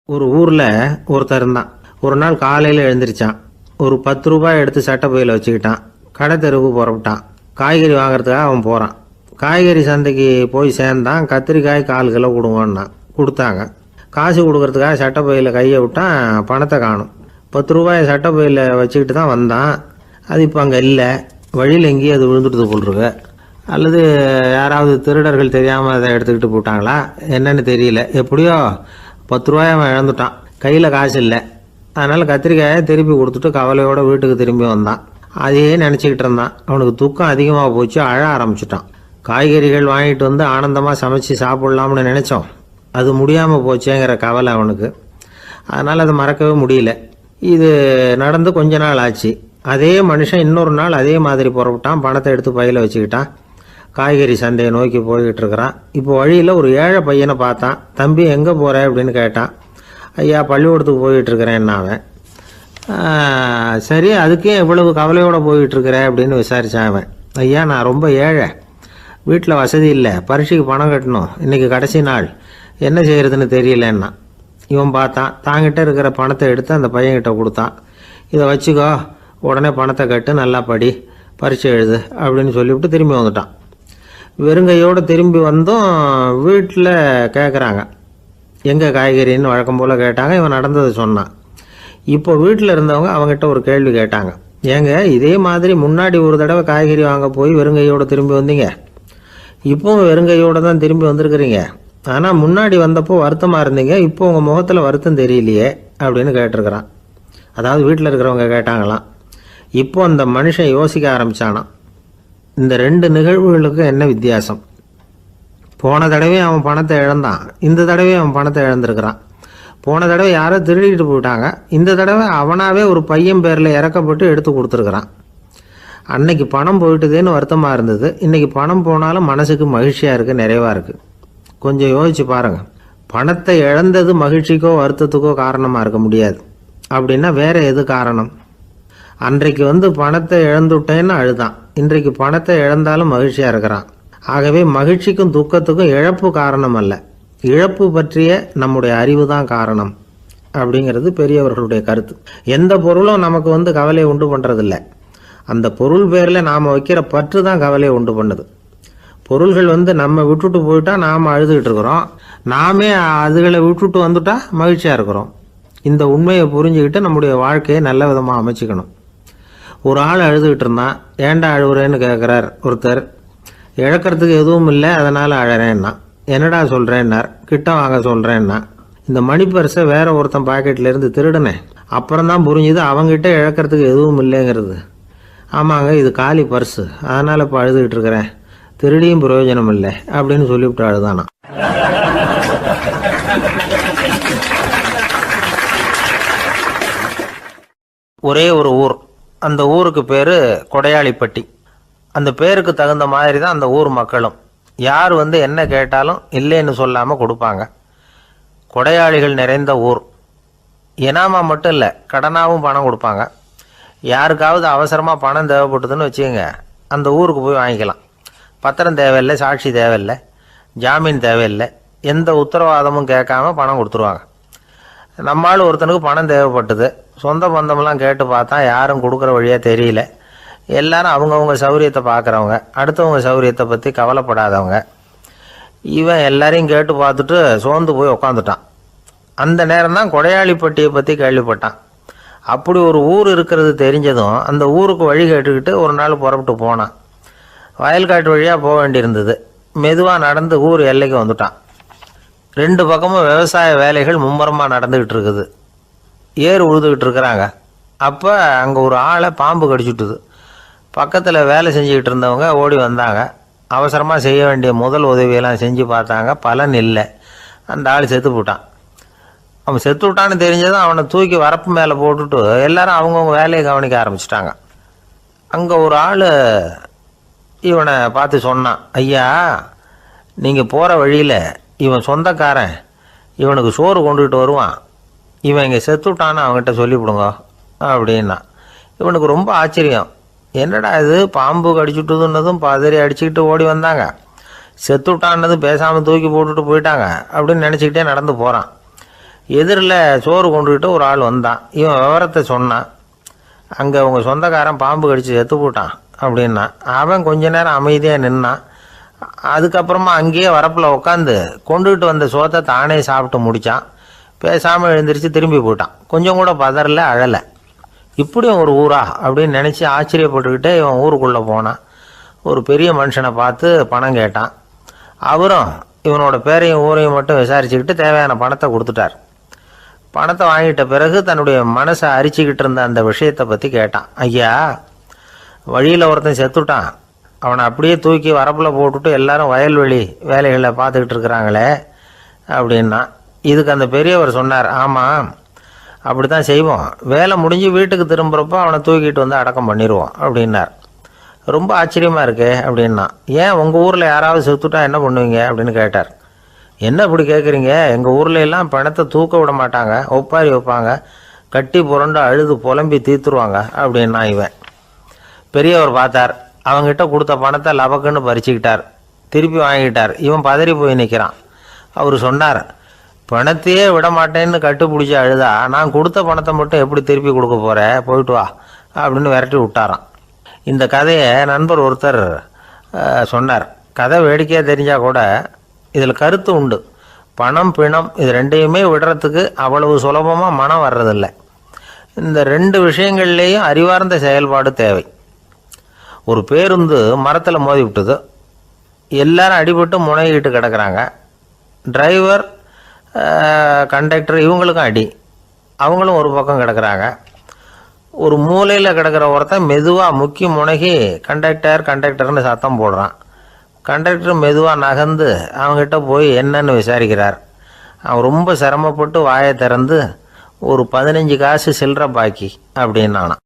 ஒரு ஊரில் ஒருத்தர் இருந்தான். ஒரு நாள் காலையில் எழுந்திரிச்சான். ஒரு 10 ரூபாய் எடுத்து சட்டை பையில் வச்சுக்கிட்டான். கடை தெருவுக்கு புறப்பட்டான். காய்கறி வாங்குறதுக்காக அவன் போகிறான். காய்கறி சந்தைக்கு போய் சேர்ந்தான். கத்திரிக்காய் 1/4 கிலோ கொடுங்கன்னா கொடுத்தாங்க. காசு கொடுக்கறதுக்காக சட்டை பையில் கையை விட்டான். பணத்தை காணும். 10 ரூபாய் சட்டை பையில் வச்சுக்கிட்டு தான் வந்தான். அது இப்போ அங்கே இல்லை. வழியில் எங்கேயும் அது விழுந்துட்டு போட்டிருக்கு. அல்லது யாராவது திருடர்கள் தெரியாமல் அதை எடுத்துக்கிட்டு போட்டாங்களா என்னன்னு தெரியல. எப்படியோ 10 ரூபாய் அவன் இழந்துட்டான். கையில் காசு இல்லை. அதனால் கத்திரிக்காயை திருப்பி கொடுத்துட்டு கவலையோடு வீட்டுக்கு திரும்பி வந்தான். அதையே நினச்சிக்கிட்டு இருந்தான். அவனுக்கு துக்கம் அதிகமாக போச்சு. அழ ஆரம்பிச்சிட்டான். காய்கறிகள் வாங்கிட்டு வந்து ஆனந்தமாக சமைச்சு சாப்பிட்லாம்னு நினச்சோம். அது முடியாமல் போச்சேங்கிற கவலை அவனுக்கு. அதனால் அதை மறக்கவே முடியல. இது நடந்து கொஞ்ச நாள் ஆச்சு. அதே மனுஷன் இன்னொரு நாள் அதே மாதிரி புறப்பட்டான். பணத்தை எடுத்து பையில் வச்சுக்கிட்டான். காய்கறி சந்தையை நோக்கி போய்கிட்டு இருக்கிறான். இப்போ வழியில் ஒரு ஏழை பையனை பார்த்தான். தம்பி எங்கே போகிற அப்படின்னு கேட்டான். ஐயா பள்ளிக்கூடத்துக்கு போயிட்டுருக்கிறேன் அவன். சரி, அதுக்கே இவ்வளவு கவலையோடு போயிட்டுருக்கிற அப்படின்னு விசாரித்தான் அவன். ஐயா நான் ரொம்ப ஏழை, வீட்டில் வசதி இல்லை, பரீட்சைக்கு பணம் கட்டணும், இன்றைக்கி கடைசி நாள், என்ன செய்கிறதுன்னு தெரியலன்னா. இவன் பார்த்தான். தாங்கிட்ட இருக்கிற பணத்தை எடுத்து அந்த பையன்கிட்ட கொடுத்தான். இதை வச்சுக்கோ, உடனே பணத்தை கட்டு, நல்லா படி, பரீட்சை எழுது அப்படின்னு சொல்லிவிட்டு திரும்பி வந்துட்டான். வெறுங்கையோடு திரும்பி வந்தும் வீட்டில் கேட்குறாங்க எங்கே காய்கறின்னு வழக்கம் போல் கேட்டாங்க. இவன் நடந்ததை சொன்னான். இப்போ வீட்டில் இருந்தவங்க அவங்ககிட்ட ஒரு கேள்வி கேட்டாங்க. ஏங்க இதே மாதிரி முன்னாடி ஒரு தடவை காய்கறி வாங்க போய் வெறுங்கையோடு திரும்பி வந்தீங்க, இப்போவும் வெறுங்கையோடு தான் திரும்பி வந்திருக்கிறீங்க. ஆனால் முன்னாடி வந்தப்போ வருத்தமாக இருந்தீங்க, இப்போ உங்கள் முகத்தில் வருத்தம் தெரியலையே அப்படின்னு கேட்டிருக்கிறான். அதாவது வீட்டில் இருக்கிறவங்க கேட்டாங்களாம். இப்போ அந்த மனுஷன் யோசிக்க ஆரம்பித்தானான். இந்த 2 நிகழ்வுகளுக்கு என்ன வித்தியாசம்? போன தடவை அவன் பணத்தை இழந்தான், இந்த தடவை அவன் பணத்தை இழந்திருக்கிறான். போன தடவை யாரோ திருடிட்டு போயிட்டாங்க, இந்த தடவை அவனாவே ஒரு பையன் பேரில் இறக்கப்பட்டு எடுத்து கொடுத்துருக்குறான். அன்னைக்கு பணம் போயிட்டுதேன்னு வருத்தமாக இருந்தது, இன்றைக்கி பணம் போனாலும் மனசுக்கு மகிழ்ச்சியாக இருக்குது, நிறைவாக இருக்குது. கொஞ்சம் யோசிச்சு பாருங்கள். பணத்தை இழந்தது மகிழ்ச்சிக்கோ வருத்தத்துக்கோ காரணமாக இருக்க முடியாது. அப்படின்னா வேறு எது காரணம்? அன்றைக்கு பணத்தை இழந்துட்டேன்னு அழுதான், இன்றைக்கு பணத்தை இழந்தாலும் மகிழ்ச்சியாக இருக்கிறான். ஆகவே மகிழ்ச்சிக்கும் துக்கத்துக்கும் இழப்பு காரணம் அல்ல, இழப்பு பற்றிய நம்முடைய அறிவு தான் காரணம் அப்படிங்கிறது பெரியவர்களுடைய கருத்து. எந்த பொருளும் நமக்கு கவலையை உண்டு பண்ணுறதில்ல, அந்த பொருள் பேரில் நாம் வைக்கிற பற்று தான் கவலையை உண்டு பண்ணுது. பொருள்கள் நம்ம விட்டுட்டு போயிட்டா நாம் அழுதுகிட்டு இருக்கிறோம், நாமே அதுகளை விட்டுட்டு வந்துட்டா மகிழ்ச்சியாக இருக்கிறோம். இந்த உண்மையை புரிஞ்சுக்கிட்டு நம்முடைய வாழ்க்கையை நல்ல விதமாக அமைச்சிக்கணும். ஒரு ஆள் அழுதுகிட்டு இருந்தான். ஏன்டா அழுகுறேன்னு கேட்குறார் ஒருத்தர். இழக்கிறதுக்கு எதுவும் இல்லை, அதனால் அழறேன்னா. என்னடா சொல்கிறேன்னார். கிட்ட வாங்க சொல்கிறேன்னா. இந்த மணி பர்ஸை வேற ஒருத்தன் பாக்கெட்லேருந்து திருடுனேன், அப்புறம் தான் புரிஞ்சுது அவங்ககிட்ட இழக்கிறதுக்கு எதுவும் இல்லைங்கிறது. ஆமாங்க இது காலி பர்ஸு, அதனால் இப்போ அழுதுகிட்டு இருக்கிறேன், திருடியும் பிரயோஜனம் இல்லை அப்படின்னு சொல்லிவிட்டு அழுதானா. ஒரே ஒரு ஊர், அந்த ஊருக்கு பேர் கொடையாளிப்பட்டி. அந்த பேருக்கு தகுந்த மாதிரி தான் அந்த ஊர் மக்களும். யார் என்ன கேட்டாலும் இல்லைன்னு சொல்லாமல் கொடுப்பாங்க. கொடையாளிகள் நிறைந்த ஊர். இனாமா மட்டும் இல்லை, கடனாகவும் பணம் கொடுப்பாங்க. யாருக்காவது அவசரமாக பணம் தேவைப்பட்டதுன்னு வச்சுக்கோங்க, அந்த ஊருக்கு போய் வாங்கிக்கலாம். பத்திரம் தேவையில்லை, சாட்சி தேவையில்லை, ஜாமீன் தேவையில்லை, எந்த உத்தரவாதமும் கேட்காம பணம் கொடுத்துருவாங்க. நம்மால் ஒருத்தனுக்கு பணம் தேவைப்பட்டது, சொந்த பந்தமெல்லாம் கேட்டு பார்த்தா யாரும் கொடுக்குற வழியாக தெரியல. எல்லாரும் அவங்கவுங்க சௌரியத்தை பார்க்குறவங்க, அடுத்தவங்க சௌரியத்தை பற்றி கவலைப்படாதவங்க. இவன் எல்லாரையும் கேட்டு பார்த்துட்டு சோர்ந்து போய் உக்காந்துட்டான். அந்த நேரம் தான் கொடையாளிப்பட்டியை பற்றி கேள்விப்பட்டான். அப்படி ஒரு ஊர் இருக்கிறது தெரிஞ்சதும் அந்த ஊருக்கு வழி கேட்டுக்கிட்டு ஒரு நாள் புறப்பட்டு போனான். வயல்காட்டு வழியாக போக வேண்டியிருந்தது. மெதுவாக நடந்து ஊர் எல்லைக்கு வந்துட்டான். 2 பக்கமும் விவசாய வேலைகள் மும்முரமாக நடந்துக்கிட்டு இருக்குது. ஏறு உழுதுகிட்டு இருக்கிறாங்க. அப்போ அங்கே ஒரு ஆளை பாம்பு கடிச்சுட்டுது. பக்கத்தில் வேலை செஞ்சுக்கிட்டு இருந்தவங்க ஓடி வந்தாங்க. அவசரமாக செய்ய வேண்டிய முதல் உதவியெல்லாம் செஞ்சு பார்த்தாங்க, பலன் இல்லை. அந்த ஆள் செத்து போட்டான். அவன் செத்து விட்டான்னு தெரிஞ்சதும் அவனை தூக்கி வரப்பு மேலே போட்டுட்டு எல்லாரும் அவங்கவுங்க வேலையை கவனிக்க ஆரம்பிச்சிட்டாங்க. அங்கே ஒரு ஆள் இவனை பார்த்து சொன்னான், ஐயா நீங்கள் போகிற வழியில் இவன் சொந்தக்காரன், இவனுக்கு சோறு கொண்டுகிட்டு வருவான், இவன் இங்கே செத்துட்டான்னு அவங்ககிட்ட சொல்லிவிடுங்க அப்படின்னா. இவனுக்கு ரொம்ப ஆச்சரியம். என்னடா இது, பாம்பு கடிச்சுட்டுதுன்னதும் பதறி அடிச்சுக்கிட்டு ஓடி வந்தாங்க, செத்துட்டான்னதும் பேசாமல் தூக்கி போட்டுட்டு போயிட்டாங்க அப்படின்னு நினச்சிக்கிட்டே நடந்து போகிறான். எதிரில் சோறு கொண்டுக்கிட்டு ஒரு ஆள் வந்தான். இவன் விவரத்தை சொன்னான். அங்கே உங்கள் சொந்தக்காரன் பாம்பு கடிச்சு செத்து போட்டான் அப்படின்னா. அவன் கொஞ்ச நேரம் அமைதியாக நின்னான். அதுக்கப்புறமா அங்கேயே வரப்பில் உட்காந்து கொண்டுகிட்டு வந்த சோத்தை தானே சாப்பிட்டு முடித்தான். பேசாமல் எழுந்திரிச்சு திரும்பி போயிட்டான். கொஞ்சம் கூட பதறல, அழலை. இப்படியும் ஒரு ஊரா அப்படின்னு நினச்சி ஆச்சரியப்பட்டுக்கிட்டே இவன் ஊருக்குள்ளே போனான். ஒரு பெரிய மனுஷனை பார்த்து பணம் கேட்டான். அவரும் இவனோட பேரையும் ஊரையும் மட்டும் விசாரிச்சுக்கிட்டு தேவையான பணத்தை கொடுத்துட்டார். பணத்தை வாங்கிட்ட பிறகு தன்னுடைய மனசை அரிச்சிக்கிட்டு இருந்த அந்த விஷயத்தை பற்றி கேட்டான். ஐயா, வழியில் ஒருத்தன் செத்துட்டான், அவனை அப்படியே தூக்கி வரப்பில் போட்டுட்டு எல்லாரும் வயல்வெளி வேலைகளை பார்த்துக்கிட்டு இருக்கிறாங்களே அப்படின்னா. இதுக்கு அந்த பெரியவர் சொன்னார், ஆமாம் அப்படி தான் செய்வோம், வேலை முடிஞ்சு வீட்டுக்கு திரும்புகிறப்போ அவனை தூக்கிட்டு வந்து அடக்கம் பண்ணிடுவோம் அப்படின்னார். ரொம்ப ஆச்சரியமாக இருக்கே அப்படின்னா. ஏன் உங்கள் ஊரில் யாராவது செத்துட்டா என்ன பண்ணுவீங்க அப்படின்னு கேட்டார். என்ன இப்படி கேட்குறீங்க, எங்கள் ஊரில் எல்லாம் பணத்தை தூக்க விட மாட்டாங்க, ஒப்பாரி வைப்பாங்க, கட்டி புரண்டு அழுது புலம்பி தீர்த்துருவாங்க அப்படின்னா. இவன் பெரியவர் பார்த்தார். அவங்ககிட்ட கொடுத்த பணத்தை லபக்குன்னு பறிச்சுக்கிட்டார். திருப்பி வாங்கிட்டார். இவன் பதறி போய் நிற்கிறான். அவர் சொன்னார், பணத்தையே விட மாட்டேன்னு கட்டுப்பிடிச்சி அழுதா நான் கொடுத்த பணத்தை மட்டும் எப்படி திருப்பி கொடுக்க போகிறேன், போயிட்டு வா அப்படின்னு விரட்டி விட்டாரான். இந்த கதையை நண்பர் ஒருத்தர் சொன்னார். கதை வேடிக்கையாக தெரிஞ்சால் கூட இதில் கருத்து உண்டு. பணம் பிணம் இது ரெண்டையுமே விடுறதுக்கு அவ்வளவு சுலபமாக மனம் வர்றதில்லை. இந்த ரெண்டு விஷயங்கள்லேயும் அறிவார்ந்த செயல்பாடு தேவை. ஒரு பேருந்து மரத்தில் மோதி விட்டுது. எல்லாரும் அடிபட்டு முனைகிட்டு கிடக்கிறாங்க. டிரைவர், கண்டக்டர் இவங்களுக்கும் அடி. அவங்களும் ஒரு பக்கம் கிடக்கிறாங்க. ஒரு மூலையில் கிடக்கிற ஒருத்தன் மெதுவாக முக்கி முனகி கண்டக்டர்னு சத்தம் போடுறான். கண்டக்டர் மெதுவாக நகர்ந்து அவங்ககிட்ட போய் என்னன்னு விசாரிக்கிறார். அவன் ரொம்ப சிரமப்பட்டு வாயை திறந்து ஒரு 15 காசு சில்லற பாக்கி அப்படின்னானான்.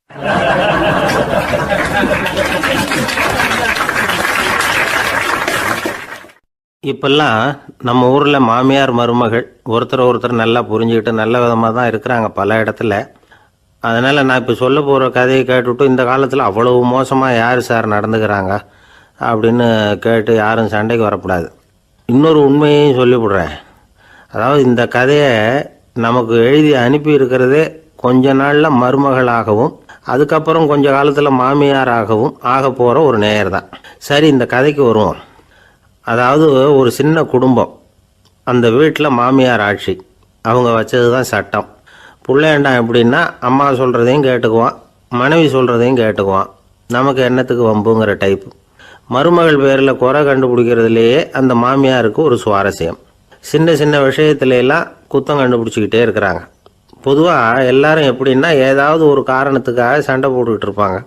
இப்பெல்லாம் நம்ம ஊரில் மாமியார் மருமகள் ஒருத்தர் நல்லா புரிஞ்சுக்கிட்டு நல்ல விதமாக தான் இருக்கிறாங்க பல இடத்துல. அதனால் நான் இப்போ சொல்ல போகிற கதையை கேட்டுவிட்டு இந்த காலத்தில் அவ்வளவு மோசமாக யார் சார் நடந்துக்கிறாங்க அப்படின்னு கேட்டு யாரும் சண்டைக்கு வரக்கூடாது. இன்னொரு உண்மையையும் சொல்லிவிடுறேன். அதாவது இந்த கதையை நமக்கு எழுதி அனுப்பி இருக்கிறதே கொஞ்ச நாளில் மருமகளாகவும் அதுக்கப்புறம் கொஞ்ச காலத்தில் மாமியாராகவும் ஆக போகிற ஒரு நேயர் தான். சரி, இந்த கதைக்கு வருவோம். அதாவது ஒரு சின்ன குடும்பம். அந்த வீட்டில் மாமியார் ஆட்சி. அவங்க வச்சது தான் சட்டம். பிள்ளையாண்டான் எப்படின்னா அம்மா சொல்கிறதையும் கேட்டுக்குவான், மனைவி சொல்கிறதையும் கேட்டுக்குவான். நமக்கு என்னத்துக்கு வம்புங்கிற டைப்பு. மருமகள் பேரில் குறை கண்டுபிடிக்கிறதுலையே அந்த மாமியாருக்கு ஒரு சுவாரஸ்யம். சின்ன சின்ன விஷயத்துலையெல்லாம் குத்தம் கண்டுபிடிச்சிக்கிட்டே இருக்கிறாங்க. பொதுவாக எல்லாரும் எப்படின்னா ஏதாவது ஒரு காரணத்துக்காக சண்டை போட்டுக்கிட்டு இருப்பாங்க.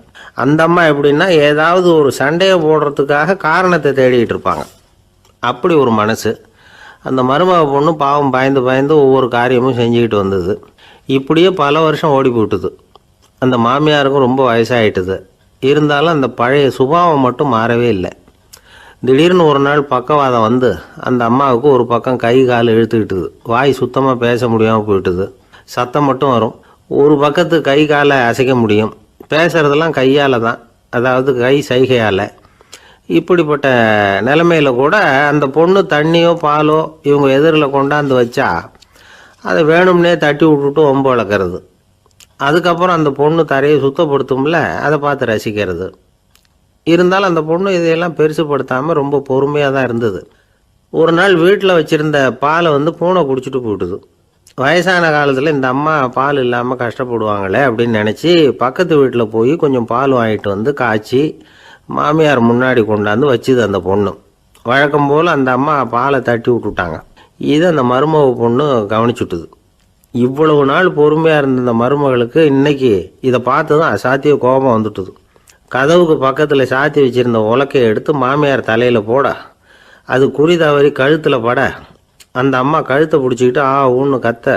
அந்த அம்மா எப்படின்னா ஏதாவது ஒரு சண்டையை போடுறதுக்காக காரணத்தை தேடிக்கிட்டு இருப்பாங்க. அப்படி ஒரு மனசு. அந்த மருமக பொண்ணு பாவம் பயந்து பயந்து ஒவ்வொரு காரியமும் செஞ்சுக்கிட்டு வந்தது. இப்படியே பல வருஷம் ஓடி போட்டுது. அந்த மாமியாருக்கும் ரொம்ப வயசாகிட்டுது. இருந்தாலும் அந்த பழைய சுபாவம் மட்டும் மாறவே இல்லை. திடீர்னு ஒரு நாள் பக்கவாதம் வந்து அந்த அம்மாவுக்கு ஒரு பக்கம் கை கால் இழுத்துக்கிட்டுது. வாய் சுத்தமாக பேச முடியாமல் போயிட்டுது. சத்தம் மட்டும் வரும். ஒரு பக்கத்து கை காலை அசைக்க முடியும். பேசுகிறதெல்லாம் கையால் தான், அதாவது கை சைகையால். இப்படிப்பட்ட நிலைமையில் கூட அந்த பொண்ணு தண்ணியோ பாலோ இவங்க எதிரில் கொண்டாந்து வச்சா அதை வேணும்னே தட்டி விட்டுட்டு ஒம்பு வளர்க்குறது. அதுக்கப்புறம் அந்த பொண்ணு தரையை சுத்தப்படுத்தும்ல, அதை பார்த்து ரசிக்கிறது. இருந்தாலும் அந்த பொண்ணு இதையெல்லாம் பெருசுப்படுத்தாமல் ரொம்ப பொறுமையாக தான் இருந்தது. ஒரு நாள் வீட்டில் வச்சுருந்த பாலை பூனை குடிச்சிட்டு போயிட்டுது. வயசான காலத்தில் இந்த அம்மா பால் இல்லாமல் கஷ்டப்படுவாங்களே அப்படின்னு நினச்சி பக்கத்து வீட்டில் போய் கொஞ்சம் பால் வாங்கிட்டு வந்து காய்ச்சி மாமியார் முன்னாடி கொண்டாந்து வச்சுது அந்த பொண்ணு. வழக்கம் போல் அந்த அம்மா பாலை தட்டி விட்டுட்டாங்க. இதை அந்த மருமக பொண்ணு கவனிச்சுட்டுது. இவ்வளவு நாள் பொறுமையாக இருந்த இந்த மருமகளுக்கு இன்னைக்கு இதை பார்த்து தான் அசாத்திய கோபம் வந்துட்டுது. கதவுக்கு பக்கத்தில் சாத்தி வச்சுருந்த உலக்கையை எடுத்து மாமியார் தலையில் போட அது குறி தவறி கழுத்தில் பட அந்த அம்மா கழுத்தை பிடிச்சிக்கிட்டு ஊன்னு கத்த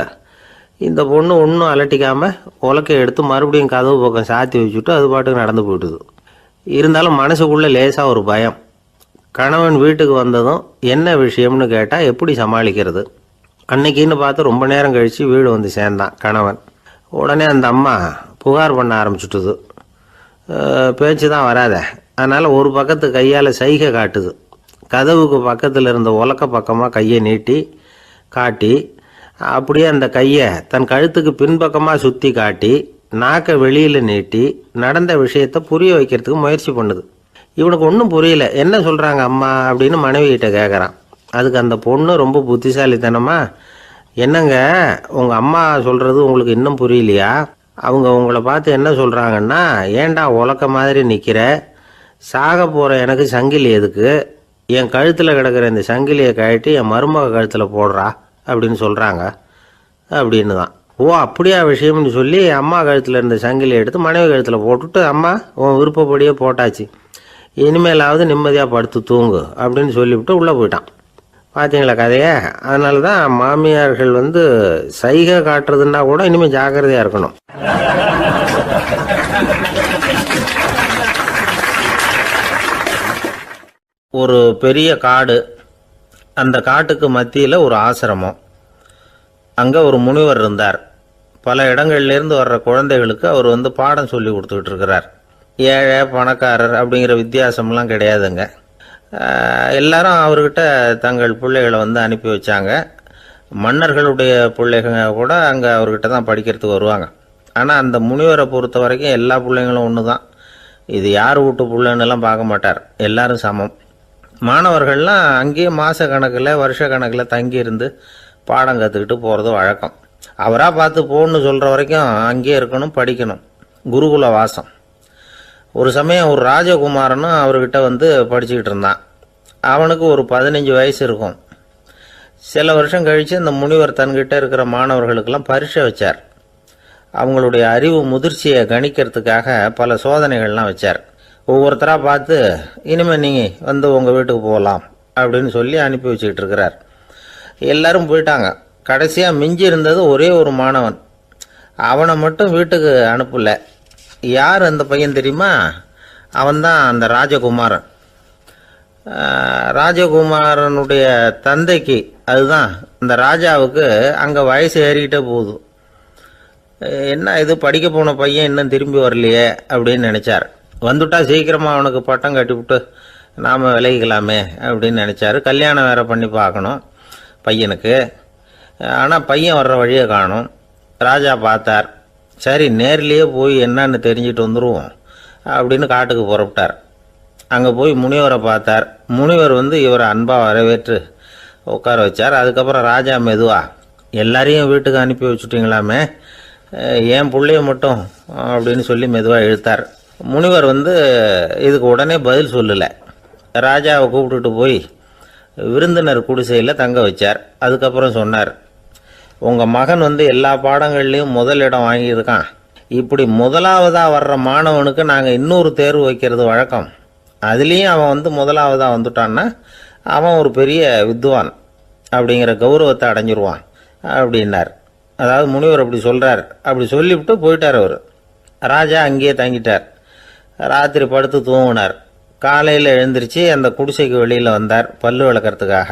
இந்த பொண்ணு ஒன்றும் அலட்டிக்காமல் உலக்கையை எடுத்து மறுபடியும் கதவு பக்கம் சாத்தி வச்சுட்டு அது பாட்டுக்கு நடந்து போயிட்டுது. இருந்தாலும் மனசுக்குள்ளே லேசாக ஒரு பயம். கணவன் வீட்டுக்கு வந்ததும் என்ன விஷயம்னு கேட்டால் எப்படி சமாளிக்கிறது. அன்னைக்குன்னு பார்த்து ரொம்ப நேரம் கழித்து வீடு வந்து சேர்ந்தான் கணவன். உடனே அந்த அம்மா புகார் பண்ண ஆரம்பிச்சுட்டுது. பேச்சு தான் வராத, அதனால் ஒரு பக்கத்து கையால் சைகை காட்டுது. கதவுக்கு பக்கத்தில் இருந்த உலக்க பக்கமாக கையை நீட்டி காட்டி அப்படியே அந்த கையை தன் கழுத்துக்கு பின்பக்கமாக சுற்றி காட்டி நாக்கை வெளியில் நீட்டி நடந்த விஷயத்தை புரிய வைக்கிறதுக்கு முயற்சி பண்ணுது. இவனுக்கு ஒன்றும் புரியல. என்ன சொல்கிறாங்க அம்மா அப்படின்னு மனைவிகிட்ட கேட்குறான். அதுக்கு அந்த பொண்ணு ரொம்ப புத்திசாலித்தனமா, என்னங்க உங்கள் அம்மா சொல்கிறது உங்களுக்கு இன்னும் புரியலையா? அவங்க உங்களை பார்த்து என்ன சொல்கிறாங்கன்னா, ஏண்டா உலக்க மாதிரி நிற்கிற, சாக போகிற எனக்கு சங்கிலி எதுக்கு, என் கழுத்தில் கிடக்கிற இந்த சங்கிலியை கழட்டி என் மருமக கழுத்தில் போடுறா அப்படின்னு சொல்கிறாங்க அப்படின்னு தான். ஓ அப்படியா விஷயம்னு சொல்லி அம்மா கழுத்தில் இருந்த சங்கிலியை எடுத்து மனைவி கழுத்தில் போட்டுட்டு, அம்மா உன் விருப்பப்படியே போட்டாச்சு, இனிமேலாவது நிம்மதியாக படுத்து தூங்கு அப்படின்னு சொல்லிவிட்டு உள்ளே போயிட்டான். பார்த்தீங்களா கதையை? அதனால தான் மாமியார்கள் சைகை காட்டுறதுன்னா கூட இனிமேல் ஜாக்கிரதையாக இருக்கணும். ஒரு பெரிய காடு, அந்த காட்டுக்கு மத்தியில் ஒரு ஆசிரமம். அங்கே ஒரு முனிவர் இருந்தார். பல இடங்கள்லேருந்து வர்ற குழந்தைகளுக்கு அவர் பாடம் சொல்லி கொடுத்துக்கிட்டு இருக்கிறார். ஏழை பணக்காரர் அப்படிங்கிற வித்தியாசம்லாம் கிடையாதுங்க. எல்லாரும் அவர்கிட்ட தங்கள் பிள்ளைகளை அனுப்பி வச்சாங்க. மன்னர்களுடைய பிள்ளைங்க கூட அங்கே அவர்கிட்ட தான் படிக்கிறதுக்கு வருவாங்க. ஆனால் அந்த முனிவரை பொறுத்த வரைக்கும் எல்லா பிள்ளைங்களும் ஒன்று தான். இது யார் வீட்டு பிள்ளைன்னெல்லாம் பார்க்க மாட்டார், எல்லாரும் சமம். மாணவர்கள்லாம் அங்கேயே மாத கணக்கில் வருஷ கணக்கில் தங்கியிருந்து பாடம் கற்றுக்கிட்டு போகிறது வழக்கம். அவராக பார்த்து போன்னு சொல்கிற வரைக்கும் அங்கேயே இருக்கணும், படிக்கணும். குருகுல வாசம். ஒரு சமயம் ஒரு ராஜகுமாரனும் அவர்கிட்ட படிச்சுக்கிட்டு இருந்தான். அவனுக்கு ஒரு 15 வயசு இருக்கும். சில வருஷம் கழித்து அந்த முனிவர் தன்கிட்ட இருக்கிற மாணவர்களுக்கெல்லாம் பரீட்சை வச்சார். அவங்களுடைய அறிவு முதிர்ச்சியை கணிக்கிறதுக்காக பல சோதனைகள்லாம் வச்சார். ஒவ்வொருத்தராக பார்த்து, இனிமேல் நீங்கள் உங்கள் வீட்டுக்கு போகலாம் அப்படின்னு சொல்லி அனுப்பி வச்சுக்கிட்டு இருக்கிறார். எல்லாரும் போயிட்டாங்க. கடைசியாக மிஞ்சி இருந்தது ஒரே ஒரு மாணவன். அவனை மட்டும் வீட்டுக்கு அனுப்பலை. யார் அந்த பையன் தெரியுமா? அவன்தான் அந்த ராஜகுமாரன். ராஜகுமாரனுடைய தந்தைக்கு, அதுதான் அந்த ராஜாவுக்கு, அங்கே வயசு ஏறிக்கிட்டே போகுது. என்ன இது படிக்க போன பையன் இன்னும் திரும்பி வரலையே அப்படின்னு நினச்சார். வந்துட்டா சீக்கிரமாக அவனுக்கு பட்டம் கட்டிவிட்டு நாம் விலகிக்கலாமே அப்படின்னு நினச்சார். கல்யாணம் வேறு பண்ணி பார்க்கணும் பையனுக்கு. ஆனால் பையன் வர்ற வழியை காணும். ராஜா பார்த்தார். சரி நேர்லேயே போய் என்னன்னு தெரிஞ்சுட்டு வந்துடுவோம் அப்படின்னு காட்டுக்கு புறப்பட்டார். அங்கே போய் முனிவரை பார்த்தார். முனிவர் இவரை அன்பாக வரவேற்று உட்கார வச்சார். அதுக்கப்புறம் ராஜா மெதுவா, எல்லாரையும் வீட்டுக்கு அனுப்பி வச்சுட்டிங்களாமே, ஏன் பிள்ளைய மட்டும் அப்படின்னு சொல்லி மெதுவாக இழுத்தார். முனிவர் இதுக்கு உடனே பதில் சொல்லலை. ராஜாவை கூப்பிட்டுட்டு போய் விருந்தினர் குடிசையில் தங்க வச்சார். அதுக்கப்புறம் சொன்னார், உங்கள் மகன் எல்லா பாடங்கள்லேயும் முதல் இடம் வாங்கியிருக்கான். இப்படி முதலாவதாக வர்ற மாணவனுக்கு நாங்கள் இன்னொரு தேர்வு வைக்கிறது வழக்கம். அதுலேயும் அவன் முதலாவதாக வந்துட்டான்னா அவன் ஒரு பெரிய வித்வான் அப்படிங்கிற கௌரவத்தை அடைஞ்சிருவான் அப்படின்னார். அதாவது முனிவர் அப்படி சொல்கிறார். அப்படி சொல்லிவிட்டு போயிட்டார் அவர். ராஜா அங்கேயே தங்கிட்டார். ராத்திரி படுத்து தூங்கினார். காலையில் எழுந்திரிச்சு அந்த குடிசைக்கு வெளியில் வந்தார் பல்லு விளக்கிறதுக்காக.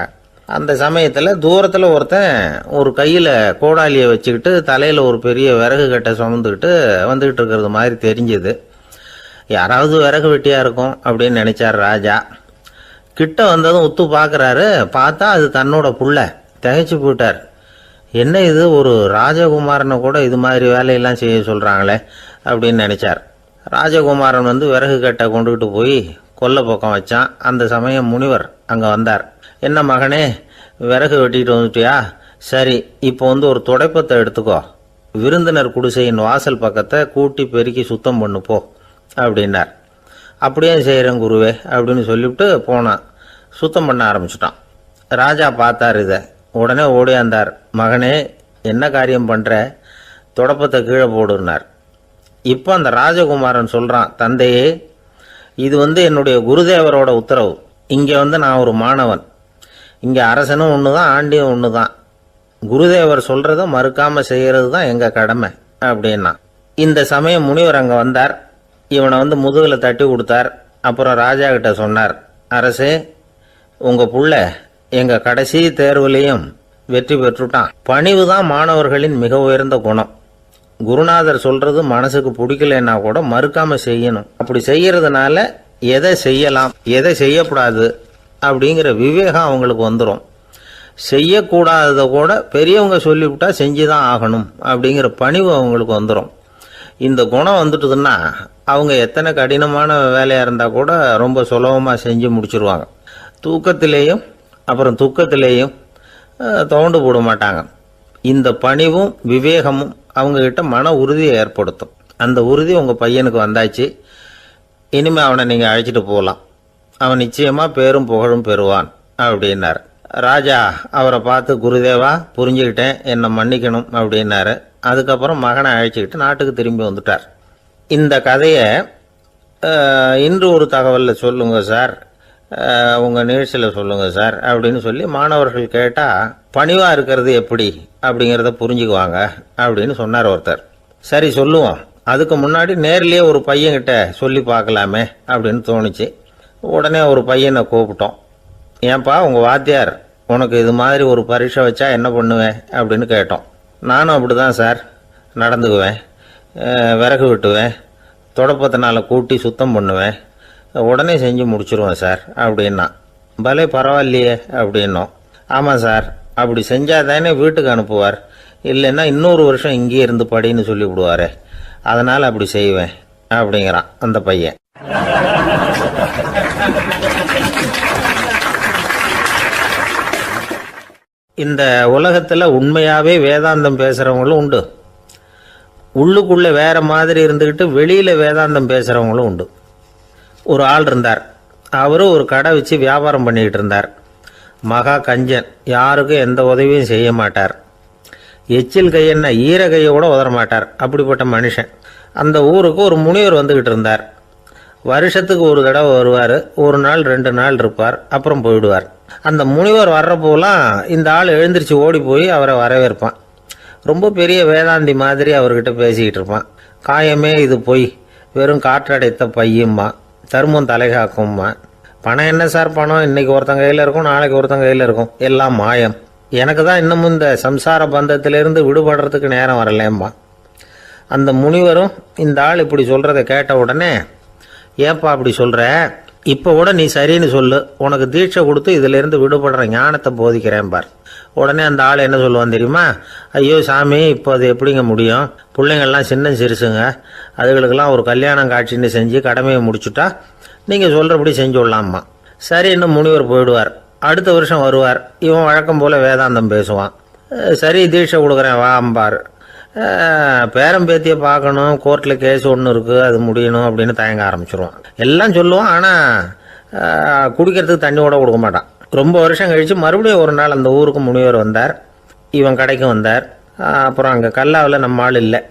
அந்த சமயத்தில் தூரத்தில் ஒருத்தன் ஒரு கையில் கோடாலியை வச்சுக்கிட்டு தலையில் ஒரு பெரிய விறகு கட்டை சுமந்துக்கிட்டு வந்துக்கிட்டு இருக்கிறது மாதிரி தெரிஞ்சுது. யாராவது விறகு வெட்டியாக இருக்கும் அப்படின்னு நினச்சார் ராஜா. கிட்ட வந்ததும் உத்து பார்க்குறாரு. பார்த்தா அது தன்னோட புள்ள. திகைச்சு போயிட்டார். என்ன இது, ஒரு ராஜகுமாரனை கூட இது மாதிரி வேலையெல்லாம் செய்ய சொல்கிறாங்களே அப்படின்னு நினச்சார். ராஜகுமாரன் விறகு கட்டை கொண்டுகிட்டு போய் கொல்லை பக்கம் வச்சான். அந்த சமயம் முனிவர் அங்கே வந்தார். என்ன மகனே, விறகு வெட்டிட்டு வந்துட்டியா? சரி, இப்போ ஒரு துடைப்பத்தை எடுத்துக்கோ, விருந்தினர் குடிசையின் வாசல் பக்கத்தை கூட்டி பெருக்கி சுத்தம் பண்ணு போ அப்படின்னார். அப்படியே செய்கிறேன் குருவே அப்படின்னு சொல்லிவிட்டு போனான். சுத்தம் பண்ண ஆரம்பிச்சிட்டான். ராஜா பார்த்தார் இதை. உடனே ஓடியாந்தார். மகனே, என்ன காரியம் பண்ணுற, துடைப்பத்தை கீழே போடுனார். இப்போ அந்த ராஜகுமாரன் சொல்கிறான், தந்தையே, இது என்னுடைய குருதேவரோட உத்தரவு. இங்கே நான் ஒரு மாணவன். இங்கே அரசனும் ஒன்று தான், ஆண்டியும் ஒன்று தான். குருதேவர் சொல்கிறத மறுக்காமல் செய்கிறது தான் எங்கள் கடமை அப்படின்னா. இந்த சமயம் முனிவர் அங்கே வந்தார். இவனை முதுகில் தட்டி கொடுத்தார். அப்புறம் ராஜா கிட்ட சொன்னார், அரசே, உங்கள் புள்ள எங்கள் கடைசி தேர்வுலையும் வெற்றி பெற்றுட்டான். பணிவு தான் மாணவர்களின் மிக உயர்ந்த குணம். குருநாதர் சொல்றது மனசுக்கு பிடிக்கலன்னா கூட மறுக்காம செய்யணும். அப்படி செய்யறதுனால எதை செய்யலாம் எதை செய்யக்கூடாது அப்படிங்கிற விவேகம் அவங்களுக்கு வந்துடும். செய்யக்கூடாததை கூட பெரியவங்க சொல்லிவிட்டா செஞ்சு தான் ஆகணும் அப்படிங்கிற பணிவு அவங்களுக்கு வந்துடும். இந்த குணம் வந்துட்டுதுன்னா அவங்க எத்தனை கடினமான வேலையாக இருந்தால் கூட ரொம்ப சுலபமாக செஞ்சு முடிச்சிருவாங்க. தூக்கத்திலேயும் அப்புறம் துக்கத்திலேயும் தோண்டு போட மாட்டாங்க. இந்த பணிவும் விவேகமும் அவங்கக்கிட்ட மன உறுதியை ஏற்படுத்தும். அந்த உறுதி உங்கள் பையனுக்கு வந்தாச்சு. இனிமேல் அவனை நீங்கள் அழைச்சிட்டு போகலாம். அவன் நிச்சயமாக பேரும் புகழும் பெறுவான் அப்படின்னார். ராஜா அவரை பார்த்து, குருதேவா புரிஞ்சுக்கிட்டேன், என்னை மன்னிக்கணும் அப்படின்னாரு. அதுக்கப்புறம் மகனை அழைச்சிக்கிட்டு நாட்டுக்கு திரும்பி வந்துட்டார். இந்த கதையை இன்று ஒரு தகவலில் சொல்லுங்கள் சார், உங்கள் நிகழ்ச்சியில் சொல்லுங்கள் சார் அப்படின்னு சொல்லி மாணவர்கள் கேட்டால் பணிவாக இருக்கிறது எப்படி அப்படிங்கிறத புரிஞ்சுக்குவாங்க அப்படின்னு சொன்னார் ஒருத்தர். சரி சொல்லுவோம், அதுக்கு முன்னாடி நேர்லேயே ஒரு பையன்கிட்ட சொல்லி பார்க்கலாமே அப்படின்னு தோணுச்சு. உடனே ஒரு பையனை கூப்பிட்டோம். ஏன்பா உங்கள் வாத்தியார் உனக்கு இது மாதிரி ஒரு பரீட்சை வச்சா என்ன பண்ணுவேன் அப்படின்னு கேட்டோம். நானும் அப்படி தான் சார் நடந்துக்குவேன், விறகு வெட்டுவேன், தொடப்பத்தினால கூட்டி சுத்தம் பண்ணுவேன், உடனே செஞ்சு முடிச்சிருவேன் சார் அப்படின்னா. பலே பரவாயில்லையே அப்படின்னோம். ஆமாம் சார், அப்படி செஞ்சால் தானே வீட்டுக்கு அனுப்புவார், இல்லைன்னா இன்னொரு வருஷம் இங்கேயே இருந்து படின்னு சொல்லி விடுவார், அதனால் அப்படி செய்வேன் அப்படிங்கிறான் அந்த பையன். இந்த உலகத்தில் உண்மையாகவே வேதாந்தம் பேசுகிறவங்களும் உண்டு, உள்ளுக்குள்ளே வேற மாதிரி இருந்துக்கிட்டு வெளியில் வேதாந்தம் பேசுகிறவங்களும் உண்டு. ஒரு ஆள் இருந்தார். அவரும் ஒரு கடை வச்சு வியாபாரம் பண்ணிக்கிட்டு இருந்தார். மகா கஞ்சன், யாருக்கும் எந்த உதவியும் செய்ய மாட்டார். எச்சில் கையென்ன ஈர கையை கூட உதற மாட்டார். அப்படிப்பட்ட மனுஷன். அந்த ஊருக்கு ஒரு முனிவர் வந்துக்கிட்டு இருந்தார். வருஷத்துக்கு ஒரு தடவை வருவார். ஒரு நாள் 2 நாள் இருப்பார், அப்புறம் போயிடுவார். அந்த முனிவர் வர்றப்போலாம் இந்த ஆள் எழுந்திரிச்சு ஓடி போய் அவரை வரவேற்பான். ரொம்ப பெரிய வேதாந்தி மாதிரி அவர்கிட்ட பேசிக்கிட்டு இருப்பான். காயமே இது பொய், வெறும் காற்றடைத்த பையும்மா, தர்மம் தலைகாக்கும்மா. பணம் என்ன சார் பணம், இன்னைக்கு ஒருத்தன் கையில் இருக்கும், நாளைக்கு ஒருத்தன் கையில் இருக்கும், எல்லாம் மாயம். எனக்கு தான் இன்னமும் இந்த சம்சார பந்தத்திலிருந்து விடுபடுறதுக்கு நேரம் வரலேம்மா. அந்த முனிவரும் இந்த ஆள் இப்படி சொல்கிறத கேட்ட உடனே, ஏப்பா அப்படி சொல்கிற, இப்போ கூட நீ சரின்னு சொல்லு, உனக்கு தீட்சை கொடுத்து இதிலேருந்து விடுபடுற ஞானத்தை போதிக்கிறேன் பார். உடனே அந்த ஆள் என்ன சொல்லுவான் தெரியுமா? ஐயோ சாமி, இப்போ அது எப்படிங்க முடியும், பிள்ளைங்கள்லாம் சின்ன சிறுசுங்க, அதுகளுக்கெல்லாம் ஒரு கல்யாணம் காட்சின்னு செஞ்சு கடமையை முடிச்சுட்டா நீங்கள் சொல்கிறபடி செஞ்சு விடலாமா. சரி, இன்னும் முனிவர் போயிடுவார். அடுத்த வருஷம் வருவார். இவன் வழக்கம் போல் வேதாந்தம் பேசுவான். சரி தீட்சை கொடுக்குறேன் வா அம்பார். பேரம்பேத்தியை பார்க்கணும், கோர்ட்டில் கேஸ் ஒன்று இருக்குது, அது முடியணும் அப்படின்னு தயங்க ஆரம்பிச்சிருவான். எல்லாம் சொல்லுவான், ஆனால் குடிக்கிறதுக்கு தண்ணி கூட கொடுக்க மாட்டான். ரொம்ப வருஷம் கழித்து மறுபடியும் ஒரு நாள் அந்த ஊருக்கு முனிவர் வந்தார். இவன் கடைக்கும் வந்தார். அப்புறம் அங்கே கல்லாவில் நம்ம ஆள் இல்லை,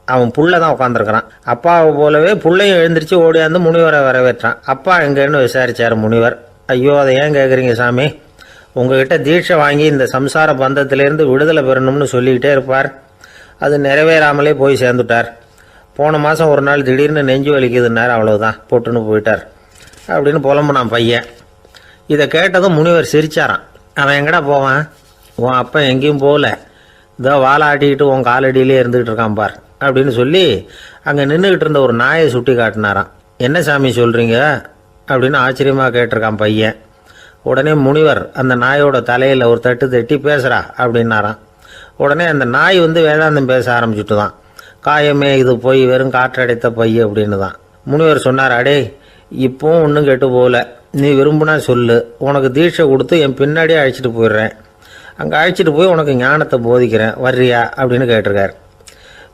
அவன் புள்ள தான் உட்காந்துருக்கிறான். அப்பாவை போலவே புள்ளையும் எழுந்திரிச்சு ஓடியாந்து முனிவரை வரவேற்றான். அப்பா எங்கேன்னு விசாரித்தார் முனிவர். ஐயோ அதை ஏன் கேட்குறீங்க சாமி, உங்ககிட்ட தீட்சை வாங்கி இந்த சம்சார பந்தத்திலேருந்து விடுதலை பெறணும்னு சொல்லிக்கிட்டே இருப்பார், அது நிறைவேறாமலே போய் சேர்ந்துட்டார். போன மாதம் ஒரு நாள் திடீர்னு நெஞ்சு வலிக்குதுன்னார், அவ்வளோதான் போட்டுன்னு போயிட்டார் அப்படின்னு புலம்புனான் பையன். இதை கேட்டதும் முனிவர் சிரிச்சாரான். அவன் எங்கடா போவான், உன் அப்பா எங்கேயும் போகல, இதோ வாழை ஆட்டிக்கிட்டு உன் காலடியிலே இருந்துக்கிட்டு இருக்கான் பார் அப்படின்னு சொல்லி அங்கே நின்றுக்கிட்டு இருந்த ஒரு நாயை சுட்டி காட்டினாரான். என்ன சாமி சொல்கிறீங்க அப்படின்னு ஆச்சரியமாக கேட்டிருக்கான் பையன். உடனே முனிவர் அந்த நாயோட தலையில் ஒரு தட்டு தட்டி பேசுகிறா அப்படின்னாரான். உடனே அந்த நாய் வேதாந்தம் பேச ஆரம்பிச்சுட்டு தான். காயமே இது போய் வெறும் காற்றடைத்த பை அப்படின்னு தான். முனிவர் சொன்னார், அடே இப்போவும் ஒன்றும் கெட்டு போகல, நீ விரும்புனா சொல்லு, உனக்கு தீட்சை கொடுத்து என் பின்னாடியே அழைச்சிட்டு போயிடுறேன், அங்கே அழைச்சிட்டு போய் உனக்கு ஞானத்தை போதிக்கிறேன், வர்றியா அப்படின்னு கேட்டிருக்கார்.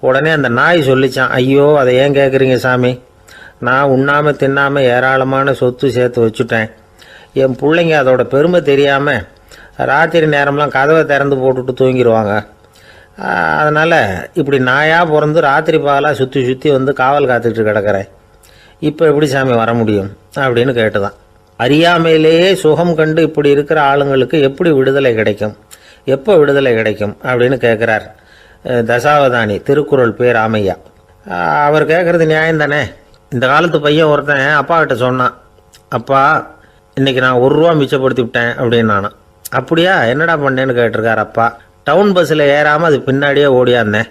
உடனே அந்த நாய் சொல்லிச்சான், ஐயோ அதை ஏன் கேட்குறீங்க சாமி, நான் உண்ணாமல் தின்னாமல் ஏராளமான சொத்து சேர்த்து வச்சுட்டேன், என் பிள்ளைங்க அதோட பெருமை தெரியாமல் ராத்திரி நேரம்லாம் கதவை திறந்து போட்டுட்டு தூங்கிடுவாங்க, அதனால் இப்படி நாயாக பிறந்து ராத்திரி பகலாக சுற்றி சுற்றி காவல் காத்துக்கிட்டு கிடக்கிறேன், இப்போ எப்படி சாமி வர முடியும் அப்படின்னு கேட்டுதான். அறியாமையிலேயே சுகம் கண்டு இப்படி இருக்கிற ஆளுங்களுக்கு எப்படி விடுதலை கிடைக்கும், எப்போ விடுதலை கிடைக்கும் அப்படின்னு கேட்குறார் தசாவதானி, திருக்குறள் பேர் ராமையா. அவர் கேட்குறது நியாயம் தானே. இந்த காலத்து பையன் ஒருத்தன் அப்பா கிட்ட சொன்னான், அப்பா இன்றைக்கி நான் 1 ரூபா மிச்சப்படுத்தி விட்டேன் அப்படின்னு. நானும் அப்படியா, என்னடா பண்ணேன்னு கேட்டிருக்கார் அப்பா. டவுன் பஸ்ஸில் ஏறாமல் அது பின்னாடியே ஓடியாந்தேன்,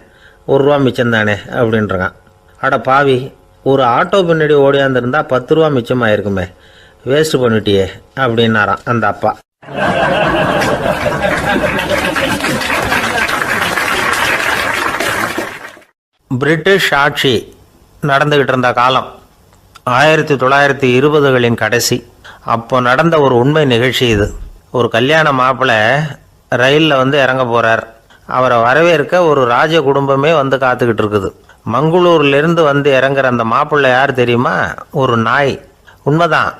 1 ரூபா மிச்சம் தானே அப்படின்றான். அட பாவி, ஒரு ஆட்டோ பின்னாடி ஓடியாந்துருந்தா 10 ரூபா மிச்சமாயிருக்குமே, வேஸ்ட் பண்ணிட்டியே அப்படின்னாரான் அந்த அப்பா. பிரிட்டிஷ் ஆட்சி நடந்துகிட்டு இருந்த காலம் 1920களின் கடைசி. அப்போ நடந்த ஒரு உண்மை நிகழ்ச்சி இது. ஒரு கல்யாண மாப்பிள்ளை ரயிலில் இறங்க போகிறார். அவரை வரவேற்க ஒரு ராஜ குடும்பமே காத்துக்கிட்டு இருக்குது. மங்களூர்லேருந்து இறங்குற அந்த மாப்பிள்ளை யார் தெரியுமா? ஒரு நாய். உண்மைதான்,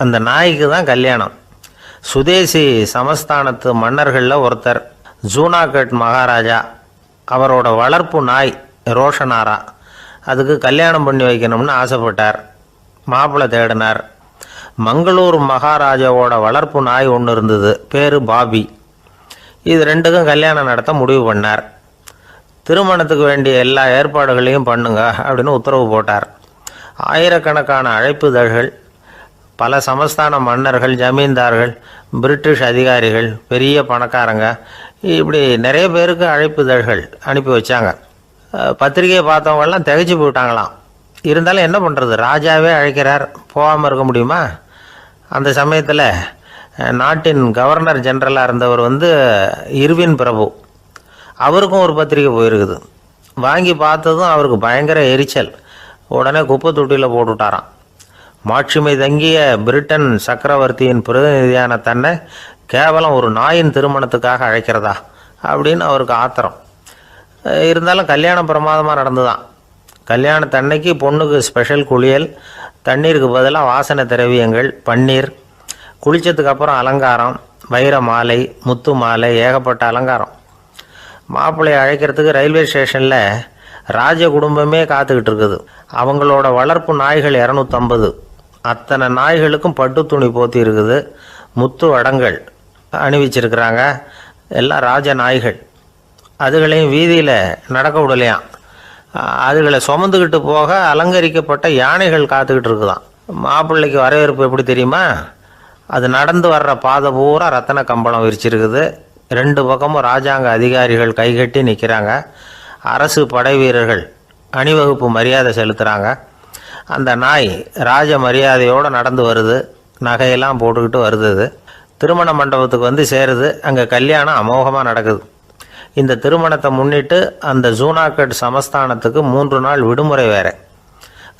அந்த நாய்க்கு தான் கல்யாணம். சுதேசி சமஸ்தானத்து மன்னர்களில் ஒருத்தர் ஜூனாகட் மகாராஜா. அவரோட வளர்ப்பு நாய் ரோஷனாரா. அதுக்கு கல்யாணம் பண்ணி வைக்கணும்னு ஆசைப்பட்டார். மாப்பிள்ளை தேடினார். மங்களூர் மகாராஜாவோட வளர்ப்பு நாய் ஒன்று இருந்தது, பேர் பாபி. இது ரெண்டுக்கும் கல்யாணம் நடத்த முடிவு பண்ணார். திருமணத்துக்கு வேண்டிய எல்லா ஏற்பாடுகளையும் பண்ணுங்க அப்படின்னு உத்தரவு போட்டார். ஆயிரக்கணக்கான அழைப்புதழ்கள், பல சமஸ்தான மன்னர்கள், ஜமீன்தார்கள், பிரிட்டிஷ் அதிகாரிகள், பெரிய பணக்காரங்க, இப்படி நிறைய பேருக்கு அழைப்புதழ்கள் அனுப்பி வச்சாங்க. பத்திரிகையை பார்த்தவங்கெல்லாம் திகைச்சு போயிட்டாங்களாம். இருந்தாலும் என்ன பண்ணுறது, ராஜாவே அழைக்கிறார், போகாமல் இருக்க முடியுமா? அந்த சமயத்தில் நாட்டின் கவர்னர் ஜெனரலாக இருந்தவர் இர்வின் பிரபு. அவருக்கும் ஒரு பத்திரிகை போயிருக்குது. வாங்கி பார்த்ததும் அவருக்கு பயங்கர எரிச்சல். உடனே குப்பை தொட்டியில் போட்டுவிட்டாராம். மாட்சிமை தங்கிய பிரிட்டன் சக்கரவர்த்தியின் பிரதிநிதியான தன்னை கேவலம் ஒரு நாயின் திருமணத்துக்காக அழைக்கிறதா அப்படின்னு அவருக்கு ஆத்திரம். இருந்தாலும் கல்யாணம் பிரமாதமாக நடந்துதான். கல்யாணத்தன்னைக்கு பொண்ணுக்கு ஸ்பெஷல் குளியல், தண்ணீருக்கு பதிலாக வாசனை திரவியங்கள், பன்னீர், குளித்ததுக்கு அப்புறம் அலங்காரம், வைர மாலை, முத்து மாலை, ஏகப்பட்ட அலங்காரம். மாப்பிள்ளையை அழைக்கிறதுக்கு ரயில்வே ஸ்டேஷனில் ராஜ குடும்பமே காத்துக்கிட்டு இருக்குது. அவங்களோட வளர்ப்பு நாய்கள் 250. அத்தனை நாய்களுக்கும் பட்டு துணி போத்தி இருக்குது. முத்து வடங்கள் அணிவிச்சிருக்கிறாங்க. எல்லாம் ராஜ நாய்கள். அதுகளையும் வீதியில் நடக்க விடலையாம். அதுகளை சுமந்துக்கிட்டு போக அலங்கரிக்கப்பட்ட யானைகள் காத்துக்கிட்டு இருக்குதான். மாப்பிள்ளைக்கு வரவேற்பு எப்படி தெரியுமா? அது நடந்து வர்ற பாதை பூரா ரத்தன கம்பளம் விரிச்சிருக்குது. 2 பக்கமும் ராஜாங்க அதிகாரிகள் கைகட்டி நிற்கிறாங்க. அரசு படை வீரர்கள் அணிவகுப்பு மரியாதை செலுத்துகிறாங்க. அந்த நாய் ராஜ மரியாதையோடு நடந்து வருது. நகையெல்லாம் போட்டுக்கிட்டு வருது. திருமண மண்டபத்துக்கு சேருது. அங்கே கல்யாணம் அமோகமாக நடக்குது. இந்த திருமணத்தை முன்னிட்டு அந்த ஜூனாகட் சமஸ்தானத்துக்கு 3 நாள் விடுமுறை வேறு.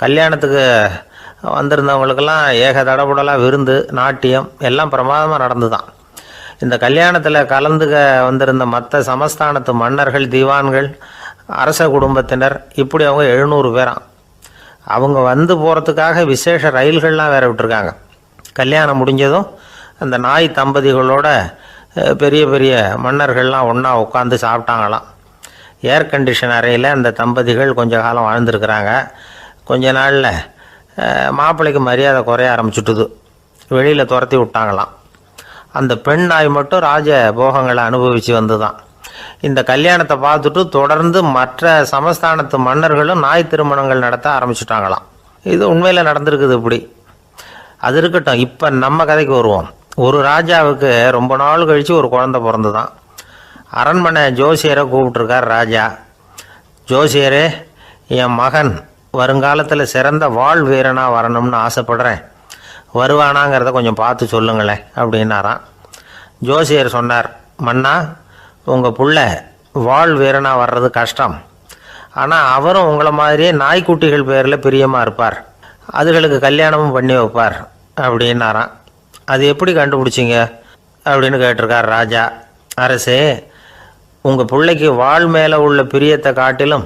கல்யாணத்துக்கு வந்திருந்தவங்களுக்கெல்லாம் ஏக தடபுடலாக விருந்து, நாட்டியம் எல்லாம் பிரமாதமாக நடந்து தான். இந்த கல்யாணத்தில் கலந்துக்க வந்திருந்த மற்ற சமஸ்தானத்து மன்னர்கள், தீவான்கள், அரச குடும்பத்தினர், இப்படி அவங்க 700 பேராம். அவங்க போகிறதுக்காக விசேஷ ரயில்கள்லாம் வேற விட்டுருக்காங்க. கல்யாணம் முடிஞ்சதும் அந்த நாய் தம்பதிகளோட பெரிய பெரிய மன்னர்கள்லாம் ஒன்றா உட்காந்து சாப்பிட்டாங்களாம். ஏர் கண்டிஷன் அறையில் அந்த தம்பதிகள் கொஞ்ச காலம் வாழ்ந்துருக்கிறாங்க. கொஞ்ச நாளில் மாப்பிள்ளைக்கு மரியாதை குறைய ஆரம்பிச்சுட்டுது. வெளியில் துரத்தி விட்டாங்களாம். அந்த பெண் நாய் மட்டும் ராஜ போகங்களை அனுபவித்து வந்து தான். இந்த கல்யாணத்தை பார்த்துட்டு தொடர்ந்து மற்ற சமஸ்தானத்து மன்னர்களும் நாய் திருமணங்கள் நடத்த ஆரம்பிச்சுட்டாங்களாம். இது உண்மையில் நடந்திருக்குது. இப்படி அது இருக்கட்டும். இப்போ நம்ம கதைக்கு வருவோம். ஒரு ராஜாவுக்கு ரொம்ப நாள் கழித்து ஒரு குழந்தை பிறந்து தான். அரண்மனை ஜோசியரை கூப்பிட்ருக்கார் ராஜா. ஜோசியரே, என் மகன் வருங்காலத்தில் சிறந்த வாழ் வீரனாக வரணும்னு ஆசைப்படுறேன். வருவானாங்கிறத கொஞ்சம் பார்த்து சொல்லுங்களேன் அப்படின்னாராம். ஜோசியர் சொன்னார், மன்னா, உங்கள் புள்ள வாழ் வீரனாக வர்றது கஷ்டம். ஆனால் அவரும் உங்களை மாதிரியே நாய்க்குட்டிகள் பேரில் பிரியமாக இருப்பார். அதுகளுக்கு கல்யாணமும் பண்ணி வைப்பார் அப்படின்னாராம். அது எப்படி கண்டுபிடிச்சிங்க அப்படின்னு கேட்டிருக்கார் ராஜா. அரசே, உங்கள் பிள்ளைக்கு வாழ் மேலே உள்ள பிரியத்தை காட்டிலும்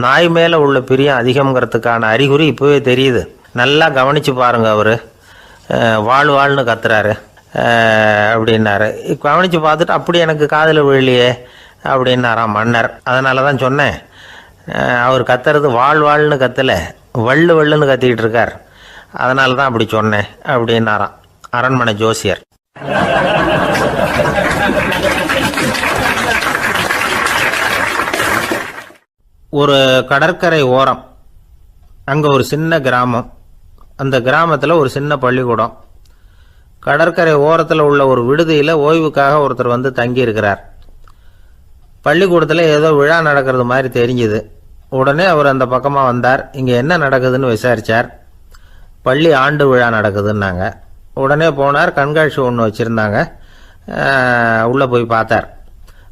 நாய் மேலே உள்ள பிரியம் அதிகங்கிறதுக்கான அறிகுறி இப்போவே தெரியுது. நல்லா கவனித்து பாருங்க. அவர் வாழ்னு கத்துறாரு அப்படின்னாரு. கவனித்து பார்த்துட்டு அப்படி எனக்கு காதில் விழலையே அப்படின்னாராம் மன்னர். அதனால தான் சொன்னேன், அவர் கத்துறது வாழ்னு கத்தலை, வள்ளுன்னு கத்திக்கிட்டு இருக்கார். அதனால தான் அப்படி சொன்னேன் அப்படின்னாராம் அரண்மனை ஜோசியர். ஒரு கடற்கரை ஓரம், அங்கே ஒரு சின்ன கிராமம். அந்த கிராமத்தில் ஒரு சின்ன பள்ளிக்கூடம். கடற்கரை ஓரத்தில் உள்ள ஒரு விடுதியில் ஓய்வுக்காக ஒருத்தர் தங்கியிருக்கிறார். பள்ளிக்கூடத்தில் ஏதோ விழா நடக்கிறது மாதிரி தெரிஞ்சுது. உடனே அவர் அந்த பக்கமாக வந்தார். இங்கே என்ன நடக்குதுன்னு விசாரித்தார். பள்ளி ஆண்டு விழா நடக்குதுன்னாங்க. உடனே போனார். கண்காட்சி ஒன்று வச்சுருந்தாங்க. உள்ளே போய் பார்த்தார்.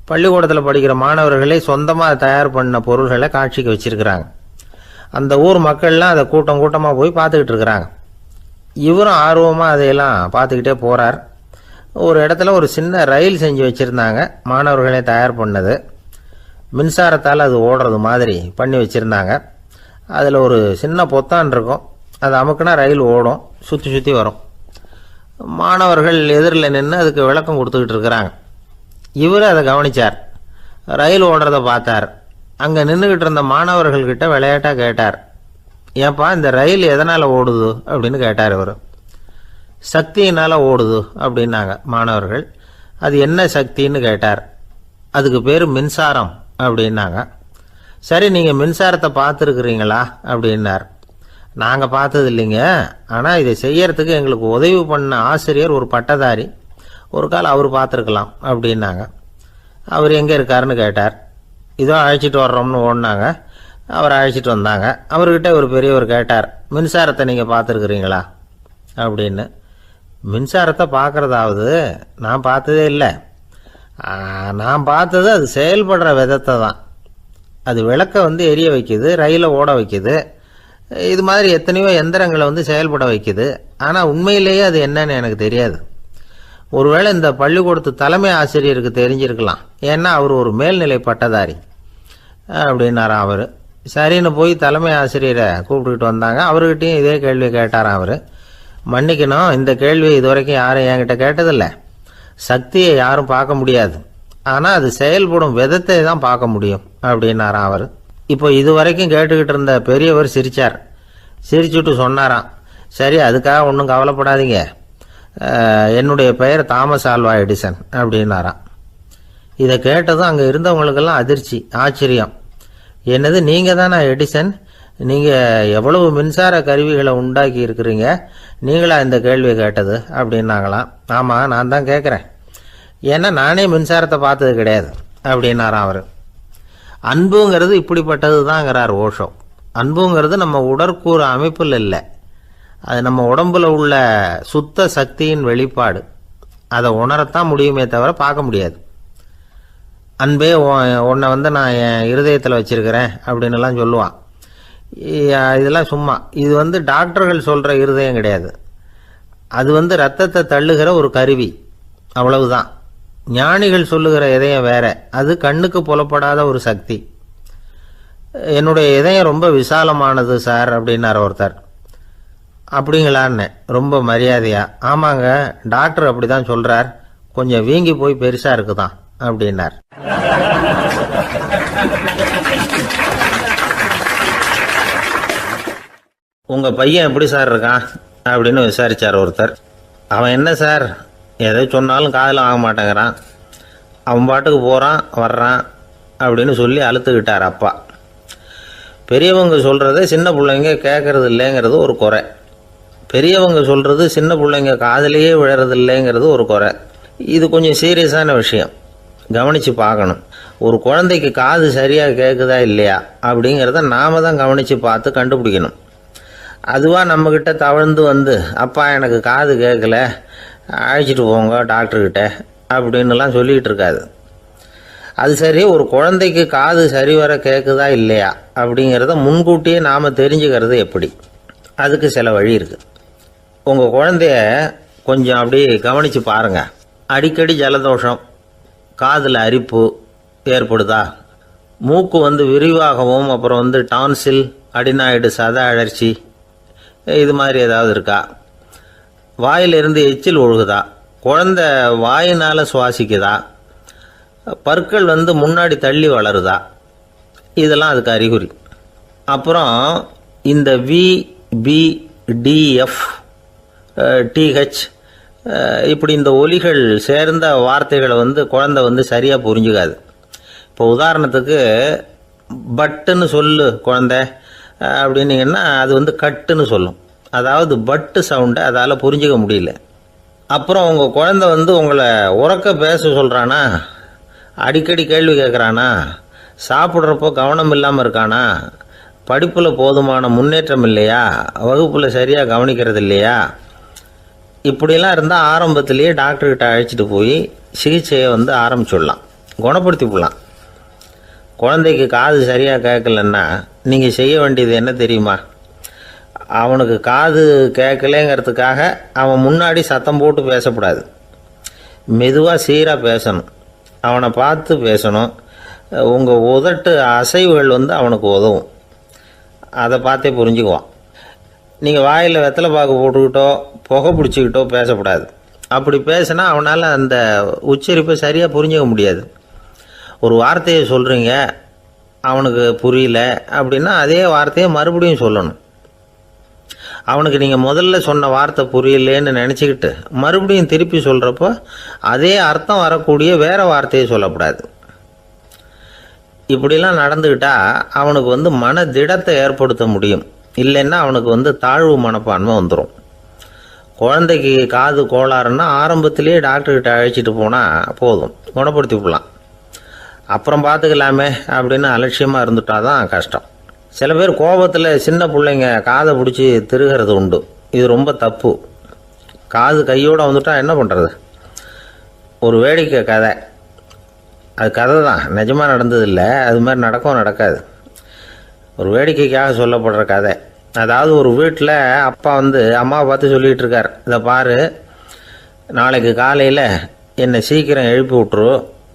பள்ளிக்கூடத்தில் படிக்கிற மாணவர்களே சொந்தமாக தயார் பண்ண பொருள்களை காட்சிக்கு வச்சுருக்கிறாங்க. அந்த ஊர் மக்கள்லாம் அதை கூட்டம் கூட்டமாக போய் பார்த்துக்கிட்டு இருக்கிறாங்க. இவரும் ஆர்வமாக அதையெல்லாம் பார்த்துக்கிட்டே போகிறார். ஒரு இடத்துல ஒரு சின்ன ரயில் செஞ்சு வச்சுருந்தாங்க, மாணவர்களே தயார் பண்ணது. மின்சாரத்தால் அது ஓடுறது மாதிரி பண்ணி வச்சுருந்தாங்க. அதில் ஒரு சின்ன பொத்தான் இருக்கும், அது அமுக்குனா ரயில் ஓடும், சுற்றி சுற்றி வரும். மாணவர்கள் எதிரில் நின்று அதுக்கு விளக்கம் கொடுத்துக்கிட்டு இருக்கிறாங்க. இவர் அதை கவனித்தார், ரயில் ஓடுறத பார்த்தார். அங்கே நின்றுக்கிட்டு இருந்த மாணவர்கள்கிட்ட விளையாட்டாக கேட்டார், ஏப்பா இந்த ரயில் எதனால் ஓடுது அப்படின்னு கேட்டார். இவர் சக்தியினால் ஓடுது அப்படின்னாங்க மாணவர்கள். அது என்ன சக்தின்னு கேட்டார். அதுக்கு பேர் மின்சாரம் அப்படின்னாங்க. சரி, நீங்கள் மின்சாரத்தை பார்த்துருக்குறீங்களா அப்படின்னார். நாங்கள் பார்த்தது இல்லைங்க, ஆனால் இதை செய்யறதுக்கு எங்களுக்கு உதவி பண்ண ஆசிரியர் ஒரு பட்டதாரி, ஒரு கால் அவர் பார்த்துருக்கலாம் அப்படின்னாங்க. அவர் எங்கே இருக்காருன்னு கேட்டார். இதோ அழைச்சிட்டு வர்றோம்னு ஓடினாங்க. அவரை அழைச்சிட்டு வந்தாங்க. அவர்கிட்ட ஒரு பெரியவர் கேட்டார், மின்சாரத்தை நீங்கள் பார்த்துருக்குறீங்களா அப்படின்னு. மின்சாரத்தை பார்க்குறதாவது நான் பார்த்ததே இல்லை. நான் பார்த்தது அது செயல்படுற விதத்தை தான். அது விளக்கை எரிய வைக்குது, ரயிலை ஓட வைக்குது, இது மாதிரி எத்தனையோ எந்திரங்களை செயல்பட வைக்குது. ஆனால் உண்மையிலேயே அது என்னன்னு எனக்கு தெரியாது. ஒருவேளை இந்த பள்ளிக்கூடத்து தலைமை ஆசிரியருக்கு தெரிஞ்சிருக்கலாம், ஏன்னா அவர் ஒரு மேல்நிலை பட்டதாரி அப்படின்னாராம். அவர் சரின்னு போய் தலைமை ஆசிரியரை கூப்பிட்டுக்கிட்டு வந்தாங்க. அவர்கிட்டையும் இதே கேள்வி கேட்டாராம். அவர், மன்னிக்கணும், இந்த கேள்வியை இதுவரைக்கும் யாரும் என்கிட்ட கேட்டதில்லை. சக்தியை யாரும் பார்க்க முடியாது, ஆனால் அது செயல்படும் விதத்தை தான் பார்க்க முடியும் அப்படின்னாராம் அவர். இப்போ இதுவரைக்கும் கேட்டுக்கிட்டு இருந்த பெரியவர் சிரித்தார். சிரிச்சுட்டு சொன்னாராம், சரி, அதுக்காக ஒன்றும் கவலைப்படாதீங்க, என்னுடைய பெயர் தாமஸ் ஆல்வா எடிசன் அப்படின்னாராம். இதை கேட்டதும் அங்கே இருந்தவங்களுக்கெல்லாம் அதிர்ச்சி, ஆச்சரியம். என்னது, நீங்கள் தானா எடிசன்? நீங்கள் எவ்வளவு மின்சார கருவிகளை உண்டாக்கி இருக்கிறீங்க, நீங்களா இந்த கேள்வியை கேட்டது அப்படின்னாங்களாம். ஆமாம், நான் தான் கேட்குறேன், ஏன்னா நானே மின்சாரத்தை பார்த்தது கிடையாது அப்படின்னாராம் அவர். அன்புங்கிறது இப்படிப்பட்டது தாங்கிறார் ஓஷோ. அன்புங்கிறது நம்ம உடற்கூறு அமைப்பில் இல்லை, அது நம்ம உடம்புல உள்ள சுத்த சக்தியின் வெளிப்பாடு. அதை உணரத்தான் முடியுமே தவிர பார்க்க முடியாது. அன்பே உன்னை நான் என் இருதயத்தில் வச்சிருக்கிறேன் அப்படின்னுலாம் சொல்லுவான். இதெல்லாம் சும்மா. இது டாக்டர்கள் சொல்கிற இருதயம் கிடையாது. அது ரத்தத்தை தள்ளுகிற ஒரு கருவி, அவ்வளவுதான். ஞானிகள் சொல்லுகிற இதயம் வேற, அது கண்ணுக்கு புலப்படாத ஒரு சக்தி. என்னுடைய இதயம் ரொம்ப விசாலமானது சார் அப்படின்னார் ஒருத்தர். அப்படிங்களான்னு ரொம்ப மரியாதையா, ஆமாங்க, டாக்டர் அப்படி தான் சொல்கிறார், கொஞ்சம் வீங்கி போய் பெருசாக இருக்குதான் அப்படின்னார். உங்கள் பையன் எப்படி சார் இருக்கான் அப்படின்னு விசாரித்தார் ஒருத்தர். அவன் என்ன சார், எதை சொன்னாலும் காதில் வாங்க மாட்டேங்கிறான், அவன் பாட்டுக்கு போகிறான் வர்றான் அப்படின்னு சொல்லி அழுத்துக்கிட்டார் அப்பா. பெரியவங்க சொல்கிறத சின்ன பிள்ளைங்க கேட்கறது இல்லைங்கிறது ஒரு குறை. பெரியவங்க சொல்கிறது சின்ன பிள்ளைங்க காதலையே விழறது இல்லைங்கிறது ஒரு குறை. இது கொஞ்சம் சீரியஸான விஷயம், கவனித்து பார்க்கணும். ஒரு குழந்தைக்கு காது சரியாக கேட்குதா இல்லையா அப்படிங்கிறத நாம தான் கவனித்து பார்த்து கண்டுபிடிக்கணும். அதுவாக நம்மக்கிட்ட தவழ்ந்து அப்பா எனக்கு காது கேட்கல, அழைச்சிட்டு போங்க டாக்டர்கிட்ட அப்படின்னுலாம் சொல்லிகிட்டு இருக்காது. அது சரி, ஒரு குழந்தைக்கு காது சரிவர கேட்குதா இல்லையா அப்படிங்கிறத முன்கூட்டியே நாம் தெரிஞ்சுக்கிறது எப்படி? அதுக்கு சில வழி இருக்குது. உங்கள் குழந்தைய கொஞ்சம் அப்படியே கவனித்து பாருங்கள். அடிக்கடி ஜலதோஷம், காதில் அரிப்பு ஏற்படுதா, மூக்கு விரிவாகவும், அப்புறம் டான்சில், அடினாய்டு, சத அழற்சி, இது மாதிரி ஏதாவது இருக்கா, வாயிலிருந்து எச்சில் ஒழுகுதா, குழந்தை வாயினால் சுவாசிக்குதா, பற்கள் முன்னாடி தள்ளி வளருதா, இதெல்லாம் அதுக்கு அறிகுறி. அப்புறம் இந்த VBDF TH இப்படி இந்த ஒலிகள் சேர்ந்த வார்த்தைகளை குழந்தை சரியாக புரிஞ்சுக்காது. இப்போ உதாரணத்துக்கு பட்டுன்னு சொல்லு குழந்தை அப்படின்னீங்கன்னா அது கட்டுன்னு சொல்லும். அதாவது பட்டு சவுண்டை அதால் புரிஞ்சிக்க முடியல. அப்புறம் உங்கள் குழந்தை உங்களை உறக்க பேச சொல்கிறானா, அடிக்கடி கேள்வி கேட்குறானா, சாப்பிட்றப்போ கவனம் இல்லாமல் இருக்கானா, படிப்பில் போதுமான முன்னேற்றம் இல்லையா, வகுப்பில் சரியாக கவனிக்கிறது இல்லையா, இப்படிலாம் இருந்தால் ஆரம்பத்திலேயே டாக்டர்கிட்ட அழைச்சிட்டு போய் சிகிச்சையை ஆரம்பிச்சுடலாம், குணப்படுத்தி விடலாம். குழந்தைக்கு காது சரியாக கேட்கலன்னா நீங்கள் செய்ய வேண்டியது என்ன தெரியுமா? அவனுக்கு காது கேட்கலேங்கிறதுக்காக அவன் முன்னாடி சத்தம் போட்டு பேசக்கூடாது. மெதுவாக சீராக பேசணும், அவனை பார்த்து பேசணும். உங்கள் உதட்டு அசைவுகள் அவனுக்கு உதவும். அதை பார்த்தே புரிஞ்சுக்குவான். நீங்கள் வாயில் வெத்தலை பாக்கு போட்டுக்கிட்டோ புகை பிடிச்சிக்கிட்டோ பேசக்கூடாது. அப்படி பேசினா அவனால் அந்த உச்சரிப்பை சரியாக புரிஞ்சிக்க முடியாது. ஒரு வார்த்தையை சொல்கிறீங்க, அவனுக்கு புரியல அப்படின்னா அதே வார்த்தையை மறுபடியும் சொல்லணும். அவனுக்கு நீங்கள் முதல்ல சொன்ன வார்த்தை புரியலேன்னு நினச்சிக்கிட்டு மறுபடியும் திருப்பி சொல்கிறப்போ அதே அர்த்தம் வரக்கூடிய வேறு வார்த்தையை சொல்லக்கூடாது. இப்படிலாம் நடந்துக்கிட்டால் அவனுக்கு மன திடத்தை ஏற்படுத்த முடியும். இல்லைன்னா அவனுக்கு தாழ்வு மனப்பான்மை வந்துடும். குழந்தைக்கு காது கோளாறுன்னா ஆரம்பத்திலேயே டாக்டர்கிட்ட அழைச்சிட்டு போனால் போதும், குணப்படுத்தி விடலாம். அப்புறம் பார்த்துக்கலாமே அப்படின்னு அலட்சியமாக இருந்துட்டால் தான் கஷ்டம். சில பேர் கோபத்தில் சின்ன பிள்ளைங்க காதை பிடிச்சி திருகிறது உண்டு. இது ரொம்ப தப்பு. காது கையோடு வந்துட்டால் என்ன பண்ணுறது? ஒரு வேடிக்கை கதை, அது கதை தான், நிஜமாக நடந்ததில்லை. அது மாதிரி நடக்காது. ஒரு வேடிக்கைக்காக சொல்லப்படுற கதை. அதாவது ஒரு வீட்டில் அப்பா அம்மாவை பார்த்து சொல்லிகிட்டு இருக்கார், இதை பாரு, நாளைக்கு காலையில் என்னை சீக்கிரம் எழுப்பி விட்ரு,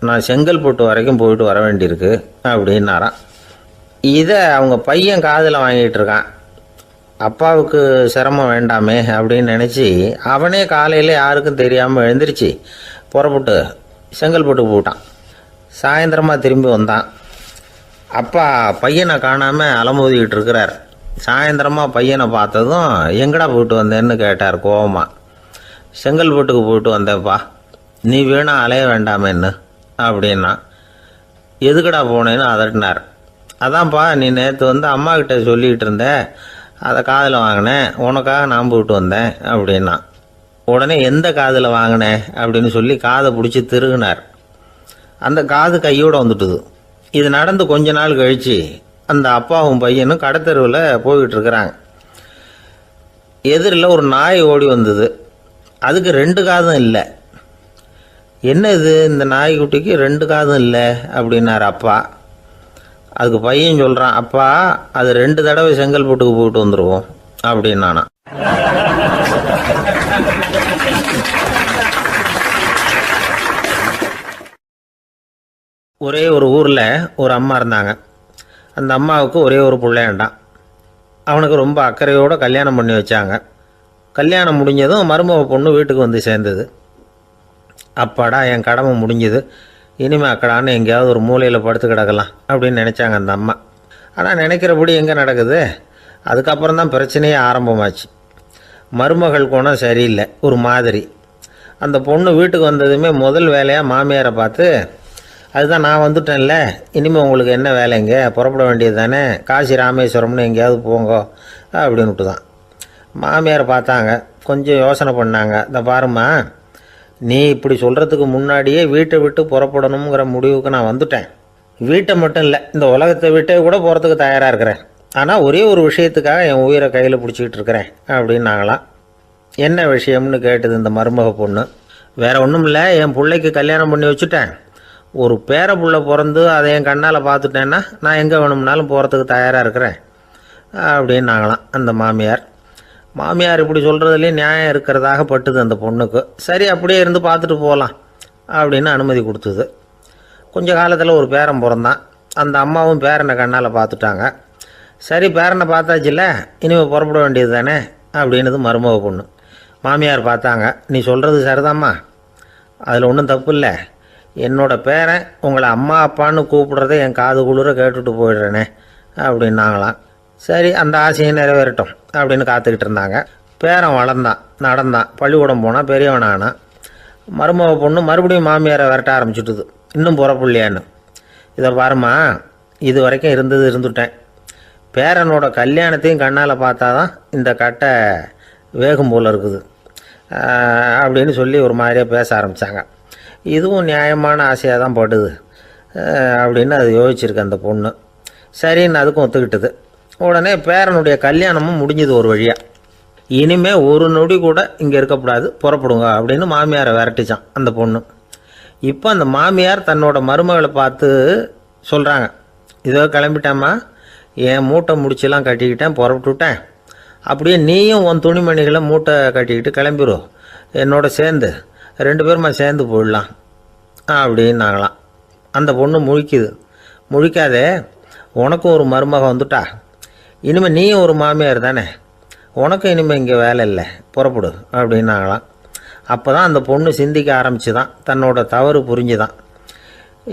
நான் செங்கல்பட்டு வரைக்கும் போயிட்டு வர வேண்டியிருக்கு அப்படின்னாராம். இதை அவங்க பையன் காதில் வாங்கிட்டு இருக்கான். அப்பாவுக்கு சிரமம் வேண்டாமே அப்படின்னு நினச்சி அவனே காலையில் யாருக்கும் தெரியாமல் எழுந்திரிச்சு புறப்பட்டு செங்கல்பட்டுக்கு போட்டான். சாயந்தரமாக திரும்பி வந்தான். அப்பா பையனை காணாமல் அலமோதிக்கிட்டு இருக்கிறார். சாயந்தரமாக பையனை பார்த்ததும் எங்கடா போயிட்டு வந்தேன்னு கேட்டார் கோவமாக. செங்கல்பட்டுக்கு போயிட்டு வந்தேன்ப்பா, நீ வேணா அலைய வேண்டாமேன்னு அப்படின்னா. எதுக்கடா போனேன்னு அதட்டினார். அதான்ப்பா, நீ நேற்று அம்மாக்கிட்ட சொல்லிக்கிட்டு இருந்த, அதை காதில் வாங்கினேன், உனக்காக நான் போயிட்டு வந்தேன் அப்படின்னா. உடனே எந்த காதில் வாங்கினேன் அப்படின்னு சொல்லி காதை பிடிச்சி திருகினார். அந்த காது கையோடு வந்துட்டுது. இது நடந்து கொஞ்ச நாள் கழித்து அந்த அப்பாவும் பையனும் கடத்தெருவில் போய்கிட்டு இருக்கிறாங்க. எதிரில் ஒரு நாய் ஓடி வந்தது. அதுக்கு 2 காதும் இல்லை. என்ன இது, இந்த நாய்க்குட்டிக்கு 2 காதும் இல்லை அப்படின்னார் அப்பா. அதுக்கு பையன் சொல்கிறான், அப்பா அது 2 தடவை செங்கல்பட்டுக்கு போயிட்டு வந்துடுவோம் அப்படின்னானா. ஒரே ஒரு ஊரில் ஒரு அம்மா இருந்தாங்க. அந்த அம்மாவுக்கு ஒரே ஒரு பிள்ளையாண்டான். அவனுக்கு ரொம்ப அக்கறையோடு கல்யாணம் பண்ணி வச்சாங்க. கல்யாணம் முடிஞ்சதும் மருமக பொண்ணு வீட்டுக்கு சேர்ந்தது. அப்பாடா, என் கடமை முடிஞ்சது, இனிமேல் அக்கடான்னு எங்கேயாவது ஒரு மூலையில் படுத்து கிடக்கலாம் அப்படின்னு நினச்சாங்க அந்த அம்மா. ஆனால் நினைக்கிறபடி எங்கே நடக்குது? அதுக்கப்புறம் தான் பிரச்சனையே ஆரம்பமாச்சு. மருமகள் குணம் சரியில்லை, ஒரு மாதிரி. அந்த பொண்ணு வீட்டுக்கு வந்ததுமே முதல் வேலையாக மாமியாரை பார்த்து, அதுதான் நான் வந்துட்டேன்ல, இனிமேல் உங்களுக்கு என்ன வேலைங்க, புறப்பட வேண்டியது தானே, காசி ராமேஸ்வரம்னு எங்கேயாவது போங்கோ அப்படின்னுட்டு தான். மாமியார் பார்த்தாங்க, கொஞ்சம் யோசனை பண்ணாங்க. இந்த பாருமா, நீ இப்படி சொல்கிறதுக்கு முன்னாடியே வீட்டை விட்டு புறப்படணுங்கிற முடிவுக்கு நான் வந்துட்டேன். வீட்டை மட்டும் இல்லை, இந்த உலகத்தை விட்டே கூட போகிறதுக்கு தயாராக இருக்கிறேன். ஆனால் ஒரே ஒரு விஷயத்துக்காக என் உயிரை கையில் பிடிச்சிக்கிட்டு இருக்கிறேன் அப்படின்னாங்களாம். என்ன விஷயம்னு கேட்டது இந்த மருமக பொண்ணு. வேறு ஒன்றும் இல்லை, என் பிள்ளைக்கு கல்யாணம் பண்ணி வச்சுட்டேன். ஒரு பேர புள்ள பிறந்து அதை என் கண்ணால் பார்த்துட்டேன்னா நான் எங்கே வேணும்னாலும் போகிறதுக்கு தயாராக இருக்கிறேன் அப்படின்னாங்களாம் அந்த மாமியார். மாமியார் இப்படி சொல்கிறதுலேயே நியாயம் இருக்கிறதாக பட்டுது அந்த பொண்ணுக்கு. சரி, அப்படியே இருந்து பார்த்துட்டு போகலாம் அப்படின்னு அனுமதி கொடுத்தது. கொஞ்ச காலத்தில் ஒரு பேரன் பிறந்தான். அந்த அம்மாவும் பேரனை கண்ணால் பார்த்துட்டாங்க. சரி, பேரனை பார்த்தாச்சுல்ல, இனிமேல் புறப்பட வேண்டியது தானே அப்படின்னது மருமக பொண்ணு. மாமியார் பார்த்தாங்க, நீ சொல்கிறது சரிதாம்மா, அதில் ஒன்றும் தப்பு இல்லை. என்னோடய பேரன் உங்களை அம்மா அப்பான்னு கூப்பிடுறத என் காது குளிர கேட்டுட்டு போயிடுறேனே அப்படின்னாங்களாம். சரி, அந்த ஆசையை நிறைவேறட்டும் அப்படின்னு காத்துக்கிட்டு இருந்தாங்க. பேரன் வளர்ந்தான், நடந்தான், பள்ளிக்கூடம் போனால் பெரியவனானா. மருமக பொண்ணு மறுபடியும் மாமியாரை விரட்ட ஆரம்பிச்சுட்டுது, இன்னும் புறப்புள்ளையான்னு. இதை பாருமா, இது வரைக்கும் இருந்துட்டேன். பேரனோட கல்யாணத்தையும் கண்ணால் பார்த்தா தான் இந்த கட்டை வேகும் போல் இருக்குது அப்படின்னு சொல்லி ஒரு மாதிரியாக பேச ஆரம்பித்தாங்க. இதுவும் நியாயமான ஆசையாக தான் படுது அப்படின்னு அது யோசிச்சிருக்கு அந்த பொண்ணு. சரின்னு அதுக்கும் ஒத்துக்கிட்டது. உடனே பேரனுடைய கல்யாணமும் முடிஞ்சது ஒரு வழியாக. இனிமேல் ஒரு நொடி கூட இங்கே இருக்கக்கூடாது, புறப்படுங்க அப்படின்னு மாமியாரை விரட்டிச்சான் அந்த பொண்ணு. இப்போ அந்த மாமியார் தன்னோட மருமகளை பார்த்து சொல்கிறாங்க, இதோ கிளம்பிட்டேம்மா, என் மூட்டை முடிச்செல்லாம் கட்டிக்கிட்டேன், புறப்பட்டுவிட்டேன். அப்படியே நீயும் உன் துணிமணிகளை மூட்டை கட்டிக்கிட்டு கிளம்பிடும், என்னோட சேர்ந்து 2 பேருமா சேர்ந்து போயிடலாம் அப்படின்னாங்களாம். அந்த பொண்ணு முழிக்குது. முழிக்காதே, உனக்கும் ஒரு மருமக வந்துட்டா, இனிமேல் நீயும் ஒரு மாமியார் தானே, உனக்கும் இனிமேல் இங்கே வேலை இல்லை, புறப்படு அப்படின்னாங்களாம். அப்போ தான் அந்த பொண்ணு சிந்திக்க ஆரம்பிச்சுதான், தன்னோட தவறு புரிஞ்சுதான்.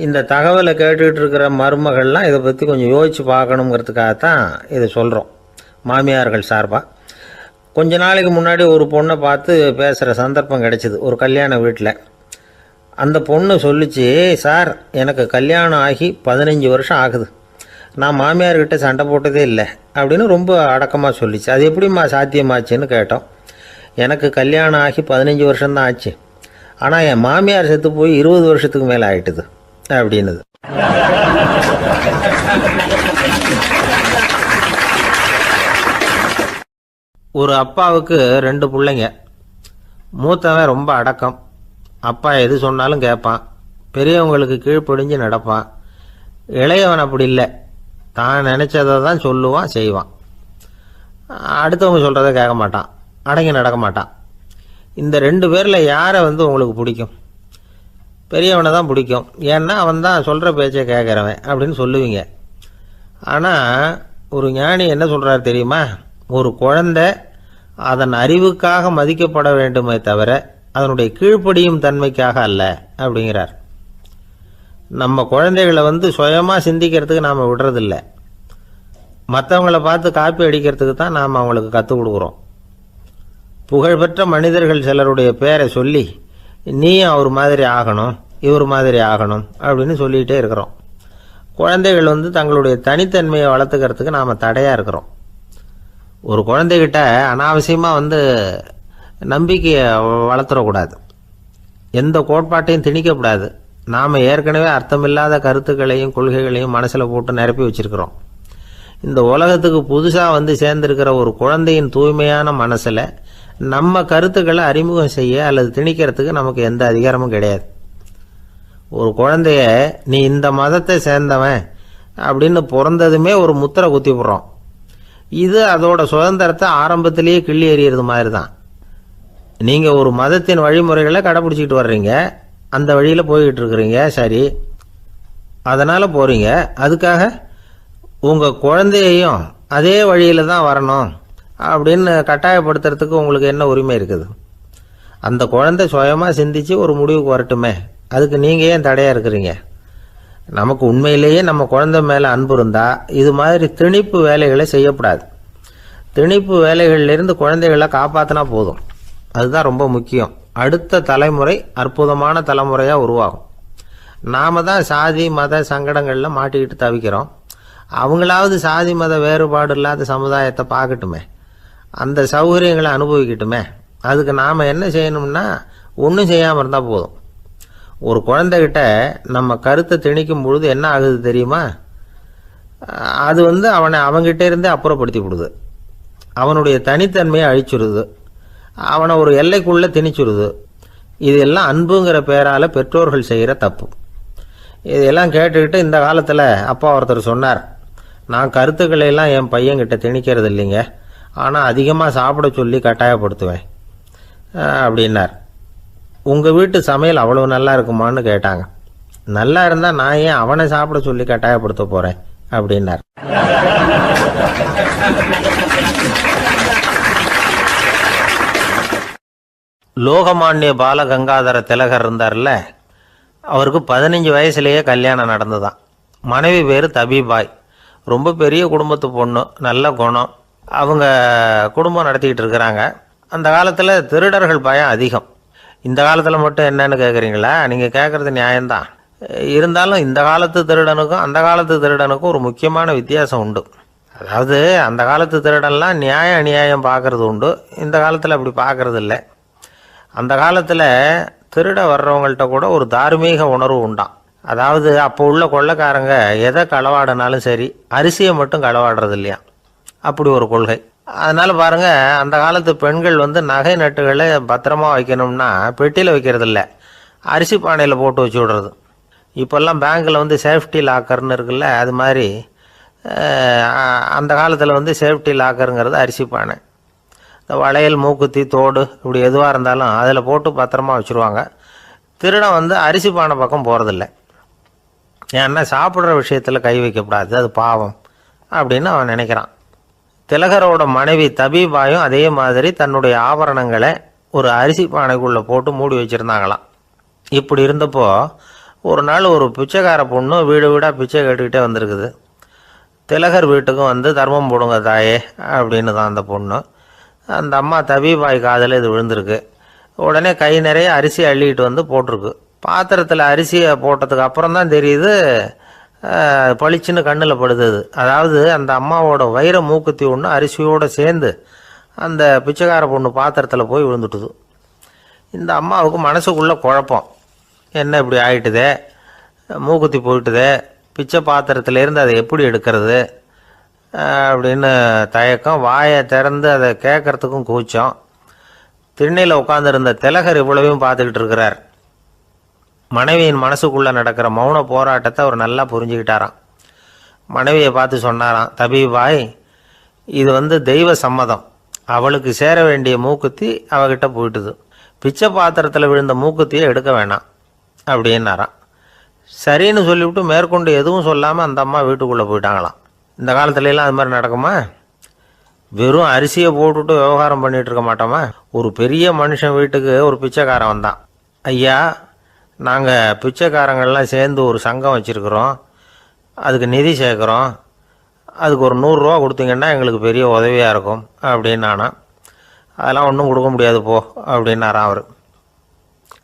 இந்த தகவலை கேட்டுக்கிட்டு இருக்கிற மருமகள்லாம் இதை பற்றி கொஞ்சம் யோசித்து பார்க்கணுங்கிறதுக்காகத்தான் இதை சொல்கிறோம் மாமியார்கள் சார்பாக. கொஞ்ச நாளைக்கு முன்னாடி ஒரு பொண்ணை பார்த்து பேசுகிற சந்தர்ப்பம் கிடைச்சிது ஒரு கல்யாண வீட்டில். அந்த பொண்ணு சொல்லிச்சு, சார் எனக்கு கல்யாணம் ஆகி 15 வருஷம் ஆகுது, நான் மாமியார்கிட்ட சண்டை போட்டதே இல்லை அப்படின்னு ரொம்ப அடக்கமாக சொல்லிச்சு. அது எப்படிம்மா சாத்தியமாச்சுன்னு கேட்டோம். எனக்கு கல்யாணம் ஆகி 15 வருஷம்தான் ஆச்சு, ஆனால் என் மாமியார் செத்து போய் 20 வருஷத்துக்கு மேலே ஆயிட்டுது அப்படின்னுது. ஒரு அப்பாவுக்கு 2 பிள்ளைங்க. மூத்தவன் ரொம்ப அடக்கம், அப்பா எது சொன்னாலும் கேட்பான், பெரியவங்களுக்கு கீழ்ப்படிஞ்சு நடப்பான். இளையவன் அப்படி இல்லை, தான் நினச்சதை தான் சொல்லுவான், செய்வான். அடுத்தவங்க சொல்கிறத கேட்க மாட்டான், அடங்கி நடக்க மாட்டான். இந்த 2 பேரில் யாரை உங்களுக்கு பிடிக்கும்? பெரியவனை தான் பிடிக்கும், ஏன்னா அவன் தான் சொல்கிற பேச்சை கேட்குறவன் அப்படின்னு சொல்லுவீங்க. ஆனால் ஒரு ஞானி என்ன சொல்கிறாரு தெரியுமா? ஒரு குழந்தை அதன் அறிவுக்காக மதிக்கப்பட வேண்டுமே தவிர அதனுடைய கீழ்ப்படியும் தன்மைக்காக அல்ல அப்படிங்கிறார். நம்ம குழந்தைகளை சுயமாக சிந்திக்கிறதுக்கு நாம் விடுறதில்லை, மற்றவங்கள பார்த்து காப்பி அடிக்கிறதுக்கு தான் நாம் அவங்களுக்கு கற்றுக் கொடுக்குறோம். புகழ்பெற்ற மனிதர்கள் சிலருடைய பேரை சொல்லி நீயும் அவர் மாதிரி ஆகணும், இவர் மாதிரி ஆகணும் அப்படின்னு சொல்லிகிட்டே இருக்கிறோம். குழந்தைகள் தங்களுடைய தனித்தன்மையை வளர்த்துக்கிறதுக்கு நாம் தடையாக இருக்கிறோம். ஒரு குழந்தைகிட்ட அனாவசியமாக நம்பிக்கையை வளர்த்துடக்கூடாது, எந்த கோட்பாட்டையும் திணிக்கக்கூடாது. நாம் ஏற்கனவே அர்த்தமில்லாத கருத்துக்களையும் கொள்கைகளையும் மனசில் போட்டு நிரப்பி வச்சுருக்கிறோம். இந்த உலகத்துக்கு புதுசாக சேர்ந்திருக்கிற ஒரு குழந்தையின் தூய்மையான மனசில் நம்ம கருத்துக்களை அறிமுகம் செய்ய அல்லது திணிக்கிறதுக்கு நமக்கு எந்த அதிகாரமும் கிடையாது. ஒரு குழந்தைய நீ இந்த மதத்தை சேர்ந்தவன் அப்படின்னு பிறந்ததுமே ஒரு முத்திரை குத்தி போடுறோம். இது அதோட சுதந்திரத்தை ஆரம்பத்திலேயே கிள்ளி எறிகிறது மாதிரி தான். நீங்கள் ஒரு மதத்தின் வழிமுறைகளை கடைப்பிடிச்சிக்கிட்டு வர்றீங்க, அந்த வழியில் போய்கிட்டு இருக்கிறீங்க, சரி, அதனால் போகிறீங்க. அதுக்காக உங்கள் குழந்தையையும் அதே வழியில் தான் வரணும் அப்படின்னு கட்டாயப்படுத்துறதுக்கு உங்களுக்கு என்ன உரிமை இருக்குது? அந்த குழந்தை சுயமாக சிந்திச்சு ஒரு முடிவுக்கு வரட்டுமே, அதுக்கு நீங்கள் ஏன் தடையாக இருக்கிறீங்க? நமக்கு உண்மையிலேயே நம்ம குழந்தை மேலே அன்பு இருந்தால் இது மாதிரி திணிப்பு வேலைகளை செய்யக்கூடாது. திணிப்பு வேலைகளிலிருந்து குழந்தைகளை காப்பாற்றினா போதும், அதுதான் ரொம்ப முக்கியம். அடுத்த தலைமுறை அற்புதமான தலைமுறையாக உருவாகும். நாம் தான் சாதி மத சங்கடங்களில் மாட்டிக்கிட்டு தவிக்கிறோம். அவங்களாவது சாதி மத வேறுபாடு இல்லாத சமுதாயத்தை பார்க்கட்டுமே, அந்த சௌகரியங்களை அனுபவிக்கட்டுமே. அதுக்கு நாம் என்ன செய்யணும்னா ஒன்றும் செய்யாமல் இருந்தால் போதும். ஒரு குழந்தைகிட்ட நம்ம கருத்தை திணிக்கும் பொழுது என்ன ஆகுது தெரியுமா? அது அவனை அவங்கிட்ட இருந்தே அப்புறப்படுத்தி விடுது, அவனுடைய தனித்தன்மையை அழிச்சுடுது, அவனை ஒரு எல்லைக்குள்ளே திணிச்சுடுது. இதெல்லாம் அன்புங்கிற பேரால் பெற்றோர்கள் செய்கிற தப்பு. இதெல்லாம் கேட்டுக்கிட்டு இந்த காலத்தில் அப்பா ஒருத்தர் சொன்னார், நான் கருத்துக்களை எல்லாம் என் பையன்கிட்ட திணிக்கிறது இல்லைங்க, ஆனால் அதிகமாக சாப்பிட சொல்லி கட்டாயப்படுத்துவேன் அப்படின்னார். உங்கள் வீட்டு சமையல் அவ்வளோ நல்லா இருக்குமான்னு கேட்டாங்க. நல்லா இருந்தால் நான் ஏன் அவனை சாப்பிட சொல்லி கட்டாயப்படுத்த போகிறேன் அப்படின்னார். லோகமானிய பாலகங்காதர திலகர் இருந்தார்ல, அவருக்கு 15 வயசுலேயே கல்யாணம் நடந்துதான். மனைவி பேர் தபிபாய், ரொம்ப பெரிய குடும்பத்து பொண்ணு, நல்ல குணம். அவங்க குடும்பம் நடத்திக்கிட்டு இருக்கிறாங்க. அந்த காலத்தில் திருடர்கள் பயம் அதிகம். இந்த காலத்தில் மட்டும் என்னன்னு கேட்குறீங்களா? நீங்கள் கேட்குறது நியாயம்தான். இருந்தாலும் இந்த காலத்து திருடனுக்கும் அந்த காலத்து திருடனுக்கும் ஒரு முக்கியமான வித்தியாசம் உண்டு. அதாவது அந்த காலத்து திருடன்லாம் நியாயம் அநியாயம் பார்க்குறது உண்டு, இந்த காலத்தில் அப்படி பார்க்குறது இல்லை. அந்த காலத்தில் திருட வர்றவங்கள்ட்ட கூட ஒரு தார்மீக உணர்வு உண்டாம். அதாவது அப்போ உள்ள கொள்ளைக்காரங்க எதை களவாடினாலும் சரி, அரிசியை மட்டும் களவாடுறது இல்லையா, அப்படி ஒரு கொள்கை. அதனால் பாருங்கள், அந்த காலத்து பெண்கள் நகை நட்டுகளை பத்திரமா வைக்கணும்னா பெட்டியில் வைக்கிறது இல்லை, அரிசி பானையில் போட்டு வச்சு விடுறது. இப்போல்லாம் பேங்க்கில் வந்து சேஃப்டி லாக்கர்னு இருக்குல்ல, அது மாதிரி அந்த காலத்தில் வந்து சேஃப்டி லாக்கருங்கிறது அரிசி பானை. இந்த வளையல், மூக்குத்தி, தோடு இப்படி எதுவாக இருந்தாலும் அதில் போட்டு பத்திரமா வச்சுருவாங்க. திருடன் வந்து அரிசி பானை பக்கம் போகிறதில்ல. ஏன்னா சாப்பிட்ற விஷயத்தில் கை வைக்கக்கூடாது, அது பாவம் அப்படின்னு அவன் நினைக்கிறான். திலகரோட மனைவி தபீபாயும் அதே மாதிரி தன்னுடைய ஆபரணங்களை ஒரு அரிசி பானைக்குள்ளே போட்டு மூடி வச்சுருந்தாங்களாம். இப்படி இருந்தப்போ ஒரு நாள் ஒரு பிச்சைக்கார பொண்ணு வீடு வீடாக பிச்சை கேட்டுக்கிட்டே வந்திருக்குது. திலகர் வீட்டுக்கும் வந்து தர்மம் போடுங்க தாயே அப்படின்னு தான் அந்த பொண்ணு. அந்த அம்மா தபீபாய் காதில் இது விழுந்திருக்கு. உடனே கை நிறைய அரிசி அள்ளிக்கிட்டு வந்து போட்டிருக்கு. பாத்திரத்தில் அரிசியை போட்டதுக்கு அப்புறம் தான் தெரியுது பளிச்சுன்னு கண்ணில் படுது. அதாவது அந்த அம்மாவோட வைர மூக்குத்தி ஒன்று அரிசியோடு சேர்ந்து அந்த பிச்சைக்கார பொண்ணு பாத்திரத்தில் போய் விழுந்துட்டுது. இந்த அம்மாவுக்கு மனசுக்குள்ளே குழப்பம், என்ன இப்படி ஆகிட்டுதே, மூக்குத்தி போயிட்டுதே, பிச்சை பாத்திரத்திலேருந்து அதை எப்படி எடுக்கிறது அப்படின்னு தயக்கம். வாயை திறந்து அதை கேட்கறதுக்கும் கூச்சம். திண்ணையில் உட்காந்துருந்த திலகர் இவ்வளவையும் பார்த்துக்கிட்டு இருக்கிறார். மனைவியின் மனசுக்குள்ளே நடக்கிற மௌன போராட்டத்தை அவர் நல்லா புரிஞ்சுக்கிட்டாராம். மனைவியை பார்த்து சொன்னாராம், தபீபாய், இது வந்து தெய்வ சம்மதம். அவளுக்கு சேர வேண்டிய மூக்குத்தி அவகிட்ட போயிட்டுது. பிச்சை பாத்திரத்தில் விழுந்த மூக்குத்தியை எடுக்க வேணாம் அப்படின்னாராம். சரின்னு சொல்லிவிட்டு மேற்கொண்டு எதுவும் சொல்லாமல் அந்த அம்மா வீட்டுக்குள்ளே போயிட்டாங்களாம். இந்த காலத்துலலாம் அது மாதிரி நடக்குமா? வெறும் அரிசியை போட்டுட்டு விவகாரம் பண்ணிகிட்டு இருக்க மாட்டோமா? ஒரு பெரிய மனுஷன் வீட்டுக்கு ஒரு பிச்சைக்காரன் வந்தான். ஐயா, நாங்கள் பிச்சைக்காரங்கள்லாம் சேர்ந்து ஒரு சங்கம் வச்சுருக்குறோம், அதுக்கு நிதி சேர்க்குறோம், அதுக்கு ஒரு 100 ரூபா கொடுத்தீங்கன்னா எங்களுக்கு பெரிய உதவியாக இருக்கும் அப்படின்னானா. அதெல்லாம் ஒன்றும் கொடுக்க முடியாது போ அப்படின்னாரான் அவர்.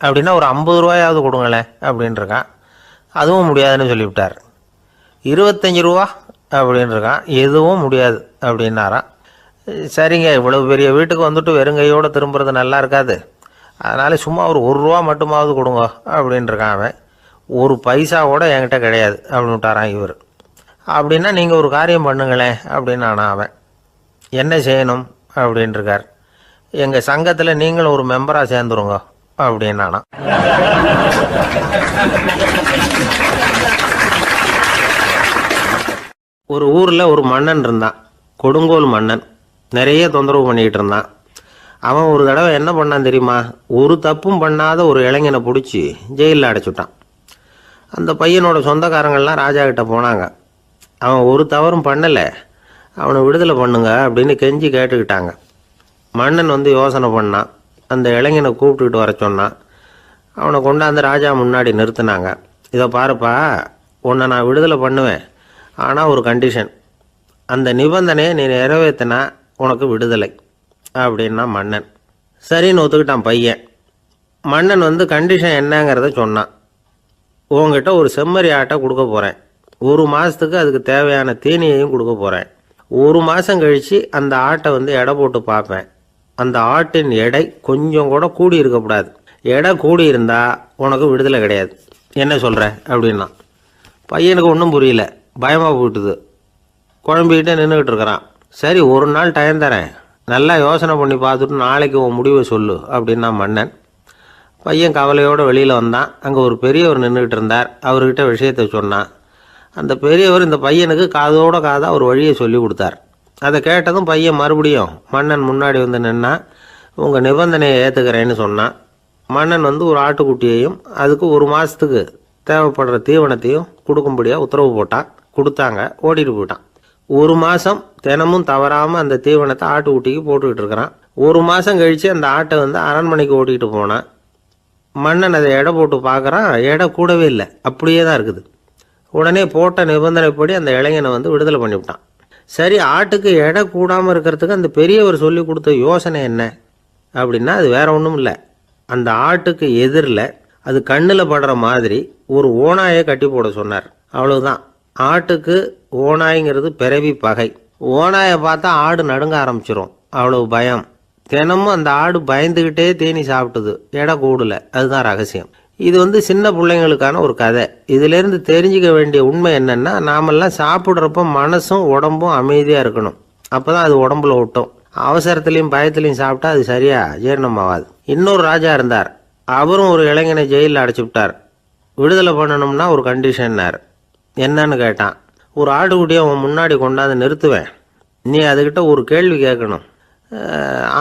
அப்படின்னா ஒரு 50 ரூபாயாவது கொடுங்களேன் அப்படின்ட்டுருக்கான். அதுவும் முடியாதுன்னு சொல்லிவிட்டார். 25 ரூபா அப்படின்ட்டுருக்கான். எதுவும் முடியாது அப்படின்னாரான். சரிங்க, இவ்வளவு பெரிய வீட்டுக்கு வந்துட்டு வெறுங்கையோடு திரும்புறது நல்லா இருக்காது, அதனால் சும்மா ஒரு 1 ரூபா மட்டுமாவது கொடுங்க அப்படின்ட்டுருக்கான் அவன். 1 பைசா கூட என்கிட்ட கிடையாது அப்படின்னு விட்டாரான் இவர். அப்படின்னா நீங்கள் ஒரு காரியம் பண்ணுங்களேன் அப்படின்னானா அவன். என்ன செய்யணும் அப்படின்ட்டுருக்கார். எங்கள் சங்கத்தில் நீங்களும் ஒரு மெம்பராக சேர்ந்துருங்க அப்படின்னானா. ஒரு ஊரில் ஒரு மன்னன் இருந்தான், கொடுங்கோல் மன்னன். நிறைய தொந்தரவு பண்ணிக்கிட்டு இருந்தான். அவன் ஒரு தடவை என்ன பண்ணான் தெரியுமா? ஒரு தப்பும் பண்ணாத ஒரு இளைஞனை பிடிச்சி ஜெயிலில் அடைச்சுட்டான். அந்த பையனோட சொந்தக்காரங்கள்லாம் ராஜா கிட்ட போனாங்க. அவன் ஒரு தவறும் பண்ணலை, அவனை விடுதலை பண்ணுங்க அப்படின்னு கெஞ்சி கேட்டுக்கிட்டாங்க. மன்னன் வந்து யோசனை பண்ணான். அந்த இளைஞனை கூப்பிட்டுக்கிட்டு வர சொன்னான். அவனை கொண்டாந்து ராஜா முன்னாடி நிறுத்தினாங்க. இதை பாருப்பா, உன்னை நான் விடுதலை பண்ணுவேன், ஆனால் ஒரு கண்டிஷன். அந்த நிபந்தனையை நீ நிறைவேற்றினா உனக்கு விடுதலை அப்படின்னா மன்னன். சரின்னு ஒத்துக்கிட்டான் பையன். மன்னன் வந்து கண்டிஷன் என்னங்கிறத சொன்னான். உங்ககிட்ட ஒரு செம்மறி ஆட்டை கொடுக்க போகிறேன், 1 மாதத்துக்கு அதுக்கு தேவையான தீனியையும் கொடுக்க போகிறேன். 1 மாதம் கழித்து அந்த ஆட்டை வந்து எடை போட்டு பார்ப்பேன். அந்த ஆட்டின் எடை கொஞ்சம் கூட கூடி இருக்கக்கூடாது. எடை கூடி இருந்தால் உனக்கு விடுதலை கிடையாது. என்ன சொல்கிற அப்படின்னா. பையனுக்கு ஒன்றும் புரியல, பயமாக போயிட்டுது. குழம்பிக்கிட்டே நின்றுக்கிட்டு இருக்கிறான். சரி, ஒரு நாள் டைம் தரேன், நல்லா யோசனை பண்ணி பார்த்துட்டு நாளைக்கு உன் முடிவை சொல்லு அப்படின்னா மன்னன். பையன் கவலையோடு வெளியில் வந்தான். அங்கே ஒரு பெரியவர் நின்றுக்கிட்டு இருந்தார். அவர்கிட்ட விஷயத்தை சொன்னான். அந்த பெரியவர் இந்த பையனுக்கு காதோட காதாக ஒரு வழியை சொல்லி கொடுத்தார். அதை கேட்டதும் பையன் மறுபடியும் மன்னன் முன்னாடி வந்து நின்னா, உங்கள் நிபந்தனையை ஏற்றுக்கிறேன்னு சொன்னான். மன்னன் வந்து ஒரு ஆட்டுக்குட்டியையும் அதுக்கு 1 மாதத்துக்கு தேவைப்படுற தீவனத்தையும் கொடுக்கும்படியாக உத்தரவு போட்டான். கொடுத்தாங்க, ஓடிட்டு போயிட்டான். 1 மாதம் தினமும் தவறாமல் அந்த தீவனத்தை ஆட்டுக்குட்டிக்கு போட்டுக்கிட்டு இருக்கிறான். 1 மாதம் கழித்து அந்த ஆட்டை வந்து அரண்மனைக்கு ஓட்டிகிட்டு போனான். மன்னன் அதை எடை போட்டு பார்க்குறான், எடை கூடவே இல்லை, அப்படியே தான் இருக்குது. உடனே போட்ட நிபந்தனைப்படி அந்த இளைஞனை வந்து விடுதலை பண்ணிவிட்டான். சரி, ஆட்டுக்கு எடை கூடாமல் இருக்கிறதுக்கு அந்த பெரியவர் சொல்லி கொடுத்த யோசனை என்ன அப்படின்னா, அது வேற ஒன்றும் இல்லை. அந்த ஆட்டுக்கு எதிரில் அது கண்ணில் படுற மாதிரி ஒரு ஓநாயை கட்டி போட சொன்னார். அவ்வளவுதான். ஆட்டுக்கு ஓநாய்ங்கிறது பிறவி பகை. ஓநாயை பார்த்தா ஆடு நடுங்க ஆரம்பிச்சிரும், அவ்வளவு பயம். தினமும் அந்த ஆடு பயந்துக்கிட்டே தேனி சாப்பிட்டுது, எடை கூடல. அதுதான் ரகசியம். இது வந்து சின்ன பிள்ளைங்களுக்கான ஒரு கதை. இதிலேருந்து தெரிஞ்சுக்க வேண்டிய உண்மை என்னன்னா, நாமெல்லாம் சாப்பிட்றப்ப மனசும் உடம்பும் அமைதியாக இருக்கணும். அப்போ தான் அது உடம்புல ஒட்டும். அவசரத்துலேயும் பயத்துலையும் சாப்பிட்டா அது சரியா ஜீரணமாகாது. இன்னொரு ராஜா இருந்தார். அவரும் ஒரு இளைஞனை ஜெயிலில் அடைச்சி விட்டார். விடுதலை பண்ணணும்னா ஒரு கண்டிஷன்னார். என்னன்னு கேட்டான். ஒரு ஆட்டுக்குட்டியை அவன் முன்னாடி கொண்டாந்து நிறுத்துவேன், நீ அதுக்கிட்ட ஒரு கேள்வி கேட்கணும்,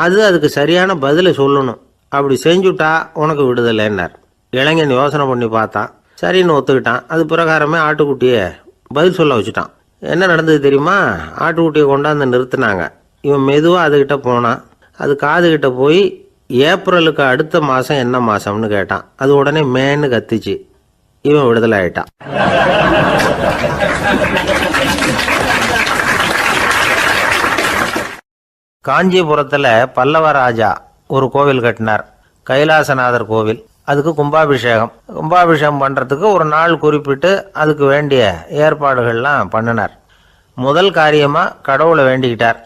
அதுக்கு சரியான பதிலை சொல்லணும், அப்படி செஞ்சுட்டா உனக்கு விடுதலைன்னார். இளைஞன் யோசனை பண்ணி பார்த்தான், சரின்னு ஒத்துக்கிட்டான். அது பிரகாரமே ஆட்டுக்குட்டியை பதில் சொல்ல வச்சுட்டான். என்ன நடந்தது தெரியுமா? ஆட்டுக்குட்டியை கொண்டாந்து நிறுத்தினாங்க. இவன் மெதுவாக அதுக்கிட்ட போனான். அது காதுகிட்ட போய் ஏப்ரலுக்கு அடுத்த மாதம் என்ன மாதம்னு கேட்டான். அது உடனே மேன்னு கத்திச்சு. இவன் விடுதலை ஆயிட்டான். காஞ்சிபுரத்தில் பல்லவ ராஜா ஒரு கோவில் கட்டினார், கைலாசநாதர் கோவில். அதுக்கு கும்பாபிஷேகம் பண்ணுறதுக்கு ஒரு நாள் குறிப்பிட்டு அதுக்கு வேண்டிய ஏற்பாடுகள்லாம் பண்ணினார். முதல் காரியமாக கடவுளை வேண்டிக்கிட்டார்,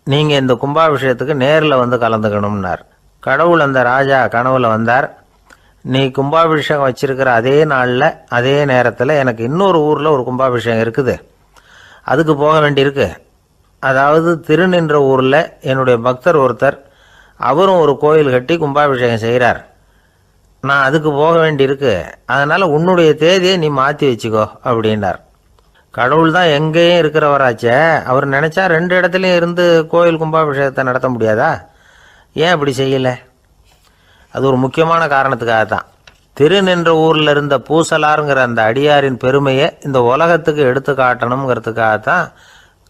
நீங்கள் இந்த கும்பாபிஷேகத்துக்கு நேரில் வந்து கலந்துக்கணும்னார். கடவுள் அந்த ராஜா கனவுல வந்தார். நீ கும்பாபிஷேகம் வச்சிருக்கிற அதே நாளில் அதே நேரத்தில் எனக்கு இன்னொரு ஊரில் ஒரு கும்பாபிஷேகம் இருக்குது, அதுக்கு போக வேண்டியிருக்கு. அதாவது திருநின்ற ஊரில் என்னுடைய பக்தர் ஒருத்தர், அவரும் ஒரு கோயில் கட்டி கும்பாபிஷேகம் செய்கிறார், நான் அதுக்கு போக வேண்டியிருக்கு, அதனால் உன்னுடைய தேதியை நீ மாற்றி வச்சுக்கோ அப்படின்னார். கடவுள் தான் எங்கேயும் இருக்கிறவராச்சே, அவர் நினச்சா 2 இடத்துலையும் இருந்து கோயில் கும்பாபிஷேகத்தை நடத்த முடியாதா? ஏன் அப்படி செய்யலை? அது ஒரு முக்கியமான காரணத்துக்காகத்தான். திருநின்ற ஊரில் இருந்த பூசலாருங்கிற அந்த அடியாரின் பெருமையை இந்த உலகத்துக்கு எடுத்து காட்டணுங்கிறதுக்காகத்தான்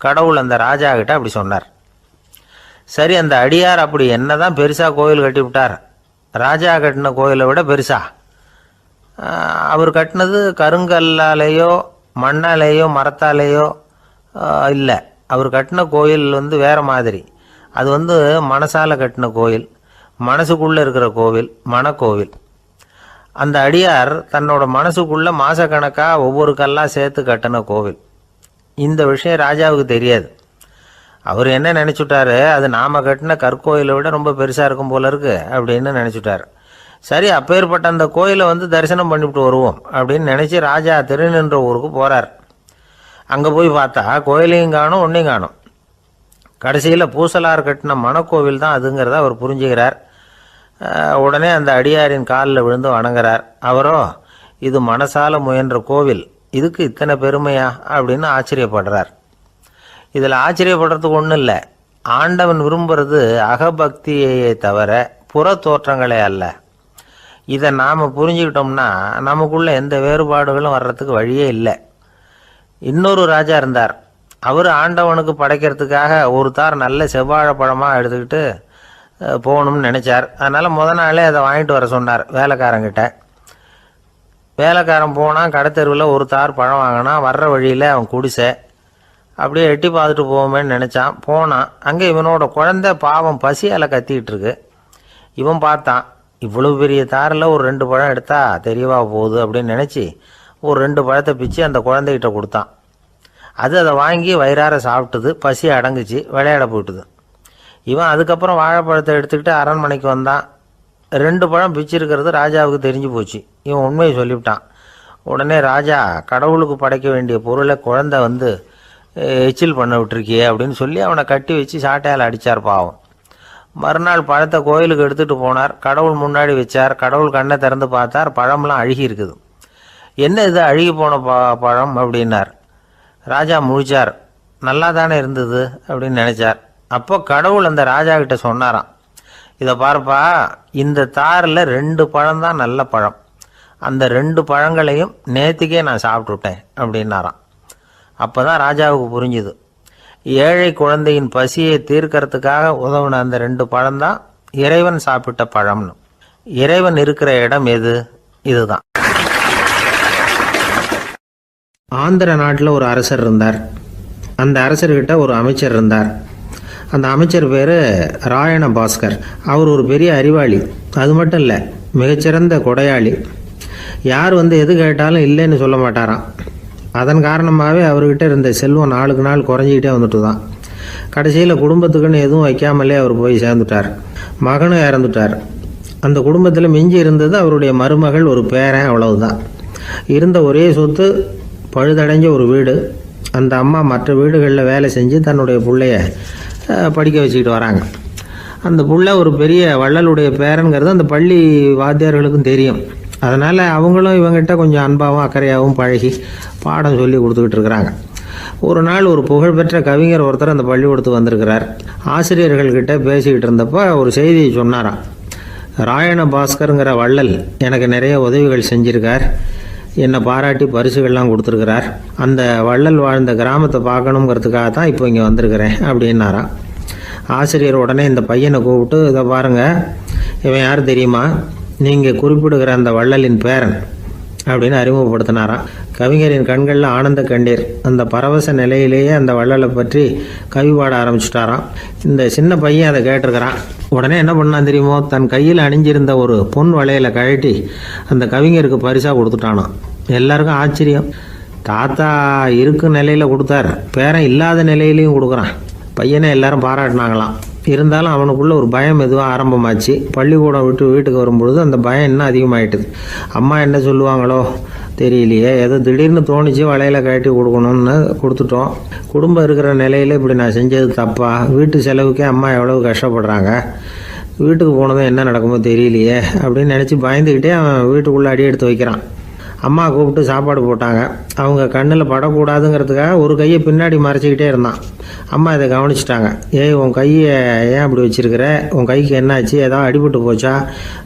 கடவுள் அந்த ராஜா கிட்ட அப்படி சொன்னார். சரி, அந்த அடியார் அப்படி என்னதான் பெருசாக கோயில் கட்டி விட்டார்? ராஜா கட்டின கோயிலை விட பெருசா? அவர் கட்டினது கருங்கல்லாலேயோ மண்ணாலேயோ மரத்தாலேயோ இல்லை. அவர் கட்டின கோயில் வேறு மாதிரி. அது மனசால் கட்டின கோயில், மனசுக்குள்ளே இருக்கிற கோவில், மனக்கோவில். அந்த அடியார் தன்னோட மனசுக்குள்ளே மாதக்கணக்காக ஒவ்வொரு கல்லாக சேர்த்து கட்டின கோவில். இந்த விஷயம் ராஜாவுக்கு தெரியாது. அவர் என்ன நினச்சிட்டாரு, அது நாம் கட்டின கற்கோயிலை விட ரொம்ப பெருசாக இருக்கும் போல இருக்கு அப்படின்னு நினச்சிட்டார். சரி, அப்பேற்பட்ட அந்த கோயிலை தரிசனம் பண்ணிவிட்டு வருவோம் அப்படின்னு நினச்சி ராஜா திருநின்ற ஊருக்கு போகிறார். அங்கே போய் பார்த்தா கோயிலையும் காணும், ஒன்றையும் காணும். கடைசியில் பூசலார் கட்டின மனக்கோவில் தான் அதுங்கிறத அவர் புரிஞ்சுக்கிறார். உடனே அந்த அடியாரின் காலில் விழுந்து வணங்குறார். அவரோ, இது மனசால முயன்ற கோவில், இதுக்கு இத்தனை பெருமையா அப்படின்னு ஆச்சரியப்படுறார். இதில் ஆச்சரியப்படுறதுக்கு ஒன்றும் இல்லை. ஆண்டவன் விரும்புறது அகபக்தியையே தவிர புற தோற்றங்களே அல்ல. இதை நாம் புரிஞ்சுக்கிட்டோம்னா நமக்குள்ள எந்த வேறுபாடுகளும் வர்றதுக்கு வழியே இல்லை. இன்னொரு ராஜா இருந்தார். அவர் ஆண்டவனுக்கு படைக்கிறதுக்காக ஒரு தார் நல்ல செவ்வாழை பழமாக எடுத்துக்கிட்டு போகணும்னு நினச்சார். அதனால் நாளே அதை வாங்கிட்டு வர சொன்னார் வேலைக்காரங்கிட்ட. வேலைக்காரன் போனால் கடத்தெருவில் ஒரு தார் பழம் வாங்கினான். வர்ற வழியில் அவன் குடிசை. அப்படியே எட்டி பார்த்துட்டு போவோமேன்னு நினச்சான். போனான். அங்கே இவனோட குழந்தை பாவம் பசியால் கத்திக்கிட்டு இருக்கு. இவன் பார்த்தான், இவ்வளவு பெரிய தாரில் ஒரு 2 பழம் எடுத்தா தெரியவா போகுது அப்படின்னு நினச்சி ஒரு 2 பழத்தை பிச்சு அந்த குழந்தைகிட்ட கொடுத்தான். அதை வாங்கி வயிறார சாப்பிட்டுது. பசி அடங்குச்சு, விளையாட போயிட்டுது. இவன் அதுக்கப்புறம் வாழைப்பழத்தை எடுத்துக்கிட்டு அரண்மனைக்கு வந்தான். 2 பழம் பிச்சிருக்கிறது ராஜாவுக்கு தெரிஞ்சு போச்சு. இவன் உண்மையை சொல்லிவிட்டான். உடனே ராஜா, கடவுளுக்கு படைக்க வேண்டிய பொருளை குழந்தை எச்சில் பண்ண விட்டுருக்கியே அப்படின்னு சொல்லி அவனை கட்டி வச்சு சாட்டையால் அடித்தார். பாவம். மறுநாள் பழத்தை கோயிலுக்கு எடுத்துகிட்டு போனார். கடவுள் முன்னாடி வச்சார். கடவுள் கண்ணை திறந்து பார்த்தார், பழம்லாம் அழுகி இருக்குது. என்ன இது அழுகி போன பழம் அப்படின்னார். ராஜா முழிச்சார். நல்லா தானே இருந்தது அப்படின்னு நினச்சார். அப்போ கடவுள் அந்த ராஜா கிட்ட சொன்னாராம், இதை பார்ப்பா, இந்த தாரில் 2 பழம் தான் நல்ல பழம், அந்த 2 பழங்களையும் நேற்றுக்கே நான் சாப்பிட்டுட்டேன் அப்படின்னாராம். அப்போ தான் ராஜாவுக்கு புரிஞ்சுது, ஏழை குழந்தையின் பசியை தீர்க்கறதுக்காக உதவுன அந்த 2 பழம்தான் இறைவன் சாப்பிட்ட பழம்னு. இறைவன் இருக்கிற இடம் எது? இதுதான். ஆந்திர நாட்டில் ஒரு அரசர் இருந்தார். அந்த அரசர்கிட்ட ஒரு அமைச்சர் இருந்தார். அந்த அமைச்சர் பேர் ராயண பாஸ்கர். அவர் ஒரு பெரிய அறிவாளி. அது மட்டும் இல்லை, மிகச்சிறந்த கொடையாளி. யார் எது கேட்டாலும் இல்லைன்னு சொல்ல மாட்டாராம். அதன் காரணமாகவே அவர்கிட்ட இருந்த செல்வம் நாளுக்கு நாள் குறைஞ்சிக்கிட்டே வந்துட்டு தான். கடைசியில் குடும்பத்துக்குன்னு எதுவும் வைக்காமலே அவர் போய் சேர்ந்துட்டார். மகனும் இறந்துட்டார். அந்த குடும்பத்தில் மிஞ்சி இருந்தது அவருடைய மருமகள், ஒரு பேரன், அவ்வளவுதான். இருந்த ஒரே சொத்து பழுதடைஞ்ச ஒரு வீடு. அந்த அம்மா மற்ற வீடுகளில் வேலை செஞ்சு தன்னுடைய பிள்ளைய படிக்க வச்சுக்கிட்டு வராங்க. அந்த புள்ள ஒரு பெரிய வள்ளலுடைய பேரங்கிறது அந்த பள்ளி வாத்தியார்களுக்கும் தெரியும். அதனால் அவங்களும் இவங்ககிட்ட கொஞ்சம் அன்பாகவும் அக்கறையாகவும் பழகி பாடம் சொல்லி கொடுத்துக்கிட்டு இருக்கிறாங்க. ஒரு நாள் ஒரு புகழ்பெற்ற கவிஞர் ஒருத்தர் அந்த பள்ளிக்கூடத்துக்கு வந்திருக்கிறார். ஆசிரியர்கள்கிட்ட பேசிக்கிட்டு இருந்தப்போ ஒரு செய்தியை சொன்னாராம். ராயண பாஸ்கருங்கிற வள்ளல் எனக்கு நிறைய உதவிகள் செஞ்சிருக்கார், என்னை பாராட்டி பரிசுகள்லாம் கொடுத்துருக்கிறார். அந்த வள்ளல் வாழ்ந்த கிராமத்தை பார்க்கணுங்கிறதுக்காக தான் இப்போ இங்கே வந்திருக்கிறேன் அப்படின்னாராம். ஆசிரியர் உடனே இந்த பையனை கூப்பிட்டு, இதை பாருங்கள், இவன் யார் தெரியுமா, நீங்கள் குறிப்பிடுகிற அந்த வள்ளலின் பேரன் அப்படின்னு அறிமுகப்படுத்தினாராம். கவிஞரின் கண்களில் ஆனந்த கண்ணீர். அந்த பரவச நிலையிலேயே அந்த வள்ளலை பற்றி கவி பாட ஆரம்பிச்சுட்டாராம். இந்த சின்ன பையன் அதை கேட்டிருக்கிறான். உடனே என்ன பண்ணான் தெரியுமோ, தன் கையில் அணிஞ்சிருந்த ஒரு பொன் வளையலை கழட்டி அந்த கவிஞருக்கு பரிசாக கொடுத்துட்டானான். எல்லாருக்கும் ஆச்சரியம். தாத்தா இருக்கும் நிலையில் கொடுத்தார், பேரன் இல்லாத நிலையிலையும் கொடுக்குறான். பையனை எல்லாரும் பாராட்டினாங்களாம். இருந்தாலும் அவனுக்குள்ளே ஒரு பயம் எதுவும் ஆரம்பமாச்சு. பள்ளிக்கூடம் விட்டு வீட்டுக்கு வரும்பொழுது அந்த பயம் இன்னும் அதிகமாகிட்டுது. அம்மா என்ன சொல்லுவாங்களோ தெரியலையே, ஏதோ திடீர்னு தோணிச்சு வளையலை கட்டி கொடுக்கணும்னு கொடுத்துட்டோம். குடும்பம் இருக்கிற நிலையில் இப்படி நான் செஞ்சது தப்பா, வீட்டு செலவுக்கே அம்மா எவ்வளவு கஷ்டப்படுறாங்க, வீட்டுக்கு போனதும் என்ன நடக்குமோ தெரியலையே அப்படின்னு நினச்சி பயந்துக்கிட்டே அவன் வீட்டுக்குள்ளே அடி எடுத்து வைக்கிறான். அம்மா கூப்பிட்டு சாப்பாடு போட்டாங்க. அவங்க கண்ணில் படக்கூடாதுங்கிறதுக்காக ஒரு கையை பின்னாடி மறைச்சிக்கிட்டே இருந்தான். அம்மா இதை கவனிச்சிட்டாங்க. ஏய், உன் கையை ஏன் அப்படி வச்சிருக்கிற, உன் கைக்கு என்னாச்சு, ஏதாவது அடிபட்டு போச்சா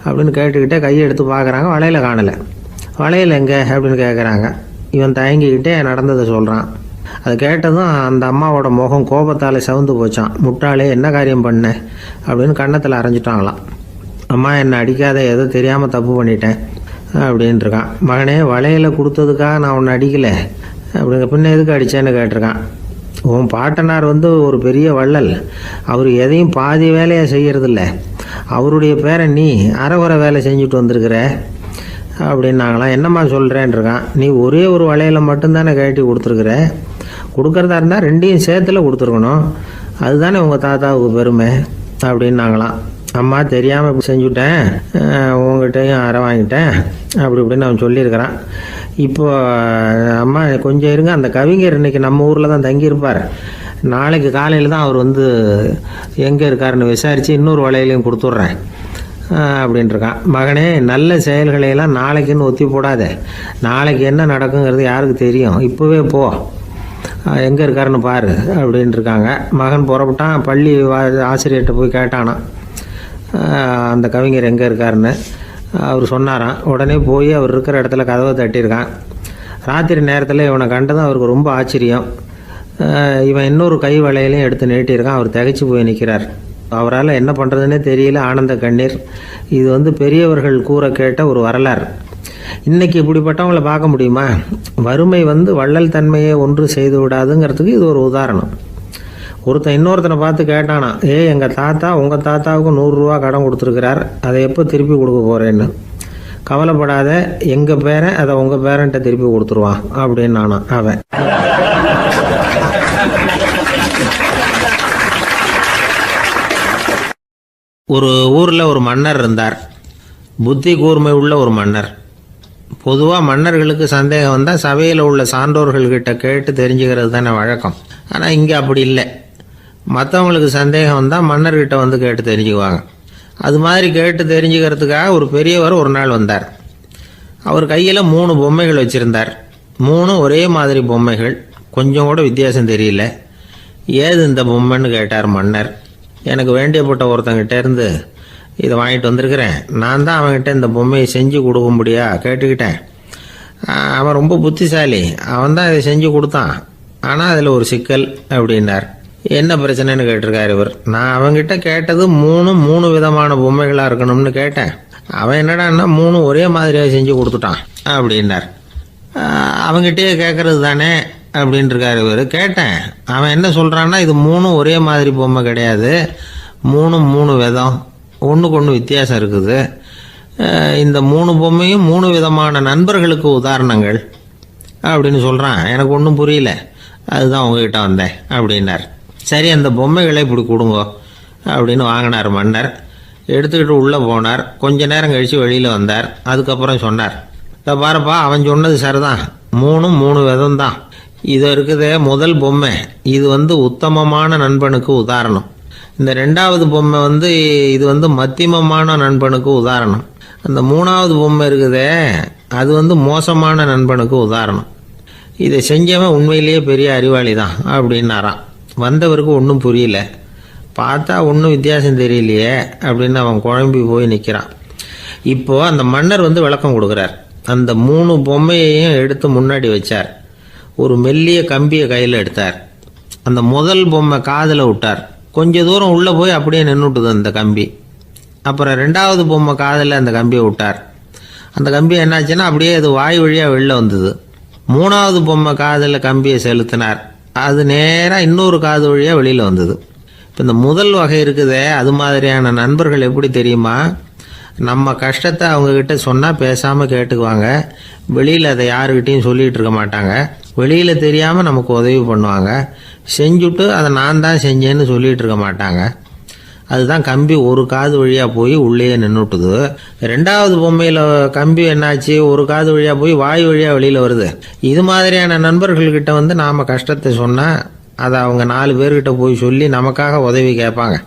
அப்படின்னு கேட்டுக்கிட்டே கையை எடுத்து பார்க்குறாங்க. வளையல காணலை. வளையல் எங்கே அப்படின்னு கேட்குறாங்க. இவன் தயங்கிக்கிட்டே நடந்ததை சொல்கிறான். அது கேட்டதும் அந்த அம்மாவோட முகம் கோபத்தால் சவுந்து போச்சான். முட்டாளே, என்ன காரியம் பண்ண அப்படின்னு கன்னத்தில் அரைஞ்சிட்டாங்களாம். அம்மா, என்னை அடிக்காத, ஏதோ தெரியாமல் தப்பு பண்ணிட்டேன் அப்படின்ட்டுருக்கான். மகனே, வளையலை கொடுத்ததுக்காக நான் உன்னை அடிக்கலை, அப்படிங்க பின்ன எதுக்கு அடித்தேன்னு கேட்டிருக்கான். உன் பாட்டனார் ஒரு பெரிய வள்ளல், அவர் எதையும் பாதி வேலையை செய்கிறதில்ல, அவருடைய பேரை நீ அரைகுறை வேலை செஞ்சுட்டு வந்திருக்கிற அப்படின்னாங்களாம். என்னம்மா சொல்கிறேன்ருக்கான். நீ ஒரே ஒரு வளையலை மட்டும்தானே கழட்டி கொடுத்துருக்குற, கொடுக்குறதா இருந்தால் ரெண்டையும் சேர்த்துல கொடுத்துருக்கணும், அதுதானே உங்கள் தாத்தாவுக்கு பெருமை அப்படின்னாங்களாம். அம்மா, தெரியாமல் இப்படி செஞ்சுட்டேன், உங்கள்கிட்டையும் அரை வாங்கிட்டேன் அப்படி இப்படின்னு அவன் சொல்லியிருக்கிறான். இப்போ அம்மா கொஞ்சம் இருங்க, அந்த கவிஞர் இன்றைக்கி நம்ம ஊரில் தான் தங்கியிருப்பார், நாளைக்கு காலையில் தான் அவர் எங்கே இருக்காருன்னு விசாரித்து இன்னொரு வளையலையும் கொடுத்துட்றேன் அப்படின்ட்டுருக்கான். மகனே, நல்ல செயல்களையெல்லாம் நாளைக்குன்னு ஒத்தி போடாத, நாளைக்கு என்ன நடக்குங்கிறது யாருக்கு தெரியும், இப்போவே போ, எங்கே இருக்காருன்னு பாரு அப்படின்ட்டுருக்காங்க. மகன் புறப்பட்டான். பள்ளி ஆசிரியர்கிட்ட போய் கேட்டானான் அந்த கவிஞர் எங்கே இருக்காருன்னு. அவர் சொன்னாராம். உடனே போய் அவர் இருக்கிற இடத்துல கதவை தட்டியிருக்கான். ராத்திரி நேரத்தில் இவனை கண்டதும் அவருக்கு ரொம்ப ஆச்சரியம். இவன் இன்னொரு கை வளையலையும் எடுத்து நீட்டியிருக்கான். அவர் திகைச்சு போய் நிற்கிறார். அவரால் என்ன பண்ணுறதுன்னே தெரியல. ஆனந்த கண்ணீர். இது பெரியவர்கள் கூற கேட்ட ஒரு வரலாறு. இன்றைக்கி இப்படிப்பட்டவங்களை பார்க்க முடியுமா? வறுமை வள்ளல் தன்மையை ஒன்று செய்து விடாதுங்கிறதுக்கு இது ஒரு உதாரணம். ஒருத்தன் இன்னொருத்தனை பார்த்து கேட்டானா, எங்கள் தாத்தா உங்கள் தாத்தாவுக்கு 100 ரூபா கடன் கொடுத்துருக்கிறார், அதை எப்போ திருப்பி கொடுக்க போகிறேன்னு. கவலைப்படாத, எங்கள் பேரன் அதை உங்கள் பேரன்ட்ட திருப்பி கொடுத்துருவான் அப்படின்னு நானான் அவன். ஒரு ஊரில் ஒரு மன்னர் இருந்தார். புத்தி கூர்மை உள்ள ஒரு மன்னர். பொதுவாக மன்னர்களுக்கு சந்தேகம் வந்தால் சபையில் உள்ள சான்றோர்கள்கிட்ட கேட்டு தெரிஞ்சுக்கிறது தானே வழக்கம். ஆனால் இங்கே அப்படி இல்லை. மற்றவங்களுக்கு சந்தேகம் வந்தால் மன்னர்கிட்ட கேட்டு தெரிஞ்சுக்குவாங்க. அது மாதிரி கேட்டு தெரிஞ்சுக்கிறதுக்காக ஒரு பெரியவர் ஒரு நாள் வந்தார். அவர் கையில் 3 பொம்மைகள் வச்சுருந்தார். 3 ஒரே மாதிரி பொம்மைகள், கொஞ்சம் கூட வித்தியாசம் தெரியல. ஏது இந்த பொம்மைன்னு கேட்டார் மன்னர். எனக்கு வேண்டியப்பட்ட ஒருத்தங்கிட்ட இருந்து இதை வாங்கிட்டு வந்திருக்கிறேன், நான் தான் அவன்கிட்ட இந்த பொம்மையை செஞ்சு கொடுக்கும்படியா கேட்டுக்கிட்டேன். அவன் ரொம்ப புத்திசாலி, அவன் தான் இதை செஞ்சு கொடுத்தான், ஆனால் அதில் ஒரு சிக்கல் அப்படின்னார். என்ன பிரச்சனைன்னு கேட்டிருக்காரு இவர். நான் அவன்கிட்ட கேட்டது 3 விதமான பொம்மைகளாக இருக்கணும்னு கேட்டேன். அவன் என்னடான்னா 3 ஒரே மாதிரியாக செஞ்சு கொடுத்துட்டான் அப்படின்னார். அவன்கிட்டயே கேட்கறது தானே அப்படின்னு இருக்காரு இவர். கேட்டேன், அவன் என்ன சொல்கிறான்னா, இது 3 ஒரே மாதிரி பொம்மை கிடையாது, 3 விதம், ஒன்றுக்கு ஒன்று வித்தியாசம் இருக்குது. இந்த 3 பொம்மையும் 3 விதமான நண்பர்களுக்கு உதாரணங்கள் அப்படின்னு சொல்கிறான். எனக்கு ஒன்றும் புரியல, அதுதான் உங்ககிட்ட வந்தேன் அப்படின்னார். சரி, அந்த பொம்மைகளை இப்படி கொடுங்க அப்படின்னு வாங்கினார் மன்னர். எடுத்துக்கிட்டு உள்ளே போனார். கொஞ்ச நேரம் கழித்து வெளியில் வந்தார். அதுக்கப்புறம் சொன்னார், இதை பாருப்பா, அவன் சொன்னது சரிதான், 3 விதம் தான். இது இருக்குது முதல் பொம்மை, இது உத்தமமான நண்பனுக்கு உதாரணம். இந்த ரெண்டாவது பொம்மை இது மத்தியமமான நண்பனுக்கு உதாரணம். அந்த மூணாவது பொம்மை இருக்குதே அது மோசமான நண்பனுக்கு உதாரணம். இதை செஞ்சவன் உண்மையிலேயே பெரிய அறிவாளி தான் அப்படின்னாராம். வந்தவருக்கு ஒன்றும் புரியல. பார்த்தா ஒன்றும் வித்தியாசம் தெரியலையே அப்படின்னு அவன் குழம்பி போய் நிற்கிறான். இப்போது அந்த மன்னர் விளக்கம் கொடுக்குறார். அந்த 3 பொம்மையையும் எடுத்து முன்னாடி வச்சார். ஒரு மெல்லிய கம்பியை கையில் எடுத்தார். அந்த முதல் பொம்மை காதில் விட்டார். கொஞ்ச தூரம் உள்ளே போய் அப்படியே நின்றுட்டுது அந்த கம்பி. அப்புறம் ரெண்டாவது பொம்மை காதில் அந்த கம்பியை விட்டார். அந்த கம்பி என்னாச்சுன்னா அப்படியே அது வாய் வழியாக வெளில வந்தது. மூணாவது பொம்மை காதில் கம்பியை செலுத்தினார். அது நேராக இன்னொரு காது வழியாக வெளியில் வந்தது. இப்போ இந்த முதல் வகை இருக்குதே அது மாதிரியான நண்பர்கள் எப்படி தெரியுமா? நம்ம கஷ்டத்தை அவங்கக்கிட்ட சொன்னால் பேசாமல் கேட்டுக்குவாங்க. வெளியில் அதை யாருக்கிட்டையும் சொல்லிகிட்டு இருக்க மாட்டாங்க. வெளியில் தெரியாமல் நமக்கு உதவி பண்ணுவாங்க. செஞ்சுட்டு அதை நான் தான் செஞ்சேன்னு சொல்லிகிட்டு இருக்க மாட்டாங்க. அதுதான் கம்பி ஒரு காது வழியாக போய் உள்ளேயே நின்றுட்டுது. ரெண்டாவது பொம்மையில் கம்பி என்னாச்சு, ஒரு காது வழியாக போய் வாய் வழியாக வெளியில் வருது. இது மாதிரியான நண்பர்கள்கிட்ட நாம் கஷ்டத்தை சொன்னால் அதை அவங்க 4 பேர்கிட்ட போய் சொல்லி நமக்காக உதவி கேட்பாங்க.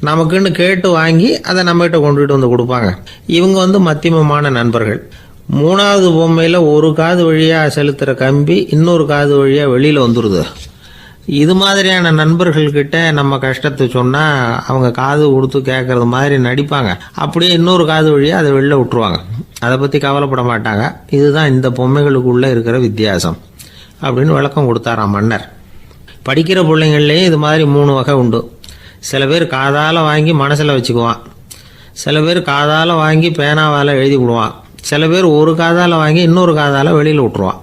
நமக்குன்னு கேட்டு வாங்கி அதை நம்மகிட்ட கொண்டுகிட்டு கொடுப்பாங்க. இவங்க மத்தியமமான நண்பர்கள். மூணாவது பொம்மையில் ஒரு காது வழியாக செலுத்துகிற கம்பி இன்னொரு காது வழியாக வெளியில் வந்துடுது. இது மாதிரியான நண்பர்கள்கிட்ட நம்ம கஷ்டத்தை சொன்னால் அவங்க காது கொடுத்து கேட்குறது மாதிரி நடிப்பாங்க. அப்படியே இன்னொரு காது வழியாக அதை வெளில விட்டுருவாங்க. அதை பற்றி கவலைப்பட மாட்டாங்க. இதுதான் இந்த பொம்மைகளுக்குள்ளே இருக்கிற வித்தியாசம் அப்படின்னு விளக்கம் கொடுத்தாராம் மன்னர். படிக்கிற பிள்ளைங்கள்லேயும் இது மாதிரி 3 வகை உண்டு. சில பேர் காதால் வாங்கி மனசில் வச்சுக்குவான். சில பேர் காதால் வாங்கி பேனாவால் எழுதி விடுவான். சில பேர் ஒரு காதால் வாங்கி இன்னொரு காதால் வெளியில் விட்டுருவான்.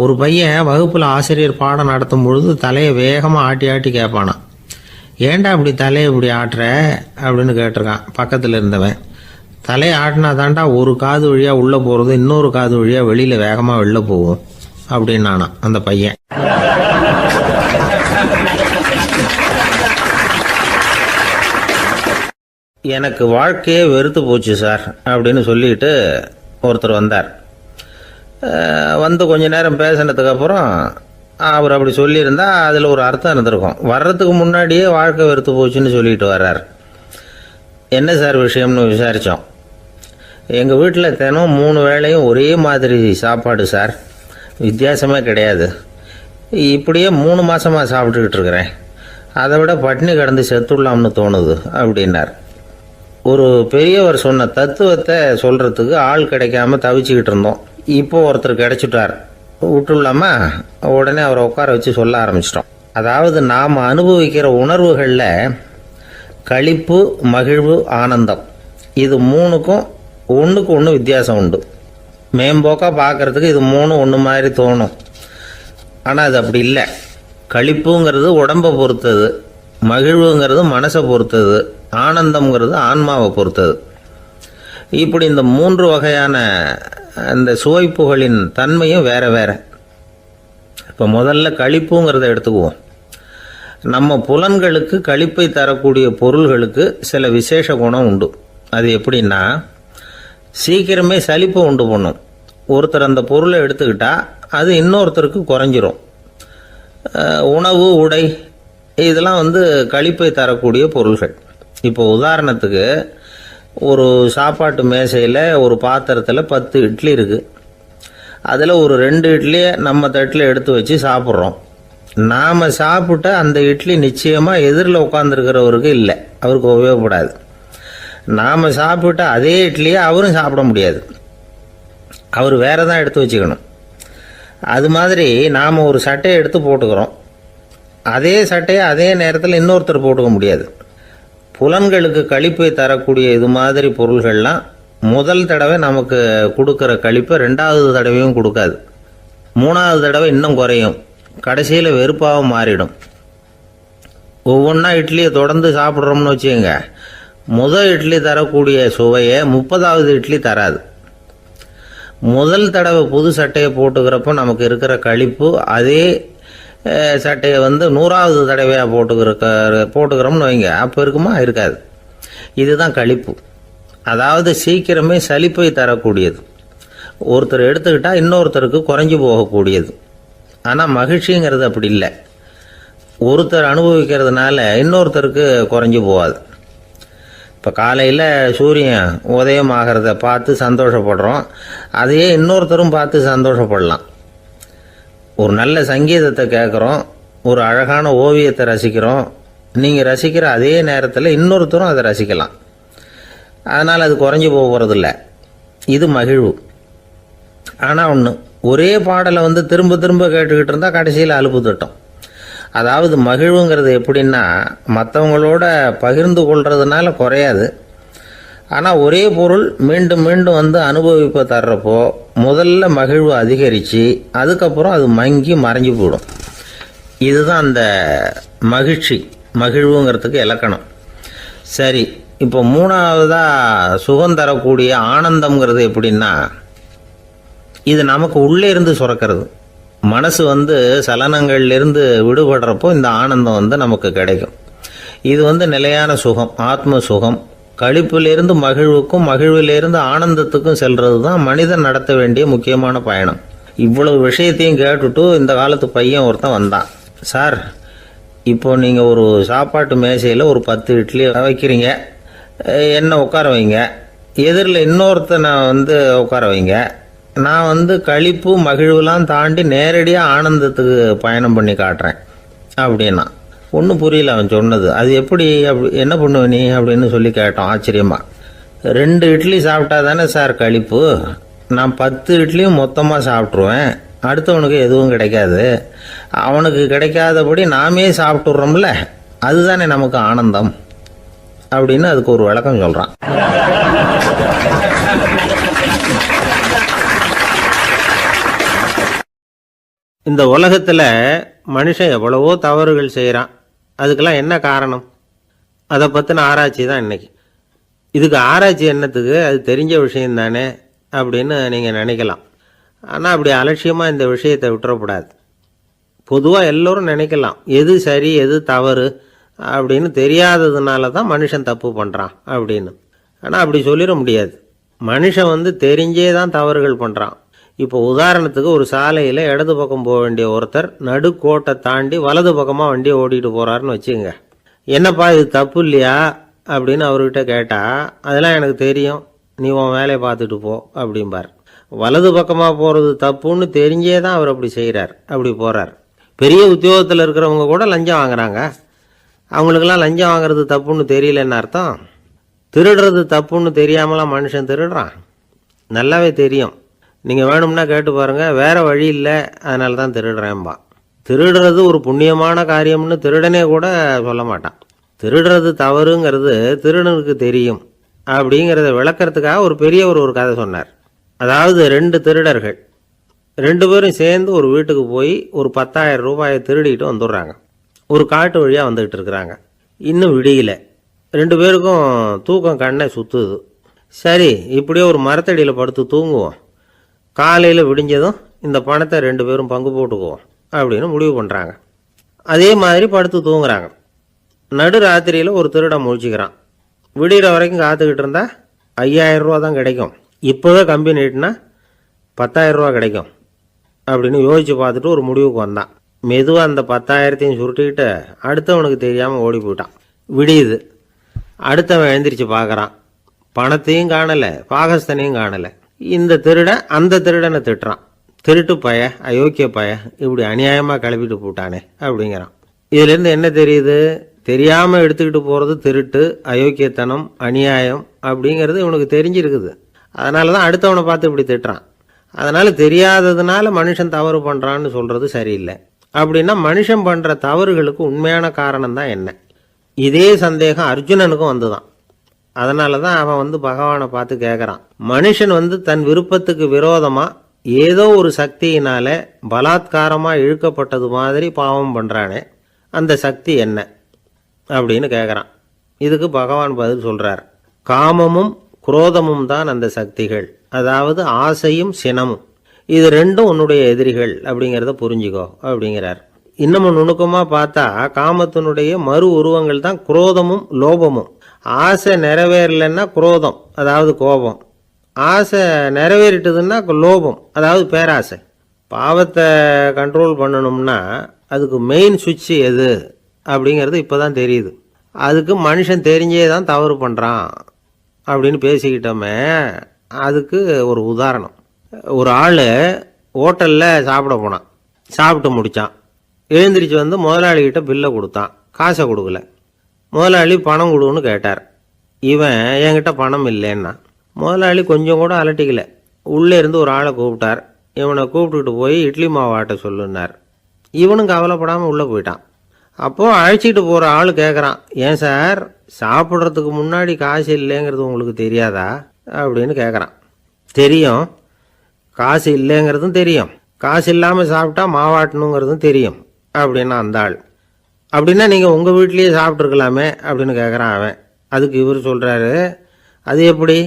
ஒரு பையன் வகுப்பில் ஆசிரியர் பாடம் நடத்தும் பொழுது தலையை வேகமாக ஆட்டி ஆட்டி கேட்பானான். ஏன்டா இப்படி தலையை இப்படி ஆட்டுற அப்படின்னு கேட்டிருக்கான் பக்கத்தில் இருந்தவன். தலையை ஆட்டினா தாண்டா ஒரு காது வழியாக உள்ளே போகிறது இன்னொரு காது வழியாக வெளியில் வேகமாக வெளில போகும் அப்படின்னானா அந்த பையன். எனக்கு வாழ்க்கையே வெறுத்து போச்சு சார் அப்படின்னு சொல்லிட்டு ஒருத்தர் வந்தார். கொஞ்ச நேரம் பேசினதுக்கப்புறம் அவர் அப்படி சொல்லியிருந்தா அதில் ஒரு அர்த்தம் இருந்திருக்கும். வர்றதுக்கு முன்னாடியே வாழ்க்கை வெறுத்து போச்சுன்னு சொல்லிட்டு வர்றார். என்ன சார் விஷயம்னு விசாரித்தோம். எங்கள் வீட்டில் தினம் 3 வேளையும் ஒரே மாதிரி சாப்பாடு சார், வித்தியாசமே கிடையாது. இப்படியே 3 மாதமாக சாப்பிட்டுக்கிட்டு இருக்கிறேன். அதை விட பட்டினி கிடந்து செத்துடலாம்னு தோணுது அப்படின்னார். ஒரு பெரியவர் சொன்ன தத்துவத்தை சொல்கிறதுக்கு ஆள் கிடைக்காம தவிச்சுக்கிட்டு இருந்தோம். இப்போ ஒருத்தர் கிடைச்சிட்டார். விட்டுலாமா? உடனே அவரை உட்கார வச்சு சொல்ல ஆரம்பிச்சிட்டோம். அதாவது நாம் அனுபவிக்கிற உணர்வுகளில் களிப்பு, மகிழ்வு, ஆனந்தம் இது 3க்கும் ஒன்றுக்கு ஒன்று வித்தியாசம் உண்டு. மேம்போக்காக பார்க்குறதுக்கு இது 3 ஒன்று மாதிரி தோணும். ஆனால் அது அப்படி இல்லை. களிப்புங்கிறது உடம்பை பொறுத்தது, மகிழ்வுங்கிறது மனசை பொறுத்தது, ஆனந்தம்ங்கிறது ஆன்மாவை பொறுத்தது. இப்படி இந்த 3 வகையான அந்த சுவைப்புகளின் தன்மையும் வேற வேற. இப்போ முதல்ல களிப்புங்கிறத எடுத்துக்குவோம். நம்ம புலன்களுக்கு களிப்பை தரக்கூடிய பொருள்களுக்கு சில விசேஷ குணம் உண்டு. அது எப்படின்னா, சீக்கிரமே சலிப்பை உண்டு பண்ணும். ஒருத்தர் அந்த பொருளை எடுத்துக்கிட்டால் அது இன்னொருத்தருக்கு குறைஞ்சிரும். உணவு, உடை இதெல்லாம் களிப்பை தரக்கூடிய பொருள்கள். இப்போ உதாரணத்துக்கு ஒரு சாப்பாட்டு மேசையில் ஒரு பாத்திரத்தில் 10 இட்லி இருக்குது. அதில் ஒரு 2 இட்லியை நம்ம தட்டில் எடுத்து வச்சு சாப்பிட்றோம். நாம் சாப்பிட்ட அந்த இட்லி நிச்சயமாக எதிரில் உட்காந்துருக்கிறவருக்கு இல்லை, அவருக்கு உபயோகப்படாது. நாம் சாப்பிட்ட அதே இட்லியை அவரும் சாப்பிட முடியாது, அவர் வேறு தான் எடுத்து வச்சுக்கணும். அது மாதிரி நாம் ஒரு சட்டையை எடுத்து போட்டுக்கிறோம். அதே சட்டையை அதே நேரத்தில் இன்னொருத்தர் போட்டுக்க முடியாது. புலன்களுக்கு களிப்பை தரக்கூடிய இது மாதிரி பொருள்கள்லாம் முதல் தடவை நமக்கு கொடுக்குற களிப்பை 2வது தடவையும் கொடுக்காது. 3வது தடவை இன்னும் குறையும். கடைசியில் வெறுப்பாகவும் மாறிடும். ஒவ்வொன்றா இட்லியை தொடர்ந்து சாப்பிட்றோம்னு வச்சுக்கோங்க, முதல் இட்லி தரக்கூடிய சுவையை 30வது இட்லி தராது. முதல் தடவை புது சட்டையை போட்டுக்கிறப்போ நமக்கு இருக்கிற களிப்பு அதே சட்டையை 100வது தடவையாக போட்டுக்கிறோம்னு வைங்க, அப்போ இருக்குமா? இருக்காது. இதுதான் களிப்பு. அதாவது சீக்கிரமே சலிப்பை தரக்கூடியது. ஒருத்தர் எடுத்துக்கிட்டால் இன்னொருத்தருக்கு குறைஞ்சி போகக்கூடியது. ஆனால் மகிழ்ச்சிங்கிறது அப்படி இல்லை. ஒருத்தர் அனுபவிக்கிறதுனால இன்னொருத்தருக்கு குறைஞ்சி போகாது. இப்போ காலையில் சூரியன் உதயம் ஆகிறத பார்த்து சந்தோஷப்படுறோம், அதையே இன்னொருத்தரும் பார்த்து சந்தோஷப்படலாம். ஒரு நல்ல சங்கீதத்தை கேட்குறோம், ஒரு அழகான ஓவியத்தை ரசிக்கிறோம், நீங்கள் ரசிக்கிற அதே நேரத்தில் இன்னொருத்தரும் அதை ரசிக்கலாம். அதனால் அது குறைஞ்சி போகிறதில்ல. இது மகிழ்வு. ஆனால் ஒன்று, ஒரே பாடலை திரும்ப திரும்ப கேட்டுக்கிட்டு இருந்தால் கடைசியில் அலுப்பு தட்டும். அதாவது மகிழ்வுங்கிறது எப்படின்னா, மற்றவங்களோட பகிர்ந்து கொள்றதுனால குறையாது. ஆனால் ஒரே பொருள் மீண்டும் மீண்டும் அனுபவிப்ப தர்றப்போ முதல்ல மகிழ்வு அதிகரித்து அதுக்கப்புறம் அது மங்கி மறைஞ்சு போயிடும். இதுதான் அந்த மகிழ்வுங்கிறதுக்கு இலக்கணம். சரி, இப்போ மூணாவதாக சுகம் தரக்கூடிய ஆனந்தம்ங்கிறது எப்படின்னா, இது நமக்கு உள்ளே இருந்து சுரக்கிறது. மனசு சலனங்கள்லேருந்து விடுபடுறப்போ இந்த ஆனந்தம் நமக்கு கிடைக்கும். இது நிலையான சுகம், ஆத்ம சுகம். களிப்பிலிருந்து மகிழ்வுக்கும் மகிழ்விலிருந்து ஆனந்தத்துக்கும் செல்றது தான் மனிதன் நடத்த வேண்டிய முக்கியமான பயணம். இவ்வளவு விஷயத்தையும் கேட்டுட்டு இந்த காலத்து பையன் ஒருத்தன் வந்தான். சார், இப்போ நீங்கள் ஒரு சாப்பாட்டு மேசையில் ஒரு 10 இட்லி வைக்கிறீங்க, என்ன உட்கார வைங்க, எதிரில் இன்னொருத்தனை உட்கார வைங்க, நான் களிப்பு மகிழ்வுலாம் தாண்டி நேரடியாக ஆனந்தத்துக்கு பயணம் பண்ணி காட்டுறேன் அப்படின்னா. ஒன்றும் புரியல அவன் சொன்னது. அது எப்படி, என்ன பண்ணுவ நீ அப்படின்னு சொல்லி கேட்டோம் ஆச்சரியமா. 2 இட்லி சாப்பிட்டா தானே சார் களிப்பு, நான் 10 இட்லியும் மொத்தமாக சாப்பிட்ருவேன், அடுத்தவனுக்கு எதுவும் கிடைக்காது, அவனுக்கு கிடைக்காதபடி நாமே சாப்பிட்டுடுறோம்ல, அதுதானே நமக்கு ஆனந்தம் அப்படின்னு அதுக்கு ஒரு விளக்கம் சொல்கிறான். இந்த உலகத்தில் மனுஷன் எவ்வளவோ தவறுகள் செய்கிறான். அதுக்கெல்லாம் என்ன காரணம்? அதை பற்றின ஆராய்ச்சி தான் இன்னைக்கு. இதுக்கு ஆராய்ச்சி என்னத்துக்கு, அது தெரிஞ்ச விஷயம் தானே அப்படின்னு நீங்கள் நினைக்கலாம். ஆனால் அப்படி அலட்சியமாக இந்த விஷயத்தை விட்டுறக்கூடாது. பொதுவாக எல்லோரும் நினைக்கலாம், எது சரி எது தவறு அப்படின்னு தெரியாததுனால தான் மனுஷன் தப்பு பண்ணுறான் அப்படின்னு. ஆனால் அப்படி சொல்லிட முடியாது. மனுஷன் தெரிஞ்சே தான் தவறுகள் பண்ணுறான். இப்போ உதாரணத்துக்கு, ஒரு சாலையில் இடது பக்கம் போக வேண்டிய ஒருத்தர் நடுக்கோட்டை தாண்டி வலது பக்கமாக வண்டியை ஓட்டிகிட்டு போகிறாருன்னு வச்சுங்க. என்னப்பா இது தப்பு இல்லையா அப்படின்னு அவர்கிட்ட கேட்டால், அதெல்லாம் எனக்கு தெரியும், நீ உன் வேலையை பார்த்துட்டு போ அப்படிம்பார். வலது பக்கமாக போகிறது தப்புன்னு தெரிஞ்சே தான் அவர் அப்படி செய்கிறார், அப்படி போகிறார். பெரிய உத்தியோகத்தில் இருக்கிறவங்க கூட லஞ்சம் வாங்குறாங்க. அவங்களுக்கெல்லாம் லஞ்சம் வாங்குறது தப்புன்னு தெரியலன்னு அர்த்தம்? திருடுறது தப்புன்னு தெரியாமலாம் மனுஷன் திருடுறான்? நல்லாவே தெரியும். நீங்கள் வேணும்னா கேட்டு பாருங்கள், வேறு வழி இல்லை அதனால தான் திருடுறேன்பா. திருடுறது ஒரு புண்ணியமான காரியம்னு திருடனே கூட சொல்ல மாட்டான். திருடுறது தவறுங்கிறது திருடனுக்கு தெரியும் அப்படிங்கிறத விளக்கிறதுக்காக ஒரு பெரியவர் ஒரு கதை சொன்னார். அதாவது 2 திருடர்கள் 2 பேரும் சேர்ந்து ஒரு வீட்டுக்கு போய் ஒரு 10,000 ரூபாயை திருடிட்டு வந்துடுறாங்க. ஒரு காட்டு வழியாக வந்துக்கிட்டு இருக்கிறாங்க. இன்னும் விடியல. 2 பேருக்கும் தூக்கம் கண்ணை சுற்றுது. சரி, இப்படியே ஒரு மரத்தடியில் படுத்து தூங்குவோம், காலையில் விடிஞ்சதும் இந்த பணத்தை 2 பேரும் பங்கு போட்டுக்குவோம் அப்படின்னு முடிவு பண்ணுறாங்க. அதே மாதிரி படுத்து தூங்குறாங்க. நடு ராத்திரியில் ஒரு திருடன் முழிச்சிக்கிறான். விடிகிற வரைக்கும் காத்துக்கிட்டு இருந்தால் 5,000 ரூபா தான் கிடைக்கும், இப்போவே கம்பி நீட்டினா 10,000 ரூபா கிடைக்கும் அப்படின்னு யோசித்து பார்த்துட்டு ஒரு முடிவுக்கு வந்தான். மெதுவாக அந்த 10,000த்தையும் சுருட்டிக்கிட்டு அடுத்தவனுக்கு தெரியாமல் ஓடி போயிட்டான். விடியுது. அடுத்தவன் எழுந்திரிச்சு பார்க்குறான். பணத்தையும் காணலை, பாகஸ்தனையும் காணலை. இந்த திருடன் அந்த திருடனை திட்டுறான். திருட்டு பய, அயோக்கிய பய, இப்படி அநியாயமாக கிளப்பிட்டு போட்டானே அப்படிங்கிறான். இதுலேருந்து என்ன தெரியுது? தெரியாமல் எடுத்துக்கிட்டு போகிறது திருட்டு, அயோக்கியத்தனம், அநியாயம் அப்படிங்கிறது இவனுக்கு தெரிஞ்சிருக்குது. அதனால தான் அடுத்தவனை பார்த்து இப்படி திட்டுறான். அதனால் தெரியாததுனால மனுஷன் தவறு பண்ணுறான்னு சொல்கிறது சரியில்லை. அப்படின்னா மனுஷன் பண்ணுற தவறுகளுக்கு உண்மையான காரணம் தான் என்ன? இதே சந்தேகம் அர்ஜுனனுக்கும் வந்துதான். அதனால தான் அவன் பகவானை பார்த்து கேட்குறான், மனுஷன் தன் விருப்பத்துக்கு விரோதமாக ஏதோ ஒரு சக்தியினால பலாத்காரமாக இழுக்கப்பட்டது மாதிரி பாவம் பண்ணுறானே, அந்த சக்தி என்ன அப்படின்னு கேட்குறான். இதுக்கு பகவான் பதில் சொல்கிறார், காமமும் குரோதமும் தான் அந்த சக்திகள், அதாவது ஆசையும் சினமும். இது 2ம் உன்னுடைய எதிரிகள் அப்படிங்கிறத புரிஞ்சுக்கோ அப்படிங்கிறார். இன்னமும் நுணுக்கமாக பார்த்தா காமத்தினுடைய மறு உருவங்கள் தான் குரோதமும் லோபமும். ஆசை நிறைவேறலைன்னா குரோதம், அதாவது கோபம். ஆசை நிறைவேறிட்டதுன்னா லோபம், அதாவது பேராசை. பாவத்தை கண்ட்ரோல் பண்ணணும்னா அதுக்கு மெயின் சுவிட்ச் எது அப்படிங்கிறது இப்போ தான் தெரியுது. அதுக்கு மனுஷன் தெரிஞ்சே தான் தவறு பண்ணுறான் அப்படின்னு பேசிக்கிட்டோமே. அதுக்கு ஒரு உதாரணம். ஒரு ஆள் ஹோட்டலில் சாப்பிட போனான். சாப்பிட்டு முடித்தான். எழுந்திரிச்சு வந்து முதலாளிகிட்ட பில்லை கொடுத்தான். காசை கொடுக்கல. முதலாளி பணம் கொடுன்னு கேட்டார். இவன் என்கிட்ட பணம் இல்லைன்னா. முதலாளி கொஞ்சம் கூட அலட்டிக்கல. உள்ளே இருந்து ஒரு ஆளை கூப்பிட்டார். இவனை கூப்பிட்டுக்கிட்டு போய் இட்லி மாவு ஆட்ட சொல்லுன்னார். இவனும் கவலைப்படாமல் உள்ளே போயிட்டான். அப்போது அழைச்சிட்டு போகிற ஆள் கேட்குறான், ஏன் சார் சாப்பிட்றதுக்கு முன்னாடி காசு இல்லைங்கிறது உங்களுக்கு தெரியாதா அப்படின்னு கேட்குறான். தெரியும், காசு இல்லைங்கிறதும் தெரியும், காசு இல்லாமல் சாப்பிட்டா மாவாட்டணுங்கிறதும் தெரியும் அப்படின்னா அந்த ஆள். அப்படின்னா நீங்கள் உங்கள் வீட்லேயே சாப்பிட்ருக்கலாமே அப்படின்னு கேட்குறான் அவன். அதுக்கு இவர் சொல்கிறாரு, அது எப்படி,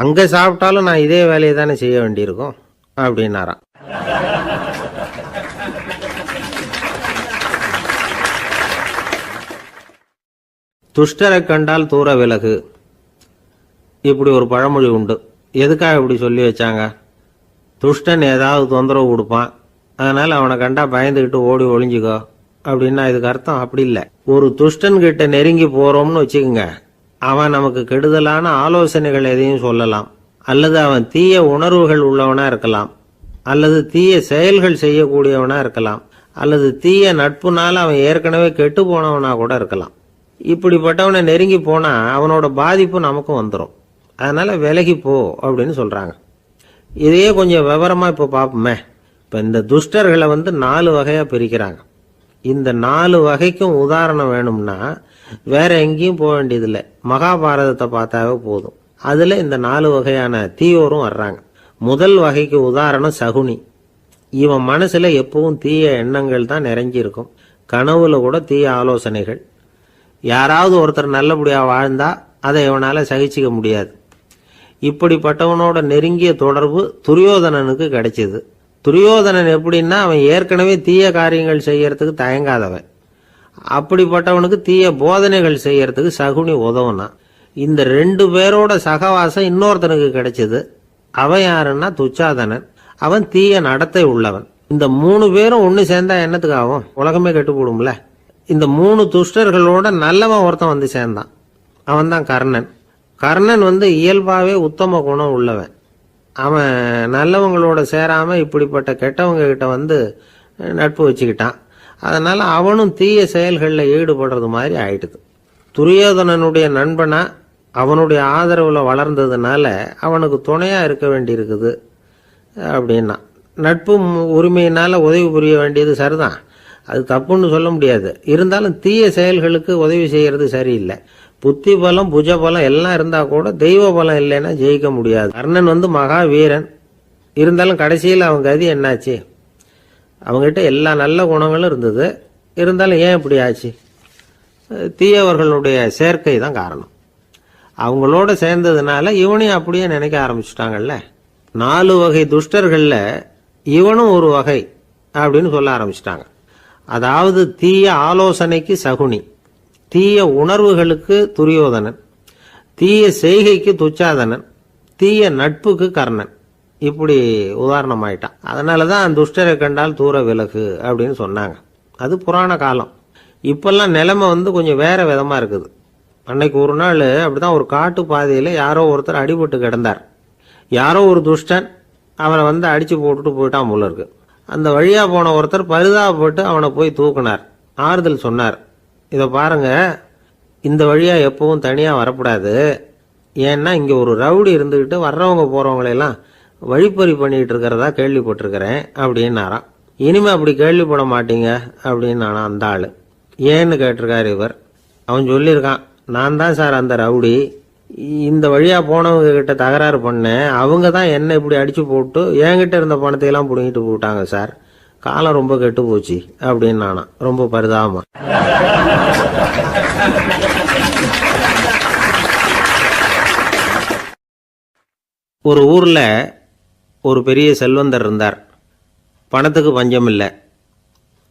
அங்கே சாப்பிட்டாலும் நான் இதே வேலையை தானே செய்ய வேண்டியிருக்கும் அப்படின்னாராம். துஷ்டரை கண்டால் தூர விலகு, இப்படி ஒரு பழமொழி உண்டு. எதுக்காக இப்படி சொல்லி வச்சாங்க? துஷ்டன் ஏதாவது தொந்தரவு கொடுப்பான், அதனால் அவனை கண்டா பயந்துக்கிட்டு ஓடி ஒளிஞ்சிக்கோ அப்படின்னா இதுக்கு அர்த்தம் அப்படி இல்லை. ஒரு துஷ்டன்கிட்ட நெருங்கி போகிறோம்னு வச்சுக்கோங்க, அவன் நமக்கு கெடுதலான ஆலோசனைகள் எதையும் சொல்லலாம், அல்லது அவன் தீய உணர்வுகள் உள்ளவனா இருக்கலாம், அல்லது தீய செயல்கள் செய்யக்கூடியவனா இருக்கலாம், அல்லது தீய நட்புனால அவன் ஏற்கனவே கெட்டு போனவனா கூட இருக்கலாம். இப்படிப்பட்டவனை நெருங்கி போனால் அவனோட பாதிப்பு நமக்கும் வந்துடும். அதனால் விலகி போ அப்படின்னு சொல்கிறாங்க. இதையே கொஞ்சம் விவரமாக இப்போ பார்ப்போமே. இப்போ இந்த துஷ்டர்களை 4 வகையாக பிரிக்கிறாங்க. இந்த 4 வகைக்கும் உதாரணம் வேணும்னா வேற எங்கேயும் போக வேண்டியதில்லை, மகாபாரதத்தை பார்த்தாவே போதும். அதில் இந்த 4 வகையான தீயோரும் வர்றாங்க. முதல் வகைக்கு உதாரணம் சகுனி. இவன் மனசில் எப்பவும் தீய எண்ணங்கள் தான் நிறைஞ்சிருக்கும். கனவுல கூட தீய ஆலோசனைகள். யாராவது ஒருத்தர் நல்லபடியாக வாழ்ந்தா அதை இவனால் சகிச்சிக்க முடியாது. இப்படிப்பட்டவனோட நெருங்கிய தொடர்பு துரியோதனனுக்கு கிடைச்சிது. துரியோதனன் எப்படின்னா அவன் ஏற்கனவே தீய காரியங்கள் செய்யறதுக்கு தயங்காதவன். அப்படிப்பட்டவனுக்கு தீய போதனைகள் செய்யறதுக்கு சகுனி உதவுனான். இந்த 2 பேரோட சகவாசம் இன்னொருத்தனுக்கு கிடைச்சது. அவன் யாருன்னா துச்சாதனன். அவன் தீய நடத்தை உள்ளவன். இந்த 3 பேரும் ஒன்று சேர்ந்தா என்னத்துக்கு ஆகும்? உலகமே கெட்டு போடும்ல. இந்த 3 துஷ்டர்களோட நல்லவன் ஒருத்தன் சேர்ந்தான். அவன் தான் கர்ணன். கர்ணன் இயல்பாகவே உத்தம குணம் உள்ளவன். அவன் நல்லவங்களோட சேராம இப்படிப்பட்ட கெட்டவங்க கிட்ட நட்பு வச்சுக்கிட்டான். அதனால அவனும் தீய செயல்களில் ஈடுபடுறது மாதிரி ஆயிடுது. துரியோதனனுடைய நண்பனா அவனுடைய ஆதரவில் வளர்ந்ததுனால அவனுக்கு துணையாக இருக்க வேண்டியிருக்குது அப்படின்னா. நட்பு உரிமையினால் உதவி புரிய வேண்டியது சரிதான், அது தப்புன்னு சொல்ல முடியாது. இருந்தாலும் தீய செயல்களுக்கு உதவி செய்யறது சரியில்லை. புத்தி பலம் புஜ பலம் எல்லாம் இருந்தால் கூட தெய்வ பலம் இல்லைன்னா ஜெயிக்க முடியாது. கர்ணன் மகா வீரன். இருந்தாலும் கடைசியில் அவன் கதி என்னாச்சு? அவங்ககிட்ட எல்லா நல்ல குணங்களும் இருந்தது. இருந்தாலும் ஏன் இப்படி ஆச்சு? தீயவர்களுடைய சேர்க்கை தான் காரணம். அவங்களோட சேர்ந்ததுனால இவனையும் அப்படியே நினைக்க ஆரம்பிச்சுட்டாங்கல்ல. 4 வகை துஷ்டர்களில் இவனும் ஒரு வகை அப்படின்னு சொல்ல ஆரம்பிச்சிட்டாங்க. அதாவது தீய ஆலோசனைக்கு சகுனி, தீய உணர்வுகளுக்கு துரியோதனன், தீய செய்கைக்கு துச்சாதனன், தீய நட்புக்கு கர்ணன். இப்படி உதாரணமாயிட்டான். அதனால தான் துஷ்டரை கண்டால் தூர விலகு அப்படின்னு சொன்னாங்க. அது புராண காலம். இப்பெல்லாம் நிலைமை கொஞ்சம் வேற விதமா இருக்குது. அன்னைக்கு ஒரு நாள் அப்படிதான் ஒரு காட்டு பாதையில் யாரோ ஒருத்தர் அடிபட்டு கிடந்தார். யாரோ ஒரு துஷ்டன் அவனை அடிச்சு போட்டுட்டு போயிட்டான் போல இருக்கு. அந்த வழியா போன ஒருத்தர் பரிதாபப்பட்டு அவனை போய் தூக்கினார். ஆறுதல் சொன்னார், இதை பாருங்க, இந்த வழியா எப்பவும் தனியா வரக்கூடாது. ஏன்னா இங்க ஒரு ரவுடி இருந்துகிட்டு வர்றவங்க போறவங்களெல்லாம் வழிப்பறி பண்ணிட்டு இருக்கிறதா கேள்விப்பட்டிருக்கிறேன் அப்படின்னாராம். இனிமே அப்படி கேள்விப்பட மாட்டீங்க அப்படின்னு நானா அந்த ஆளு. ஏன்னு கேட்டிருக்காரு இவர். அவன் சொல்லியிருக்கான், நான் தான் சார் அந்த ரவுடி. இந்த வழியா போனவங்க கிட்ட தகராறு பண்ணேன். அவங்க தான் என்ன இப்படி அடிச்சு போட்டு என்கிட்ட இருந்த பணத்தையெல்லாம் பிடுங்கிட்டு போட்டாங்க சார். காலம் ரொம்ப கெட்டு போச்சு அப்படின்னு நானா ரொம்ப பரிதாபமா. ஒரு ஊர்ல ஒரு பெரிய செல்வந்தர் இருந்தார். பணத்துக்கு பஞ்சம் இல்லை.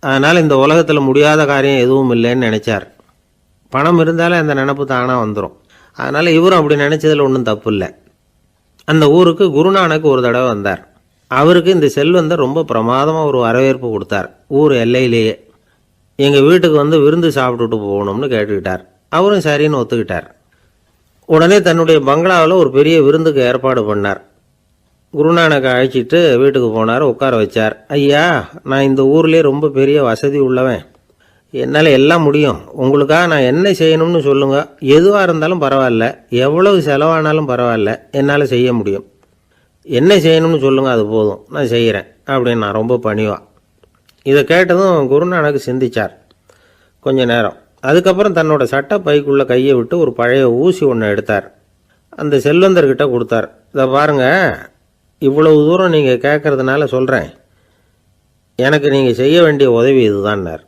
அதனால இந்த உலகத்தில் முடியாத காரியம் எதுவும் இல்லைன்னு நினைச்சார். பணம் இருந்தாலே அந்த நினப்பு தானா வந்துடும். அதனால இவரும் அப்படி நினைச்சதுல ஒன்றும் தப்பு இல்லை. அந்த ஊருக்கு குருநானக் ஒரு தடவை வந்தார். அவருக்கு இந்த செல்வந்தர் ரொம்ப பிரமாதமாக ஒரு வரவேற்பு கொடுத்தார். ஊர் எல்லையிலேயே எங்கள் வீட்டுக்கு வந்து விருந்து சாப்பிட்டுட்டு போகணும்னு கேட்டுக்கிட்டார். அவரும் சரின்னு ஒத்துக்கிட்டார். உடனே தன்னுடைய பங்களாவில் ஒரு பெரிய விருந்துக்கு ஏற்பாடு பண்ணார். குருநானக்கை அழைச்சிட்டு வீட்டுக்கு போனார். உட்கார வச்சார். ஐயா, நான் இந்த ஊர்லேயே ரொம்ப பெரிய வசதி உள்ளவன். என்னால் எல்லாம் முடியும். உங்களுக்காக நான் என்ன செய்யணும்னு சொல்லுங்கள். எதுவாக இருந்தாலும் பரவாயில்ல, எவ்வளவு செலவானாலும் பரவாயில்ல, என்னால் செய்ய முடியும். என்ன செய்யணும்னு சொல்லுங்கள், அது போதும், நான் செய்கிறேன் அப்படின்னு நான் ரொம்ப பணிவா. இதை கேட்டதும் குருநானக் சிந்திச்சார் கொஞ்ச நேரம். அதுக்கப்புறம் தன்னோட சட்டை பைக்குள்ளே கையை விட்டு ஒரு பழைய ஊசி ஒன்று எடுத்தார். அந்த செல்வந்தர்கிட்ட கொடுத்தார். இதை பாருங்கள், இவ்வளவு தூரம் நீங்கள் கேட்கறதுனால சொல்கிறேன். எனக்கு நீங்கள் செய்ய வேண்டிய உதவி இதுதான்னார்.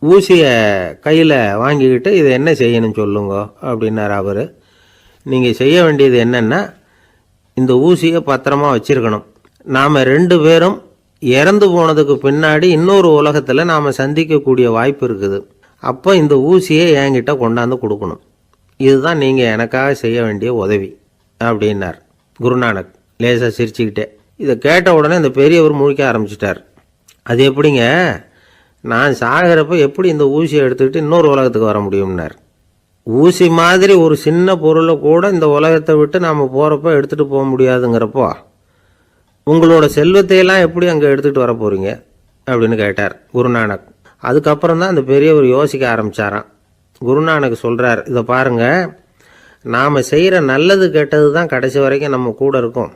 ஊசியை கையில் வாங்கிக்கிட்டு இதை என்ன செய்யணும்னு சொல்லுங்க அப்படின்னார் அவர். நீங்கள் செய்ய வேண்டியது என்னென்னா, இந்த ஊசியை பத்திரமா வச்சிருக்கணும். நாம் 2 பேரும் இறந்து போனதுக்கு பின்னாடி இன்னொரு உலகத்தில் நாம் சந்திக்கக்கூடிய வாய்ப்பு இருக்குது. அப்போ இந்த ஊசியை என்கிட்ட கொண்டாந்து கொடுக்கணும். இதுதான் நீங்கள் எனக்காக செய்ய வேண்டிய உதவி அப்படின்னார் குருநானக் லேசாக சிரிச்சுக்கிட்டே. இதை கேட்ட உடனே இந்த பெரியவர் முழிக்க ஆரம்பிச்சிட்டார். அது எப்படிங்க, நான் சாகிறப்ப எப்படி இந்த ஊசியை எடுத்துக்கிட்டு இன்னொரு உலகத்துக்கு வர முடியும்னார். ஊசி மாதிரி ஒரு சின்ன பொருளை கூட இந்த உலகத்தை விட்டு நாம் போகிறப்ப எடுத்துகிட்டு போக முடியாதுங்கிறப்போ உங்களோட செல்வத்தையெல்லாம் எப்படி அங்கே எடுத்துகிட்டு வர போகிறீங்க அப்படின்னு கேட்டார் குருநானக். அதுக்கப்புறம் தான் அந்த பெரியவர் யோசிக்க ஆரம்பித்தாராம். குருநானக் சொல்கிறார், இதை பாருங்கள், நாம் செய்கிற நல்லது கெட்டது தான் கடைசி வரைக்கும் நம்ம கூட இருக்கும்.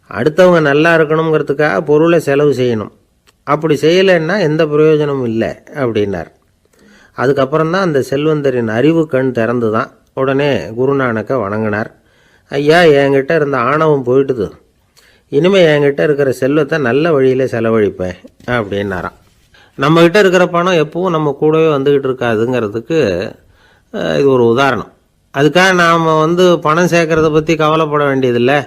அடுத்தவங்க நல்லா இருக்கணுங்கிறதுக்காக பொருளை செலவு செய்யணும். அப்படி செய்யலைன்னா எந்த பிரயோஜனமும் இல்லை அப்படின்னார். அதுக்கப்புறம் தான் அந்த செல்வந்தரின் அறிவு கண் திறந்து தான். உடனே குருநானக்கை வணங்கினார். ஐயா, என்கிட்ட இருந்த ஆணவம் போயிட்டுது. இனிமேல் என்கிட்ட இருக்கிற செல்வத்தை நல்ல வழியில் செலவழிப்பேன் அப்படின்னாராம். நம்மக்கிட்ட இருக்கிற பணம் எப்பவும் நம்ம கூடவே வந்துக்கிட்டு இருக்காதுங்கிறதுக்கு இது ஒரு உதாரணம். அதுக்காக நாம் பணம் சேர்க்கறத பற்றி கவலைப்பட வேண்டியதில்லை,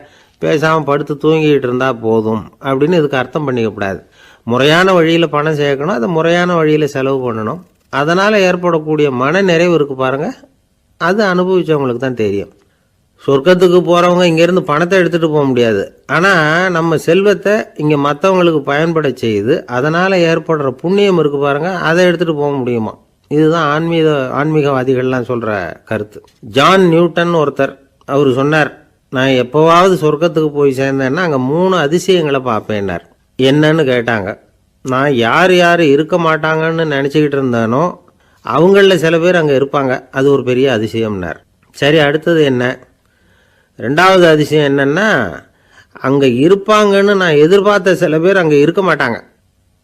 பேசாமல் படுத்து தூங்கிக்கிட்டு இருந்தால் போதும் அப்படின்னு இதுக்கு அர்த்தம் பண்ணிக்கக்கூடாது. முறையான வழியில் பணம் சேர்க்கணும், அதை முறையான வழியில் செலவு பண்ணணும். அதனால் ஏற்படக்கூடிய மன நிறைவு இருக்குது பாருங்கள், அது அனுபவித்தவங்களுக்கு தான் தெரியும். சொர்க்கத்துக்கு போகிறவங்க இங்கேருந்து பணத்தை எடுத்துகிட்டு போக முடியாது. ஆனால் நம்ம செல்வத்தை இங்கே மற்றவங்களுக்கு பயன்பட செய்து அதனால் ஏற்படுற புண்ணியம் இருக்குது பாருங்கள், அதை எடுத்துகிட்டு போக முடியுமா. இதுதான் ஆன்மீகவாதிகள்லாம் சொல்கிற கருத்து. ஜான் நியூட்டன் ஒருத்தர், அவர் சொன்னார், நான் எப்போவாவது சொர்க்கத்துக்கு போய் சேர்ந்தேன்னா அங்கே 3 அதிசயங்களை பார்ப்பேன்னார். என்னன்னு கேட்டாங்க. நான் யார் யார் இருக்க மாட்டாங்கன்னு நினச்சிக்கிட்டு இருந்தானோ அவங்களில் சில பேர் அங்கே இருப்பாங்க, அது ஒரு பெரிய அதிசயம்னார். சரி, அடுத்தது என்ன? 2வது அதிசயம் என்னன்னா, அங்கே இருப்பாங்கன்னு நான் எதிர்பார்த்த சில பேர் அங்கே இருக்க மாட்டாங்க